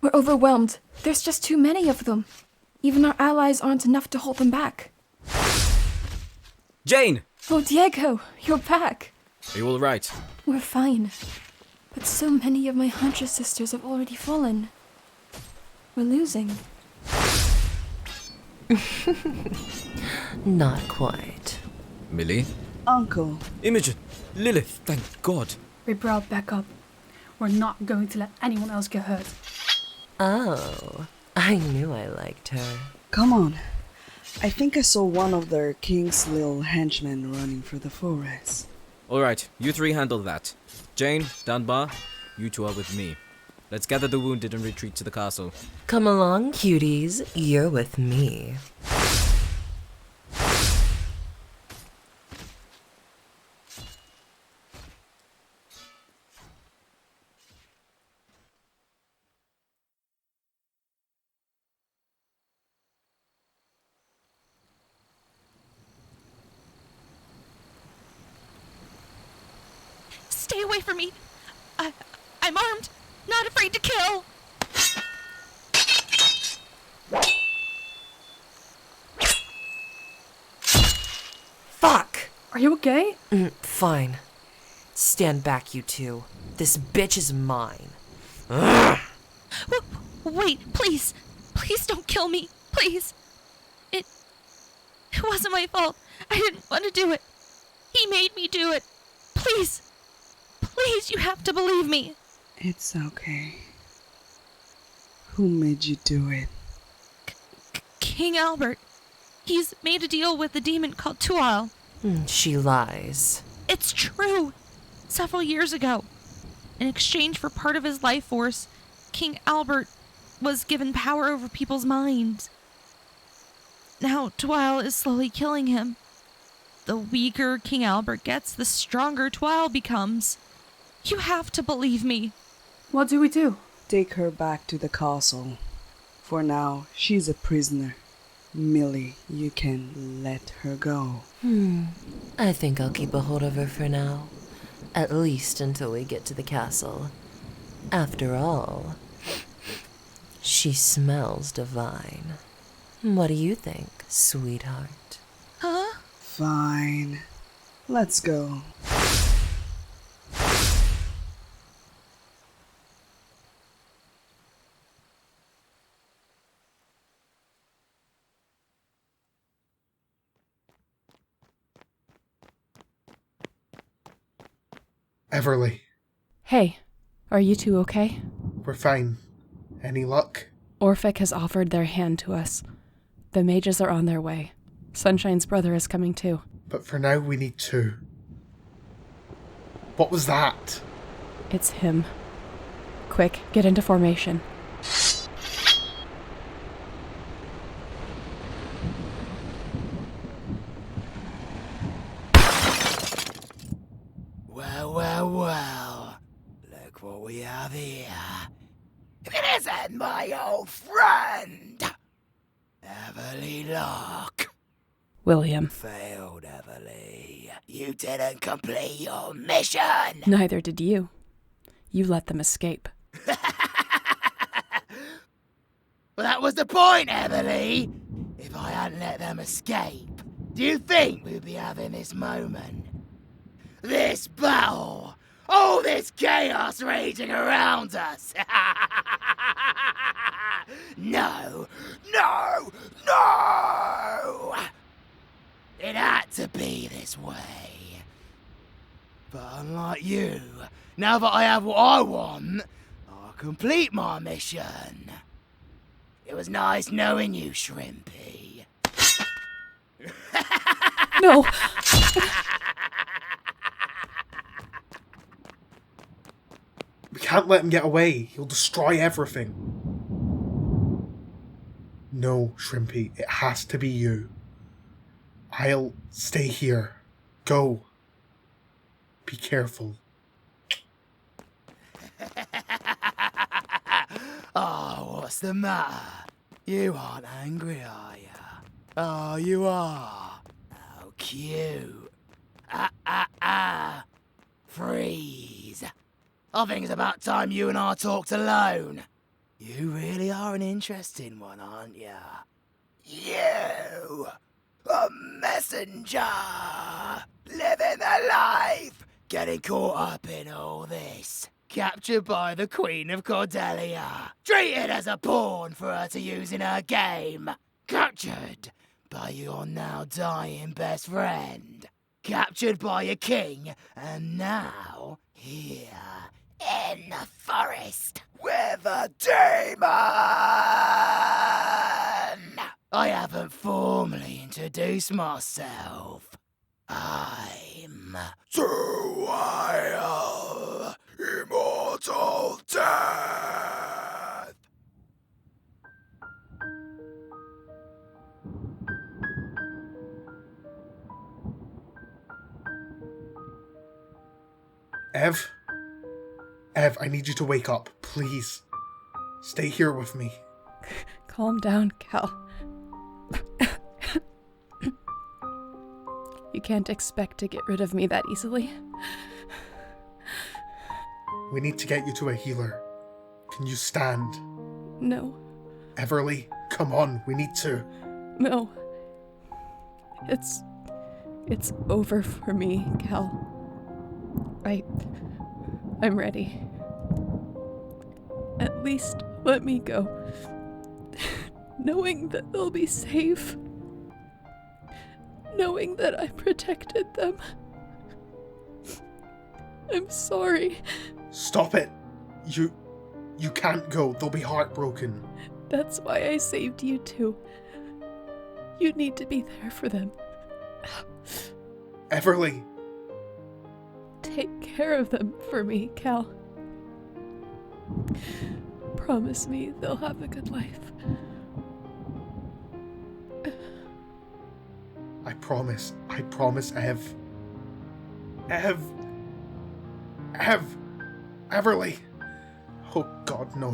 We're overwhelmed. There's just too many of them. Even our allies aren't enough to hold them back. Jane! Oh, Diego, you're back. Are you all right? We're fine. But so many of my hunter sisters have already fallen. We're losing. Not quite. Millie? Uncle. Imogen! Lilith, thank God. We brought back up. We're not going to let anyone else get hurt. Oh, I knew I liked her. Come on. I think I saw one of their king's little henchmen running through the forest. Alright, you three handle that. Jane, Dunbar, you two are with me. Let's gather the wounded and retreat to the castle. Come along, cuties. You're with me. Stay away from me. I'm armed, not afraid to kill. Fuck! Are you okay? Fine. Stand back, you two. This bitch is mine. Ugh. Wait, please. Please don't kill me. Please. It wasn't my fault. I didn't want to do it. He made me do it. Please. Please, you have to believe me. It's okay. Who made you do it? King Albert. He's made a deal with a demon called Tual. She lies. It's true. Several years ago, in exchange for part of his life force, King Albert was given power over people's minds. Now Tual is slowly killing him. The weaker King Albert gets, the stronger Tual becomes. You have to believe me. What do we do? Take her back to the castle. For now, she's a prisoner. Millie, you can let her go. I think I'll keep a hold of her for now. At least until we get to the castle. After all, she smells divine. What do you think, sweetheart? Huh? Fine. Let's go. Everly, Hey, are you two okay? we're fine. Any luck? Orphic has offered their hand to us. The mages are on their way. Sunshine's brother is coming too. But for now, we need two. What was that? It's him. Quick, get into formation. Well. Look what we have here. If it isn't my old friend, Everly Locke. William. Failed, Everly. You didn't complete your mission. Neither did you. You let them escape. Well, that was the point, Everly. If I hadn't let them escape, do you think we'd be having this moment? This battle? All this chaos raging around us? No! It had to be this way. But unlike you, now that I have what I want, I'll complete my mission. It was nice knowing you, Shrimpy. No! We can't let him get away. He'll destroy everything. No, Shrimpy, it has to be you. I'll stay here. Go. Be careful. Oh, what's the matter? You aren't angry, are you? Oh, you are. How cute. Freeze. I think it's about time you and I talked alone. You really are an interesting one, aren't you? You! A messenger! Living a life! Getting caught up in all this. Captured by the Queen of Cordelia. Treated as a pawn for her to use in her game. Captured by your now dying best friend. Captured by a king, and now here in the forest with a demon! I haven't formally introduced myself. I'm to wail immortal death. Ev? Ev, I need you to wake up, please. Stay here with me. Calm down, Cal. You can't expect to get rid of me that easily. We need to get you to a healer. Can you stand? No. Everly, come on, we need to. No. It's over for me, Cal. I'm ready. At least let me go. Knowing that they'll be safe. Knowing that I protected them. I'm sorry. Stop it. You can't go. They'll be heartbroken. That's why I saved you too. You need to be there for them. Everly. Take care of them for me, Cal. Promise me they'll have a good life. I promise, Ev. Everly. Oh God, no.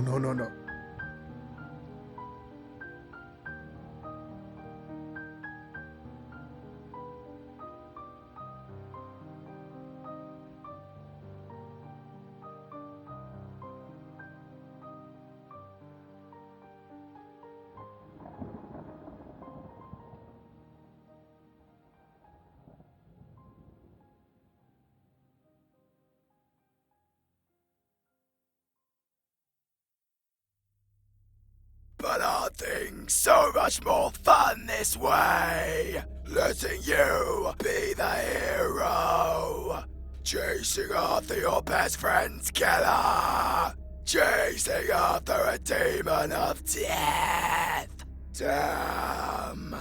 But are things so much more fun this way? Letting you be the hero. Chasing after your best friend's killer. Chasing after a demon of death. Damn.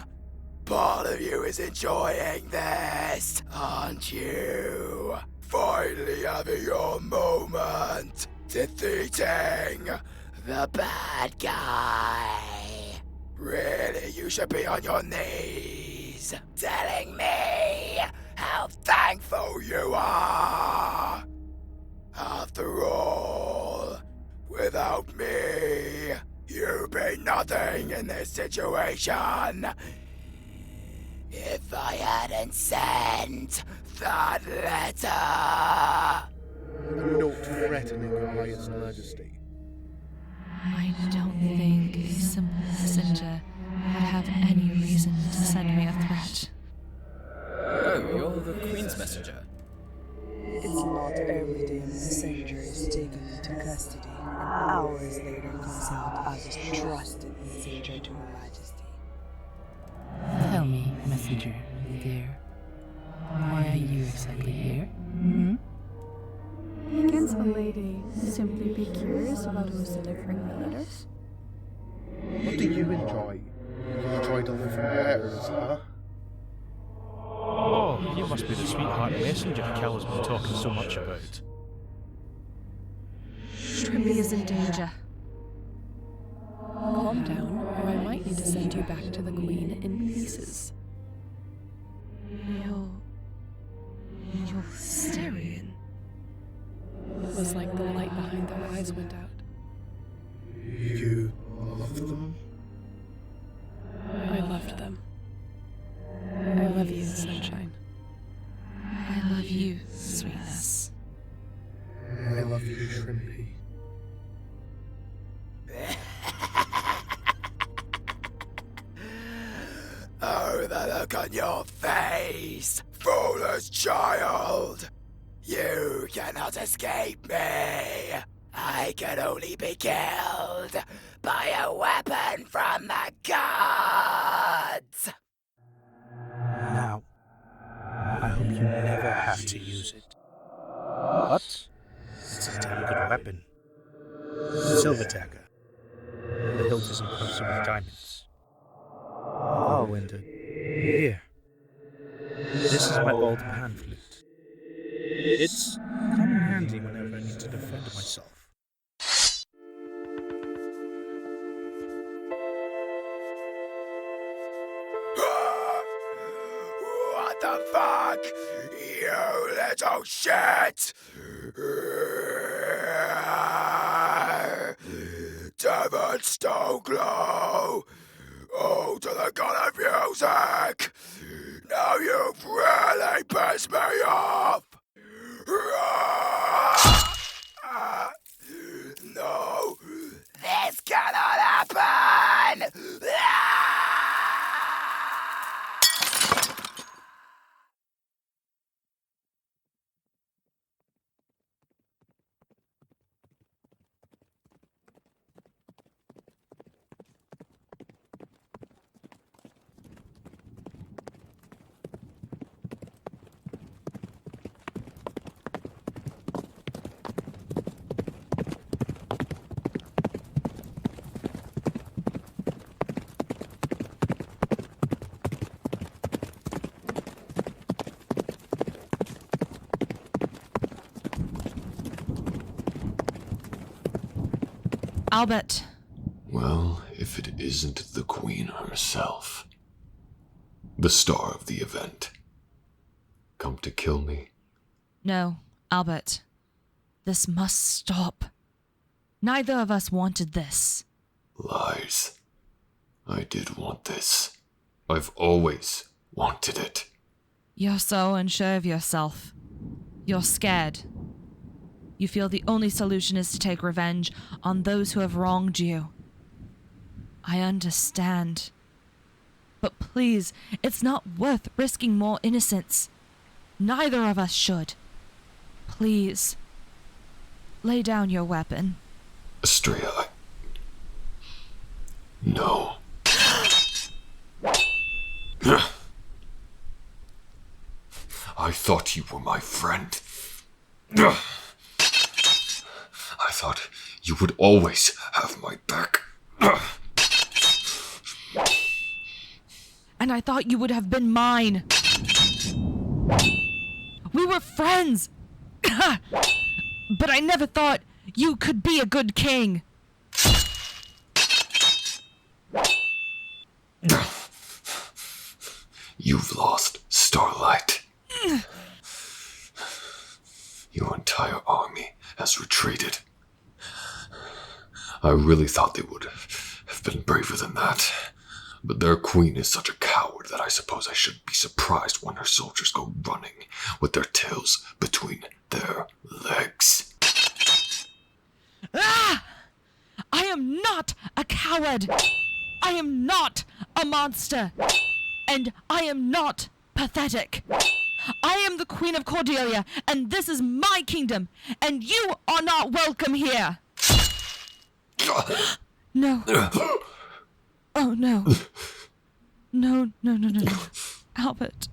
Part of you is enjoying this, aren't you? Finally having your moment. Defeating the bad guy. Really, you should be on your knees, telling me how thankful you are. After all, without me, you'd be nothing in this situation. If I hadn't sent that letter. A note threatening your highest majesty. I don't think a simple messenger would have any reason to send me a threat. Oh, you're the Queen's messenger. It's not every day a messenger is taken into custody and hours later comes out as a trusted messenger to Her Majesty. Tell me, messenger, dear. Why are you exactly here? Can't a lady simply be curious about who's delivering the letters? What do you enjoy? You enjoy delivering letters, huh? Oh, you must be the sweetheart messenger Cal has been talking so much about. Shrimpy is in danger. Calm down, or I might need to send you back to the Queen in pieces. You're Styrian. It was like the light behind their eyes went out. You love them? I loved them. I love you, sunshine. I love you, sweetness. I love you, Shrimpy. Oh, the look on your face, foolish child! You cannot escape me! I can only be killed by a weapon from the gods! Now, I hope you never have to use it. But it's a damn good weapon. Silver dagger. The hilt is encrusted with diamonds. Oh, and here. This is my old pan flute. It's come in handy whenever I need to defend myself. What the fuck? You little shit! Devon Stoglow! Oh, to the god of music! Now you've really pissed me off! No! This cannot happen! Albert. Well, if it isn't the Queen herself, the star of the event, come to kill me? No, Albert. This must stop. Neither of us wanted this. Lies. I did want this. I've always wanted it. You're so unsure of yourself. You're scared. You feel the only solution is to take revenge on those who have wronged you. I understand. But please, it's not worth risking more innocence. Neither of us should. Please, lay down your weapon. Astrea, No. I thought you were my friend. I thought you would always have my back. And I thought you would have been mine. We were friends. But I never thought you could be a good king. You've lost Starlight. Your entire army has retreated. I really thought they would have been braver than that. But their queen is such a coward that I suppose I shouldn't be surprised when her soldiers go running with their tails between their legs. Ah! I am not a coward. I am not a monster. And I am not pathetic. I am the Queen of Cordelia, and this is my kingdom, and you are not welcome here. No. Oh, no. No. Albert.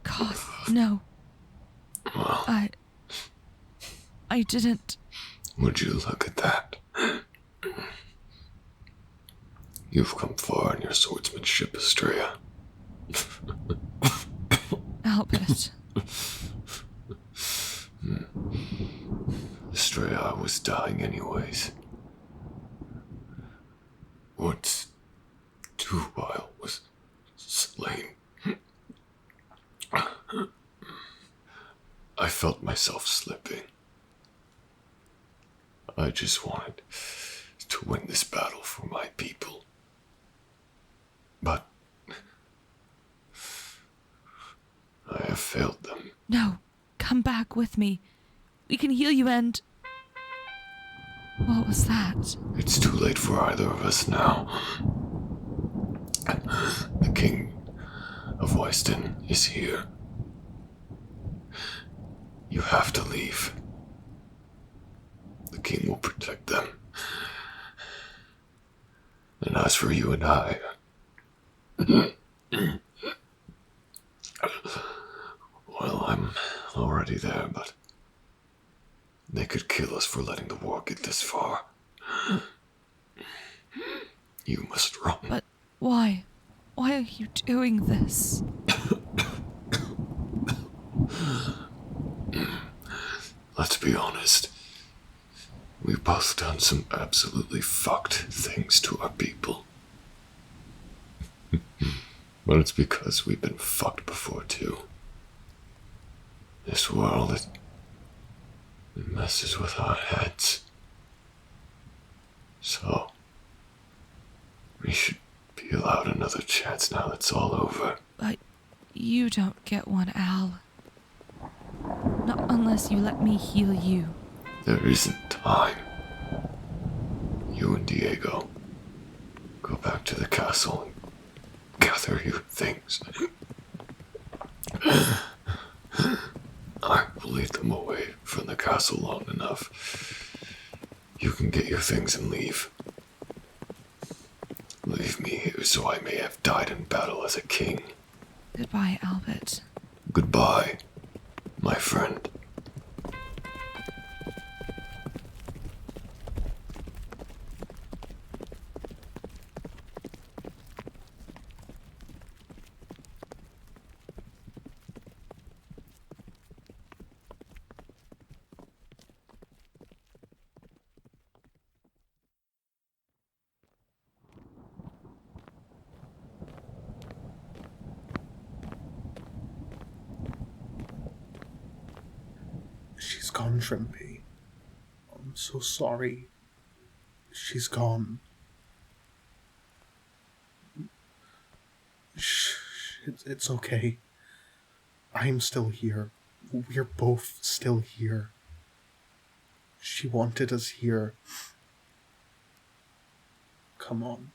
God, no. I didn't. Would you look at that? You've come far in your swordsmanship, Astrea. Albert. Astrea, I was dying anyways. Once Tubile was slain, I felt myself slipping. I just wanted to win this battle for my people. But I have failed them. No, come back with me. We can heal you and... What was that? It's too late for either of us now. The King of Wyston is here. You have to leave. The King will protect them. And as for you and I... Well, I'm already there, but they could kill us for letting the war get this far. You must run. But why? Why are you doing this? honest, we've both done some absolutely fucked things to our people. But it's because we've been fucked before, too. This world, it messes with our heads. So, we should be allowed another chance now that's all over. But you don't get one, Al. Not unless you let me heal you. There isn't time. You and Diego, go back to the castle and gather your things. I will lead them away from the castle long enough. You can get your things and leave. Leave me here so I may have died in battle as a king. Goodbye, Albert. Goodbye, my friend. She's gone, Shrimpy. I'm so sorry. She's gone. It's okay. I'm still here. We're both still here. She wanted us here. Come on.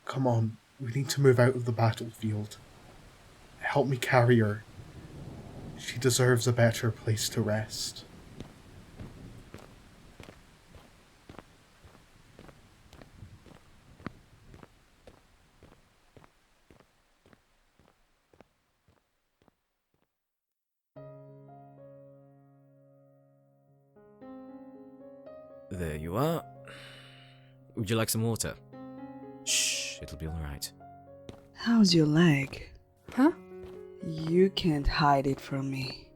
Come on. We need to move out of the battlefield. Help me carry her. She deserves a better place to rest. There you are. Would you like some water? Shh, it'll be alright. How's your leg? Huh? You can't hide it from me.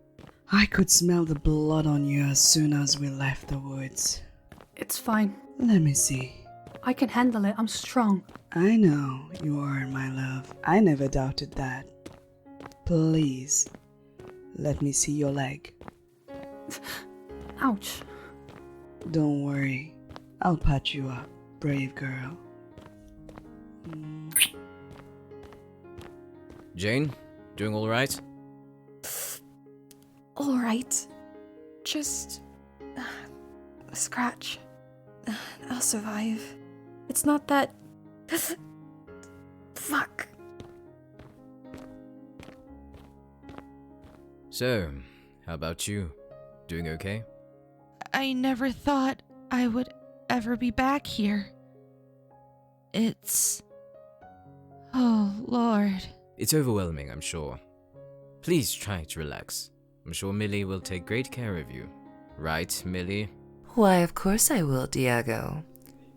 I could smell the blood on you as soon as we left the woods. It's fine. Let me see. I can handle it. I'm strong. I know you are, my love. I never doubted that. Please, let me see your leg. Ouch. Don't worry. I'll patch you up, brave girl. Jane, doing alright? Alright. Just a scratch. I'll survive. It's not that... Fuck. So, how about you? Doing okay? I never thought I would ever be back here. It's... Oh, Lord. It's overwhelming, I'm sure. Please try to relax. I'm sure Millie will take great care of you. Right, Millie? Why, of course I will, Diego.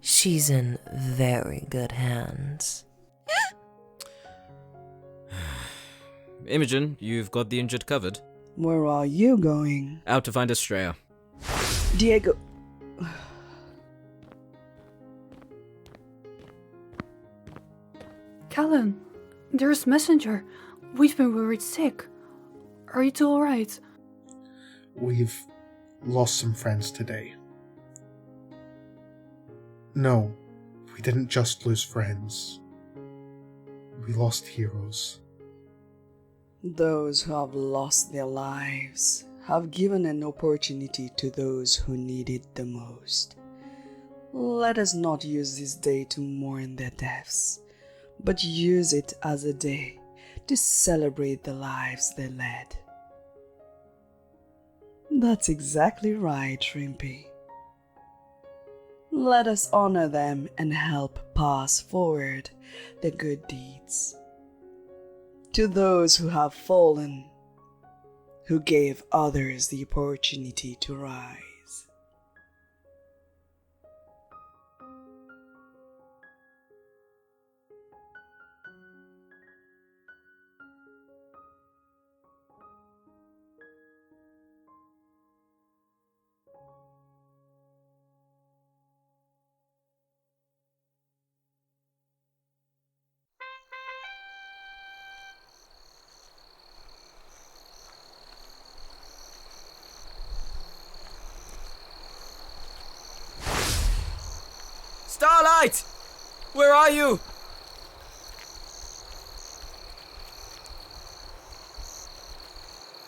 She's in very good hands. Imogen, you've got the injured covered. Where are you going? Out to find Estrella. Diego. Callan, there's Messenger. We've been worried sick. Are you two alright? We've lost some friends today. No, we didn't just lose friends. We lost heroes. Those who have lost their lives have given an opportunity to those who need it the most. Let us not use this day to mourn their deaths, but use it as a day to celebrate the lives they led. That's exactly right, Shrimpy. Let us honor them and help pass forward their good deeds. To those who have fallen, who gave others the opportunity to rise. Starlight! Where are you?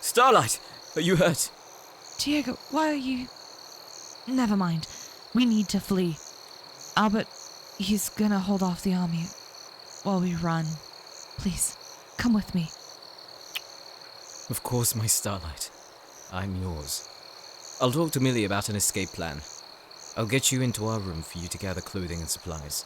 Starlight, are you hurt? Diego, why are you... Never mind. We need to flee. Albert, he's gonna hold off the army while we run. Please, come with me. Of course, my Starlight. I'm yours. I'll talk to Millie about an escape plan. I'll get you into our room for you to gather clothing and supplies.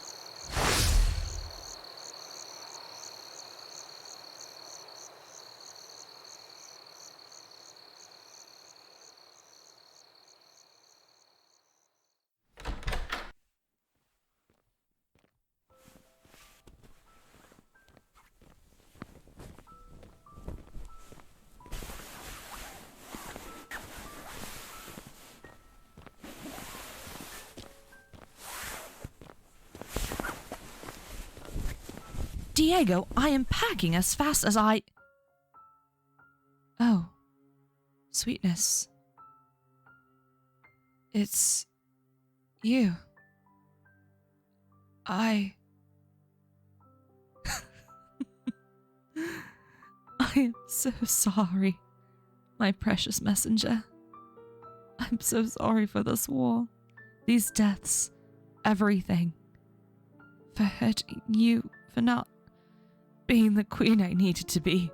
Diego, I am packing as fast as I... Oh. Sweetness. It's... you. I am so sorry, my precious messenger. I'm so sorry for this war, these deaths, everything. For hurting you, for not being the queen I needed to be.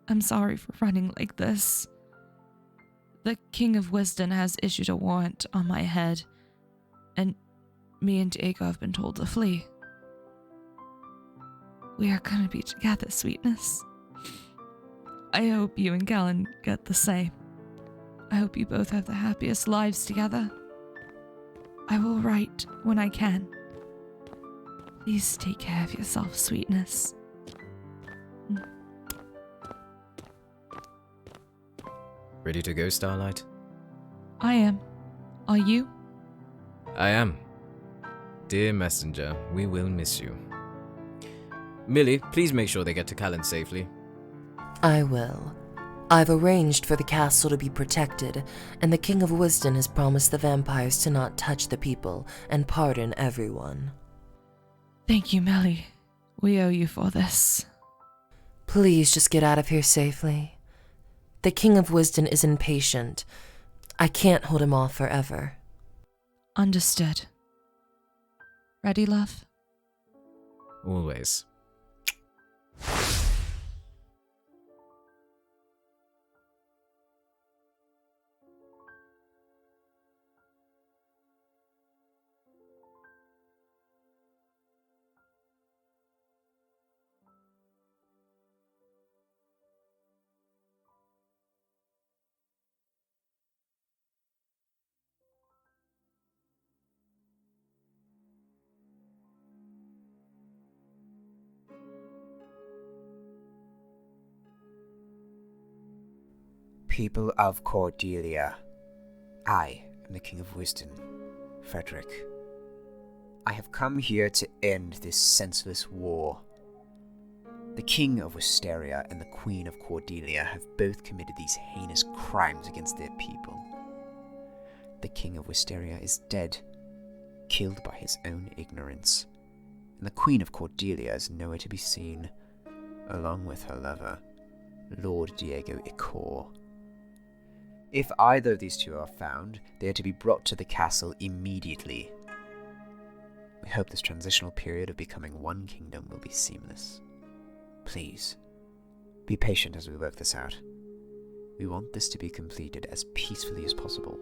I'm sorry for running like this. The King of Wisdom has issued a warrant on my head, and me and Diego have been told to flee. We are gonna be together, Sweetness. I hope you and Galen get the same. I hope you both have the happiest lives together. I will write when I can. Please take care of yourself, Sweetness. Ready to go, Starlight? I am. Are you? I am. Dear messenger, we will miss you. Millie, please make sure they get to Callan safely. I will. I've arranged for the castle to be protected, and the King of Wisdom has promised the vampires to not touch the people and pardon everyone. Thank you, Millie. We owe you for this. Please just get out of here safely. The King of Wisdom is impatient. I can't hold him off forever. Understood. Ready, love? Always. People of Cordelia, I am the King of Wisdom, Frederick. I have come here to end this senseless war. The King of Wisteria and the Queen of Cordelia have both committed these heinous crimes against their people. The King of Wisteria is dead, killed by his own ignorance, and the Queen of Cordelia is nowhere to be seen, along with her lover, Lord Diego Icor. If either of these two are found, they are to be brought to the castle immediately. We hope this transitional period of becoming one kingdom will be seamless. Please, be patient as we work this out. We want this to be completed as peacefully as possible.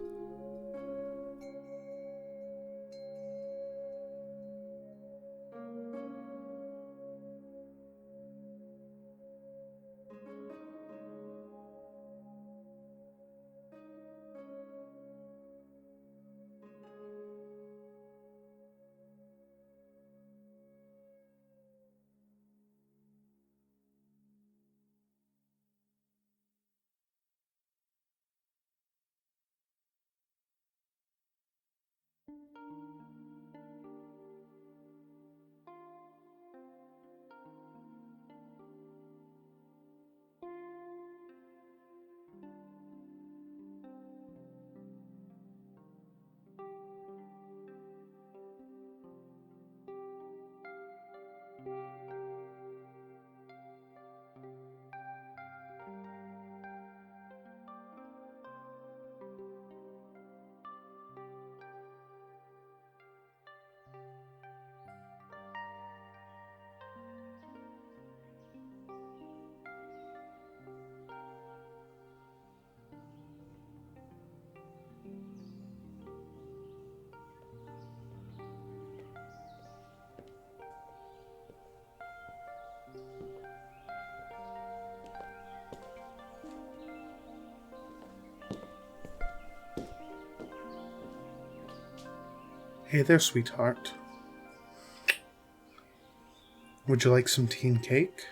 Hey there, sweetheart. Would you like some tea and cake?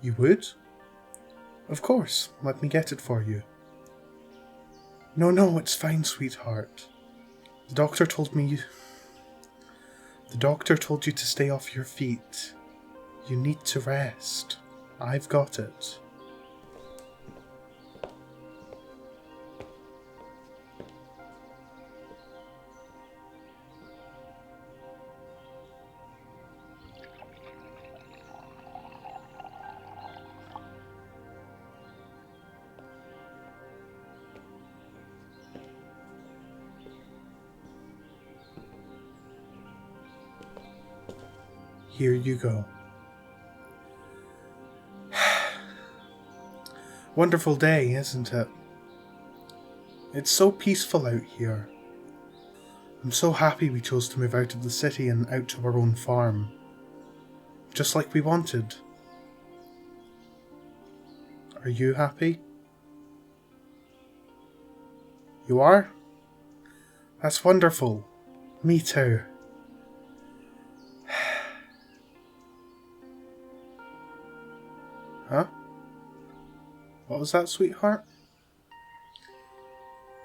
You would? Of course, let me get it for you. No, it's fine, sweetheart. The doctor told you to stay off your feet. You need to rest. I've got it. Here you go. Wonderful day, isn't it? It's so peaceful out here. I'm so happy we chose to move out of the city and out to our own farm. Just like we wanted. Are you happy? You are? That's wonderful. Me too. Huh? What was that, sweetheart?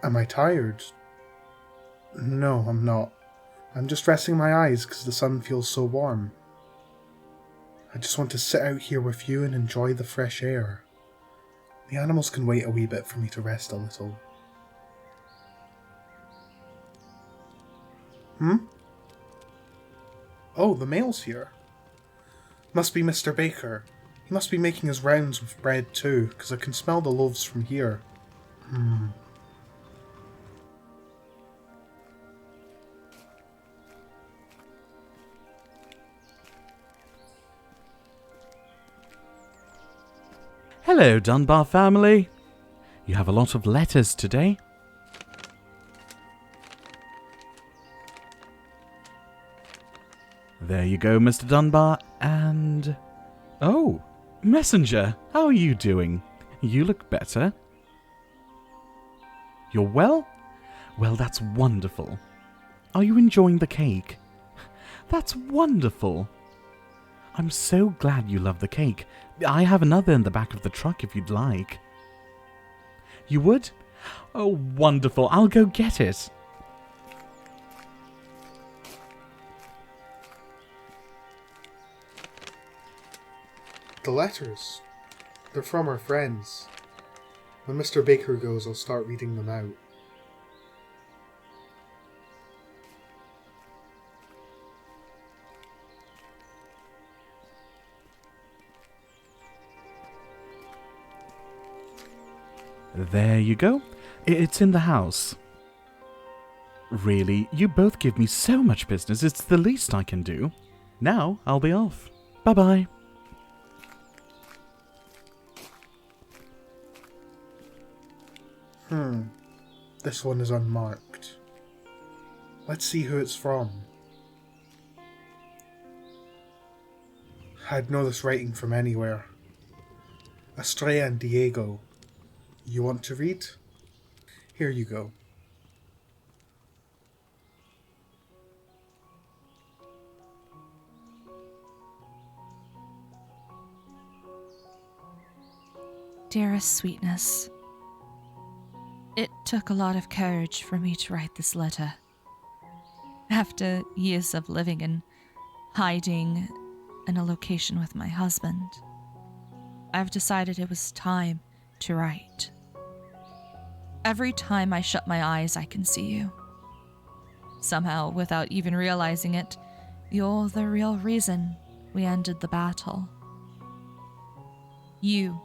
Am I tired? No, I'm not. I'm just resting my eyes because the sun feels so warm. I just want to sit out here with you and enjoy the fresh air. The animals can wait a wee bit for me to rest a little. Oh, the mail's here. Must be Mr. Baker. He must be making his rounds with bread too, because I can smell the loaves from here. Hello, Dunbar family. You have a lot of letters today. There you go, Mr. Dunbar, and... Oh, Messenger, how are you doing? You look better. You're well? Well, that's wonderful. Are you enjoying the cake? That's wonderful. I'm so glad you love the cake. I have another in the back of the truck if you'd like. You would? Oh, wonderful. I'll go get it. The letters. They're from our friends. When Mr. Baker goes, I'll start reading them out. There you go. It's in the house. Really, you both give me so much business, it's the least I can do. Now, I'll be off. Bye-bye. This one is unmarked. Let's see who it's from. I'd know this writing from anywhere. Estrella and Diego. You want to read? Here you go. Dearest Sweetness, it took a lot of courage for me to write this letter. After years of living and hiding in a location with my husband, I've decided it was time to write. Every time I shut my eyes, I can see you. Somehow, without even realizing it, you're the real reason we ended the battle. You,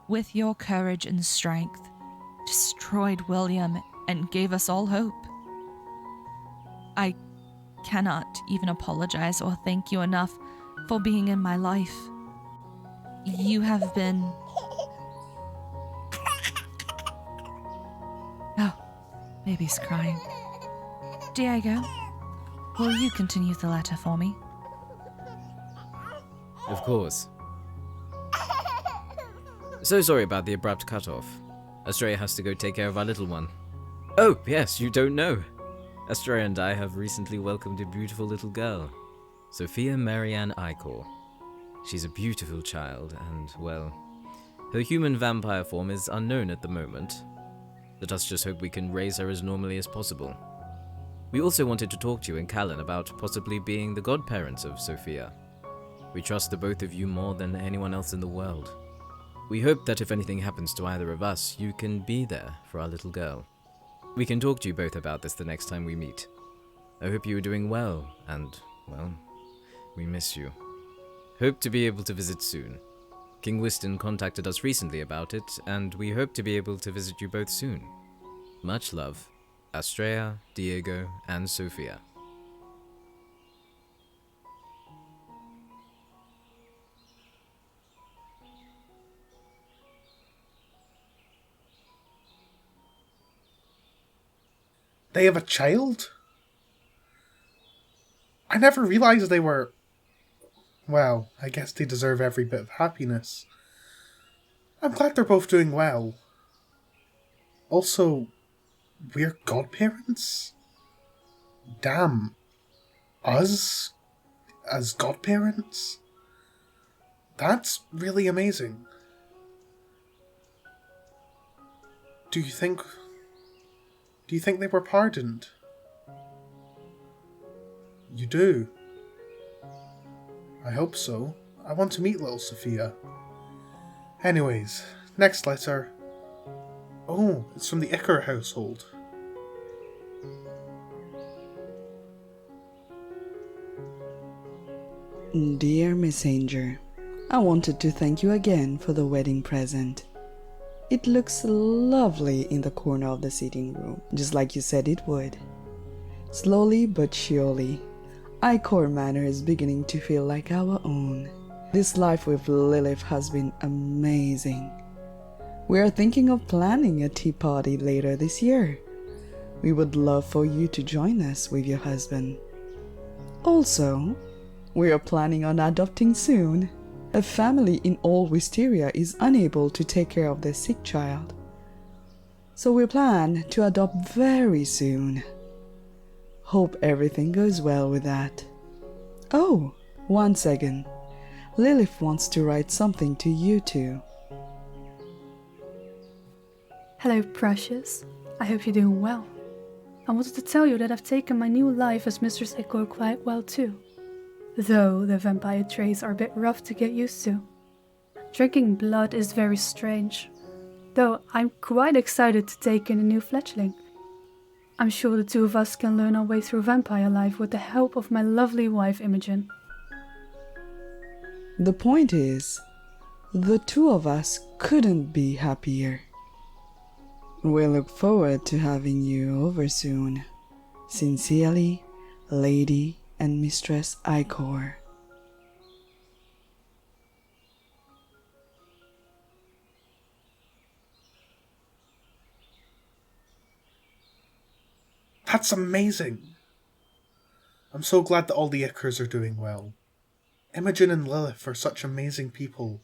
with your courage and strength, destroyed William and gave us all hope. I cannot even apologize or thank you enough for being in my life. You have been... Oh, baby's crying. Diego, will you continue the letter for me? Of course. So sorry about the abrupt cutoff. Estrella has to go take care of our little one. Oh, yes, you don't know. Astrea and I have recently welcomed a beautiful little girl, Sophia Marianne Icor. She's a beautiful child, and, well, her human vampire form is unknown at the moment. Let us just hope we can raise her as normally as possible. We also wanted to talk to you and Callan about possibly being the godparents of Sophia. We trust the both of you more than anyone else in the world. We hope that if anything happens to either of us, you can be there for our little girl. We can talk to you both about this the next time we meet. I hope you are doing well, and, well, we miss you. Hope to be able to visit soon. King Wystan contacted us recently about it, and we hope to be able to visit you both soon. Much love, Astrea, Diego, and Sophia. They have a child? I never realized they were... Well, I guess they deserve every bit of happiness. I'm glad they're both doing well. Also, we're godparents? Damn. Us? As godparents? That's really amazing. Do you think they were pardoned? You do? I hope so. I want to meet little Sophia. Anyways, next letter. Oh, it's from the Icar household. Dear Messenger, I wanted to thank you again for the wedding present. It looks lovely in the corner of the sitting room, just like you said it would. Slowly but surely, Icor Manor is beginning to feel like our own. This life with Lilith has been amazing. We are thinking of planning a tea party later this year. We would love for you to join us with your husband. Also, we are planning on adopting soon. A family in Old Wisteria is unable to take care of their sick child. So we plan to adopt very soon. Hope everything goes well with that. Oh, 1 second. Lilith wants to write something to you too. Hello, precious. I hope you're doing well. I wanted to tell you that I've taken my new life as Mistress Echo quite well too. Though the vampire traits are a bit rough to get used to. Drinking blood is very strange, though I'm quite excited to take in a new fledgling. I'm sure the two of us can learn our way through vampire life with the help of my lovely wife Imogen. The point is, the two of us couldn't be happier. We look forward to having you over soon. Sincerely, Lady and Mistress Icor. That's amazing! I'm so glad that all the Icars are doing well. Imogen and Lilith are such amazing people.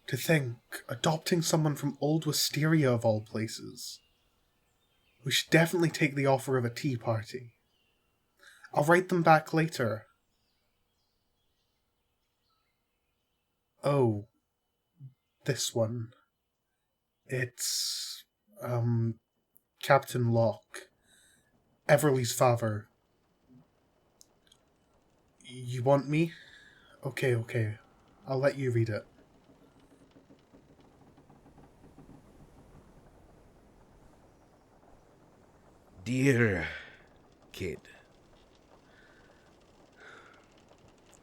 To think, adopting someone from Old Wisteria of all places. We should definitely take the offer of a tea party. I'll write them back later. Oh, this one. It's, Captain Locke, Everly's father. You want me? Okay. I'll let you read it. Dear kid,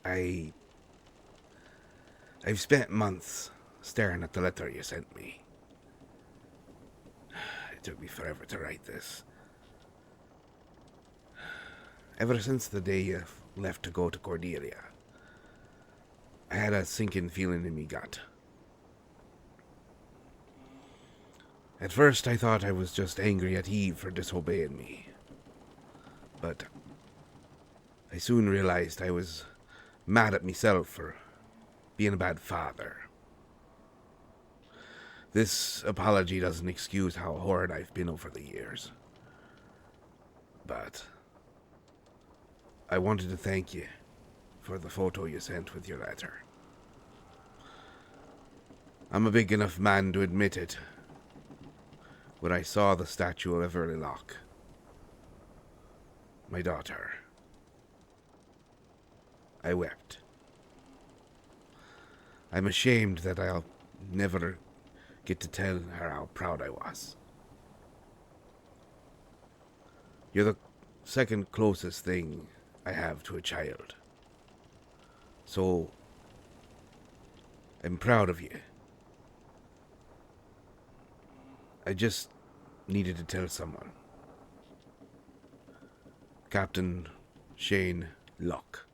I've spent months staring at the letter you sent me. It took me forever to write this. Ever since the day you left to go to Cordelia, I had a sinking feeling in me gut. At first I thought I was just angry at Eve for disobeying me. But I soon realized I was mad at myself for being a bad father. This apology doesn't excuse how horrid I've been over the years. But I wanted to thank you for the photo you sent with your letter. I'm a big enough man to admit it. When I saw the statue of Everly Locke, my daughter, I wept. I'm ashamed that I'll never get to tell her how proud I was. You're the second closest thing I have to a child. So, I'm proud of you. I just needed to tell someone. Captain Shane Locke.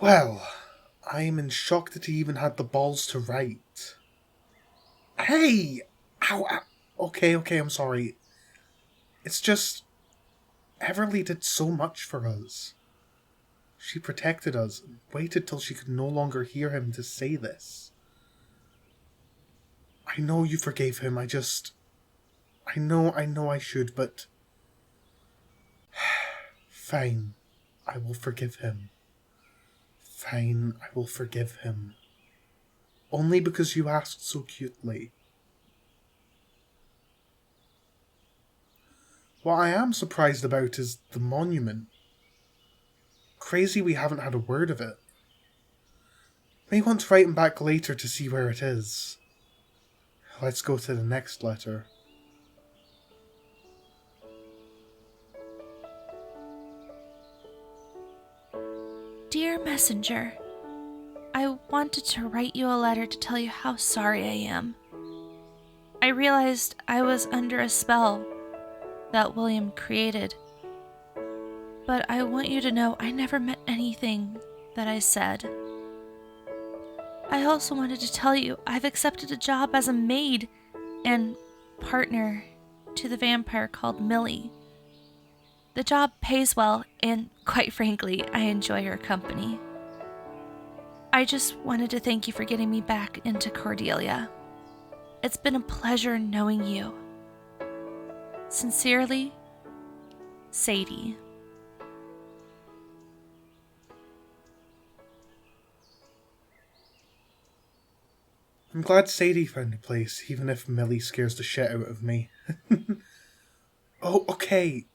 Well, I'm in shock that he even had the balls to write. Hey! Ow, ow. Okay, I'm sorry. It's just... Everly did so much for us. She protected us, and waited till she could no longer hear him to say this. I know you forgave him, I know I should, but... Fine, I will forgive him. Fine, I will forgive him. Only because you asked so cutely. What I am surprised about is the monument. Crazy we haven't had a word of it. May want to write him back later to see where it is. Let's go to the next letter. Dear Messenger, I wanted to write you a letter to tell you how sorry I am. I realized I was under a spell that William created. But I want you to know I never meant anything that I said. I also wanted to tell you I've accepted a job as a maid and partner to the vampire called Millie. The job pays well, and quite frankly, I enjoy her company. I just wanted to thank you for getting me back into Cordelia. It's been a pleasure knowing you. Sincerely, Sadie. I'm glad Sadie found a place, even if Millie scares the shit out of me. Oh, okay.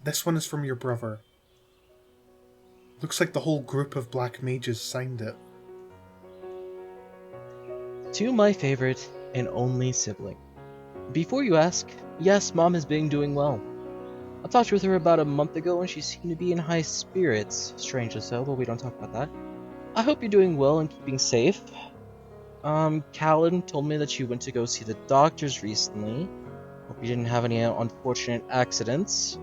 This one is from your brother. Looks like the whole group of black mages signed it. To my favorite and only sibling. Before you ask, yes, Mom has been doing well. I talked with her about a month ago and she seemed to be in high spirits. Strangely so, but we don't talk about that. I hope you're doing well and keeping safe. Callan told me that you went to go see the doctors recently. Hope you didn't have any unfortunate accidents.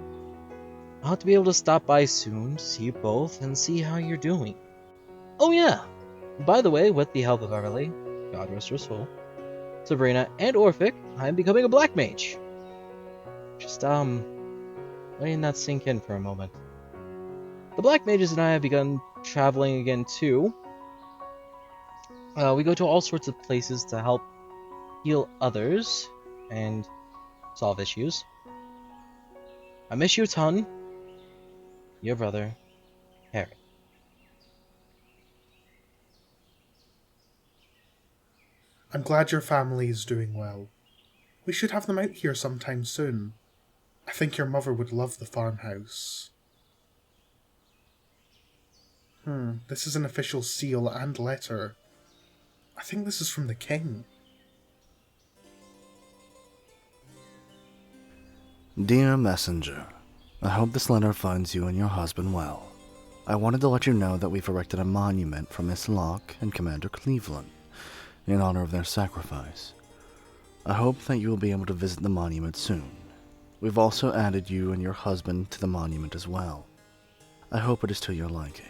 I'll have to be able to stop by soon to see you both and see how you're doing. Oh yeah, by the way, with the help of Everly, God rest her soul, Sabrina, and Orphic, I am becoming a black mage. Just, letting that sink in for a moment. The black mages and I have begun traveling again too. We go to all sorts of places to help heal others and solve issues. I miss you a ton. Your brother, Harry. I'm glad your family is doing well. We should have them out here sometime soon. I think your mother would love the farmhouse. This is an official seal and letter. I think this is from the king. Dear Messenger, I hope this letter finds you and your husband well. I wanted to let you know that we've erected a monument for Miss Locke and Commander Cleveland in honor of their sacrifice. I hope that you will be able to visit the monument soon. We've also added you and your husband to the monument as well. I hope it is to your liking.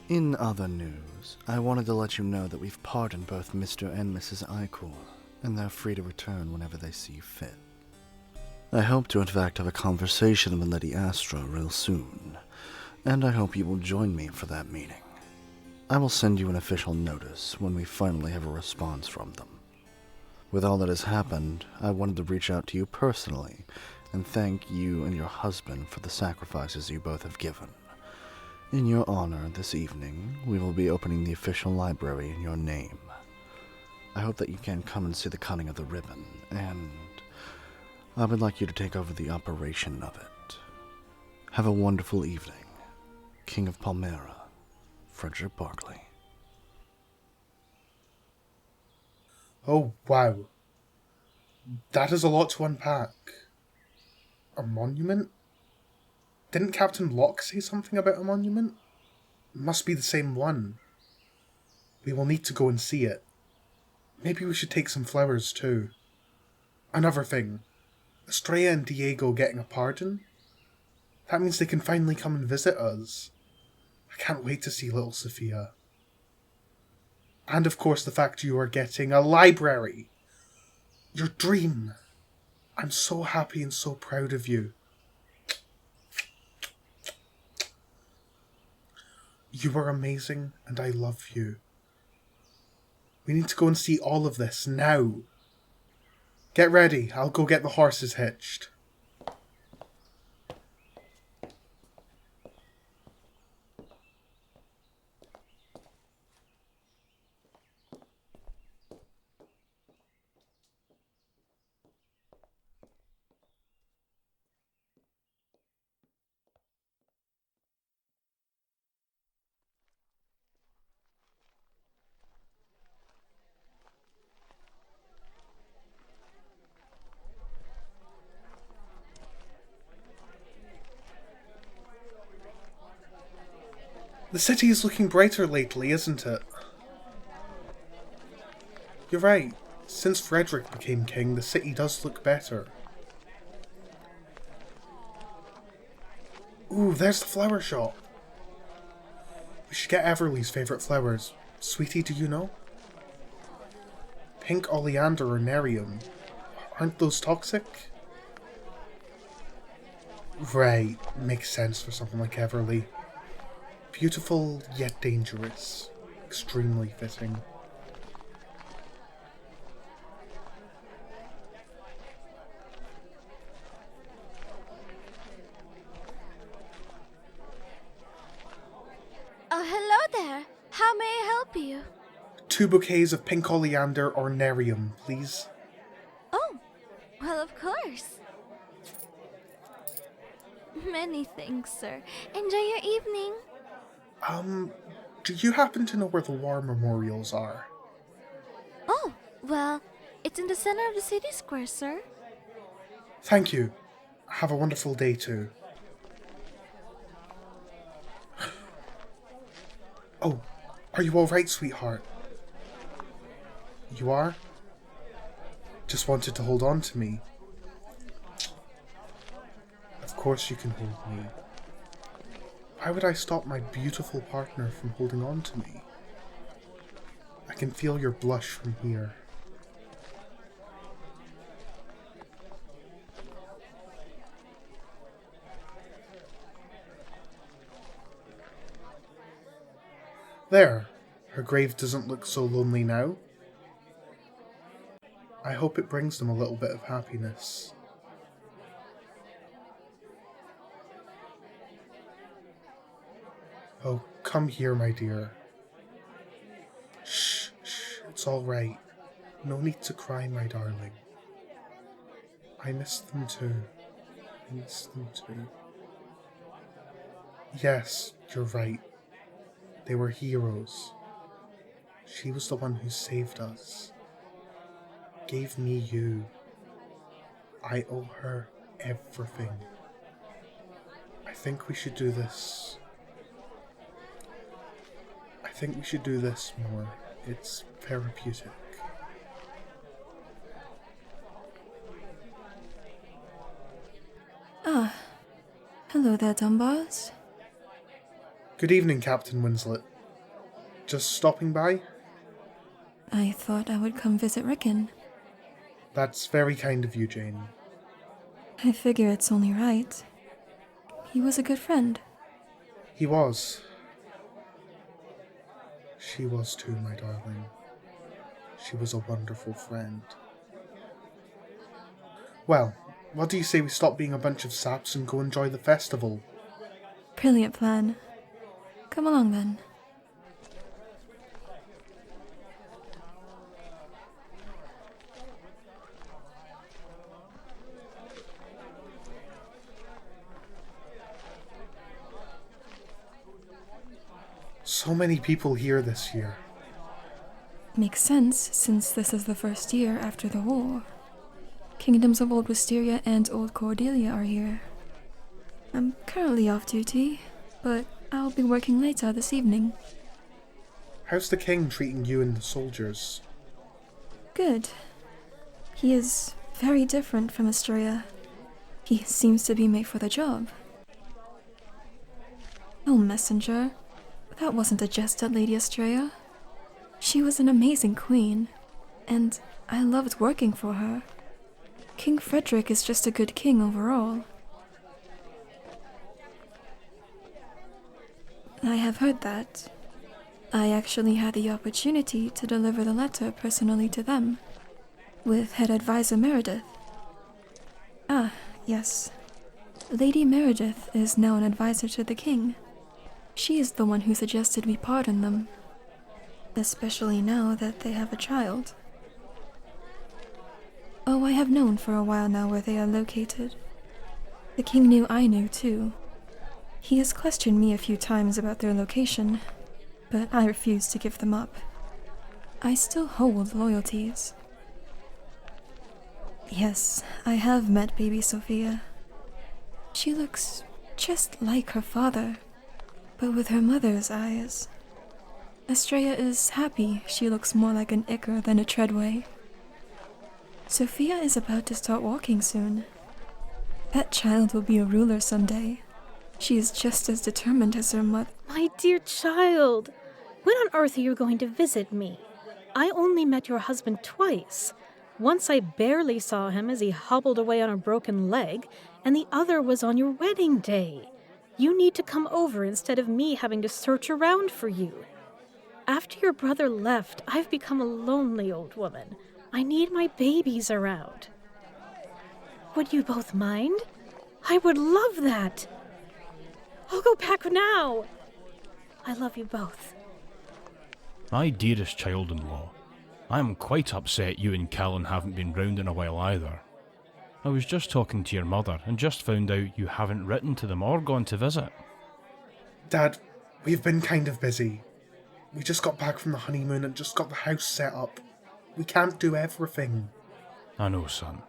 In other news, I wanted to let you know that we've pardoned both Mr. and Mrs. Icor, and they're free to return whenever they see fit. I hope to in fact have a conversation with Lady Astra real soon, and I hope you will join me for that meeting. I will send you an official notice when we finally have a response from them. With all that has happened, I wanted to reach out to you personally and thank you and your husband for the sacrifices you both have given. In your honor, this evening, we will be opening the official library in your name. I hope that you can come and see the cutting of the ribbon, and I would like you to take over the operation of it. Have a wonderful evening. King of Palmyra, Frederick Barkley. Oh, wow. That is a lot to unpack. A monument? Didn't Captain Locke say something about a monument? Must be the same one. We will need to go and see it. Maybe we should take some flowers too. Another thing. Estrella and Diego getting a pardon? That means they can finally come and visit us. I can't wait to see little Sophia. And of course the fact you are getting a library. Your dream. I'm so happy and so proud of you. You are amazing and I love you. We need to go and see all of this now. Get ready, I'll go get the horses hitched. The city is looking brighter lately, isn't it? You're right. Since Frederick became king, the city does look better. Ooh, there's the flower shop. We should get Everly's favourite flowers. Sweetie, do you know? Pink oleander or nerium. Aren't those toxic? Right, makes sense for something like Everly. Beautiful, yet dangerous. Extremely fitting. Oh, hello there. How may I help you? 2 bouquets of pink oleander or nerium, please. Oh, well, of course. Many thanks, sir. Enjoy your evening. Do you happen to know where the war memorials are? Oh, well, it's in the center of the city square, sir. Thank you. Have a wonderful day too. Oh, are you alright, sweetheart? You are? Just wanted to hold on to me. Of course you can hold me. Why would I stop my beautiful partner from holding on to me? I can feel your blush from here. There, her grave doesn't look so lonely now. I hope it brings them a little bit of happiness. Oh, come here, my dear. Shh, it's all right. No need to cry, my darling. I miss them too. Yes, you're right. They were heroes. She was the one who saved us. Gave me you. I owe her everything. I think we should do this. I think we should do this more. It's therapeutic. Ah, hello there, Dunbars. Good evening, Captain Winslet. Just stopping by? I thought I would come visit Rickon. That's very kind of you, Jane. I figure it's only right. He was a good friend. He was. She was too, my darling. She was a wonderful friend. Well, what do you say we stop being a bunch of saps and go enjoy the festival? Brilliant plan. Come along then. So many people here this year. Makes sense, since this is the first year after the war. Kingdoms of Old Wisteria and Old Cordelia are here. I'm currently off duty, but I'll be working later this evening. How's the king treating you and the soldiers? Good. He is very different from Estrella. He seems to be made for the job. Oh, messenger. That wasn't a jest at Lady Estrella. She was an amazing queen, and I loved working for her. King Frederick is just a good king overall. I have heard that. I actually had the opportunity to deliver the letter personally to them, with head advisor Meredith. Ah, yes. Lady Meredith is now an advisor to the king. She is the one who suggested we pardon them, especially now that they have a child. Oh, I have known for a while now where they are located. The king knew I knew too. He has questioned me a few times about their location, but I refuse to give them up. I still hold loyalties. Yes, I have met baby Sophia. She looks just like her father, but with her mother's eyes. Estrella is happy she looks more like an Icar than a Treadway. Sophia is about to start walking soon. That child will be a ruler someday. She is just as determined as her mother. My dear child, when on earth are you going to visit me? I only met your husband twice. Once I barely saw him as he hobbled away on a broken leg, and the other was on your wedding day. You need to come over instead of me having to search around for you. After your brother left, I've become a lonely old woman. I need my babies around. Would you both mind? I would love that. I'll go back now. I love you both. My dearest child-in-law, I am quite upset you and Callan haven't been round in a while either. I was just talking to your mother and just found out you haven't written to them or gone to visit. Dad, we've been kind of busy. We just got back from the honeymoon and just got the house set up. We can't do everything. I know, son.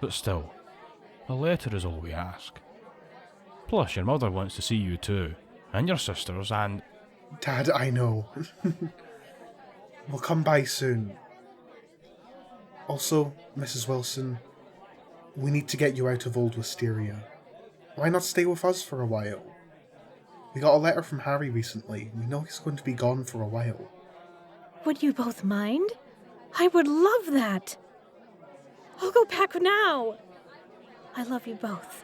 But still, a letter is all we ask. Plus, your mother wants to see you too, and your sisters, and... Dad, I know. We'll come by soon. Also, Mrs. Wilson, we need to get you out of Old Wisteria. Why not stay with us for a while? We got a letter from Harry recently. We know he's going to be gone for a while. Would you both mind? I would love that. I'll go back now. I love you both.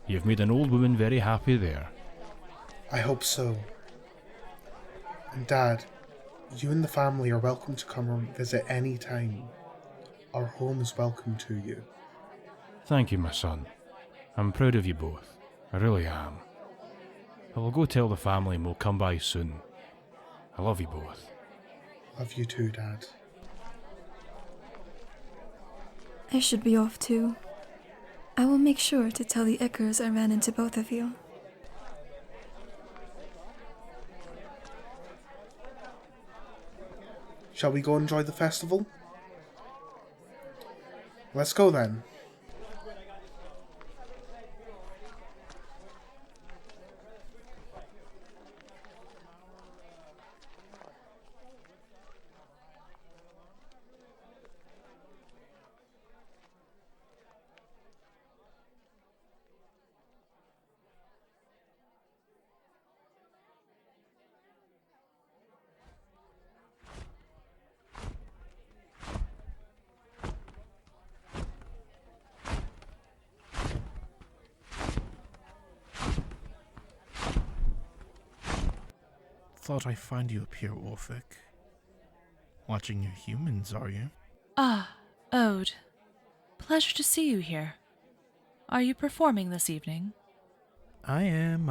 You've made an old woman very happy there. I hope so. And Dad, you and the family are welcome to come and visit any time. Our home is welcome to you. Thank you, my son. I'm proud of you both. I really am. I will go tell the family and we'll come by soon. I love you both. Love you too, Dad. I should be off too. I will make sure to tell the Icars I ran into both of you. Shall we go enjoy the festival? Let's go then. thought I'd find you up here, Orphic. Watching your humans, are you? Ah, Ode. Pleasure to see you here. Are you performing this evening? I am.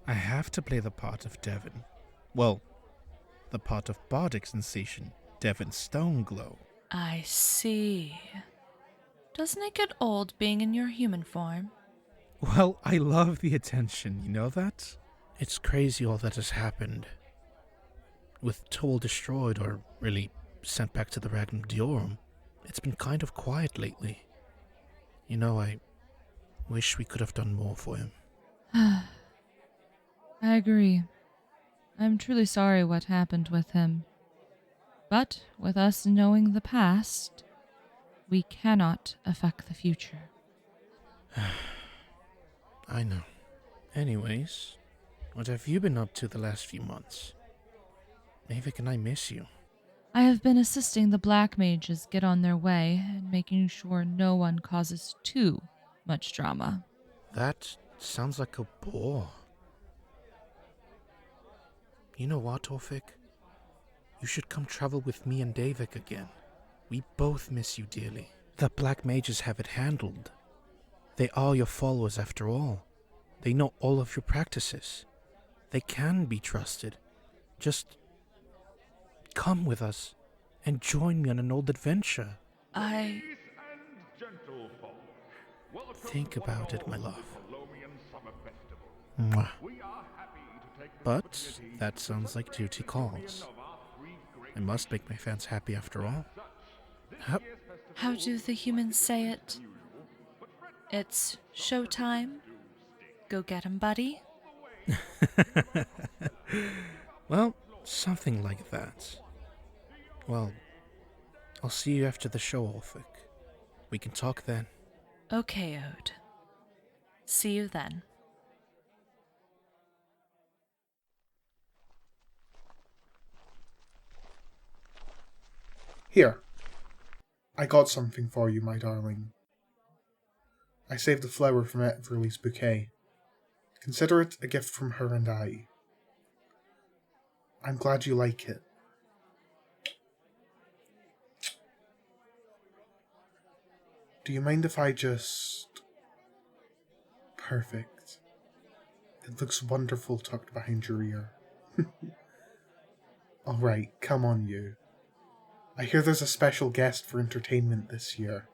I have to play the part of Devon. Well, the part of bardic sensation, Devon Stoneglow. I see. Doesn't it get old being in your human form? Well, I love the attention, you know that? It's crazy all that has happened. With Toll destroyed, or really sent back to the Ragnar Diorum, it's been kind of quiet lately. You know, I wish we could have done more for him. I agree. I'm truly sorry what happened with him. But with us knowing the past, we cannot affect the future. I know. Anyways, what have you been up to the last few months? Maybe can I miss you? I have been assisting the black mages get on their way and making sure no one causes too much drama. That sounds like a bore. You know what, Orphic? You should come travel with me and Davik again. We both miss you dearly. The black mages have it handled. They are your followers after all. They know all of your practices. They can be trusted. Just come with us and join me on an old adventure. Think about it, my love. Mwah. But that sounds like duty calls. I must make my fans happy after all. How do the humans say it? It's showtime? Go get 'em, buddy? Well, something like that. Well, I'll see you after the show, Orphic. We can talk then. Okay, Ode. See you then. Here. I got something for you, my darling. I saved a flower from Everly's bouquet. Consider it a gift from her and I. I'm glad you like it. Do you mind if I just... Perfect. It looks wonderful tucked behind your ear. Alright, come on you. I hear there's a special guest for entertainment this year.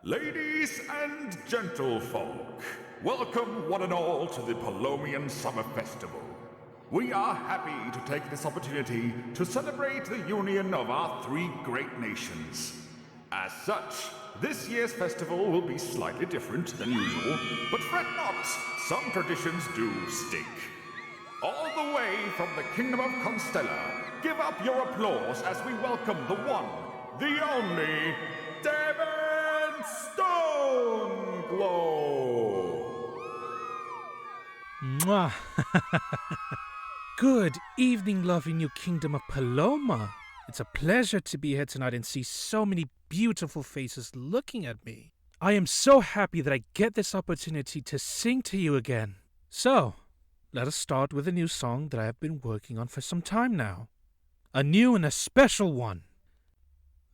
Ladies and gentlefolk, welcome one and all to the Palomian Summer Festival. We are happy to take this opportunity to celebrate the union of our three great nations. As such, this year's festival will be slightly different than usual, but fret not, some traditions do stick. All the way from the Kingdom of Constella, give up your applause as we welcome the one, the only, Devon Stoneglow! Mwah! Good evening, lovely new kingdom of Paloma. It's a pleasure to be here tonight and see so many beautiful faces looking at me. I am so happy that I get this opportunity to sing to you again. So, let us start with a new song that I have been working on for some time now. A new and a special one.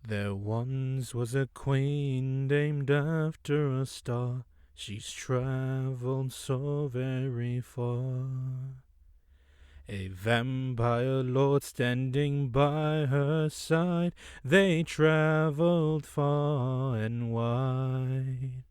There once was a queen named after a star. She's traveled so very far. A vampire lord standing by her side. They traveled far and wide.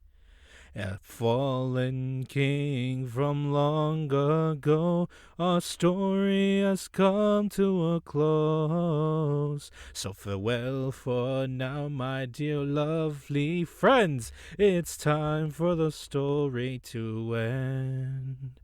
A fallen king from long ago, our story has come to a close. So farewell for now, my dear lovely friends. It's time for the story to end.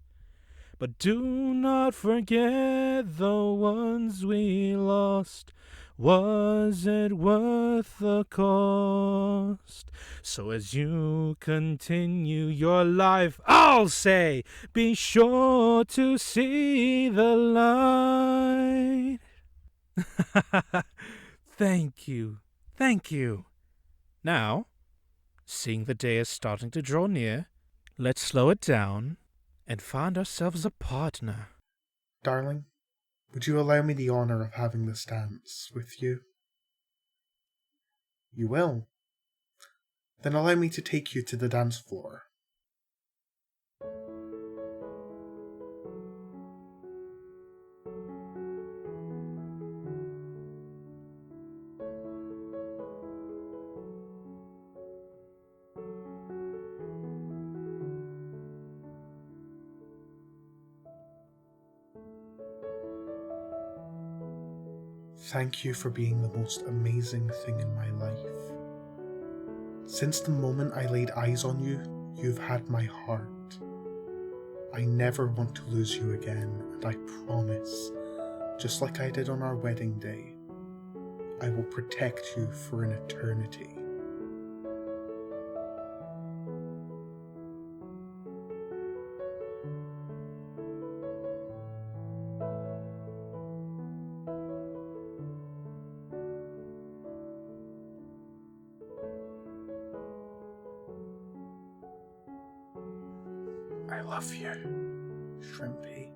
But do not forget the ones we lost. Was it worth the cost? So as you continue your life, I'll say, be sure to see the light. Thank you. Thank you. Now, seeing the day is starting to draw near, let's slow it down and find ourselves a partner. Darling, would you allow me the honor of having this dance with you? You will? Then allow me to take you to the dance floor. Thank you for being the most amazing thing in my life. Since the moment I laid eyes on you, you've had my heart. I never want to lose you again, and I promise, just like I did on our wedding day, I will protect you for an eternity. I love you, Shrimpy.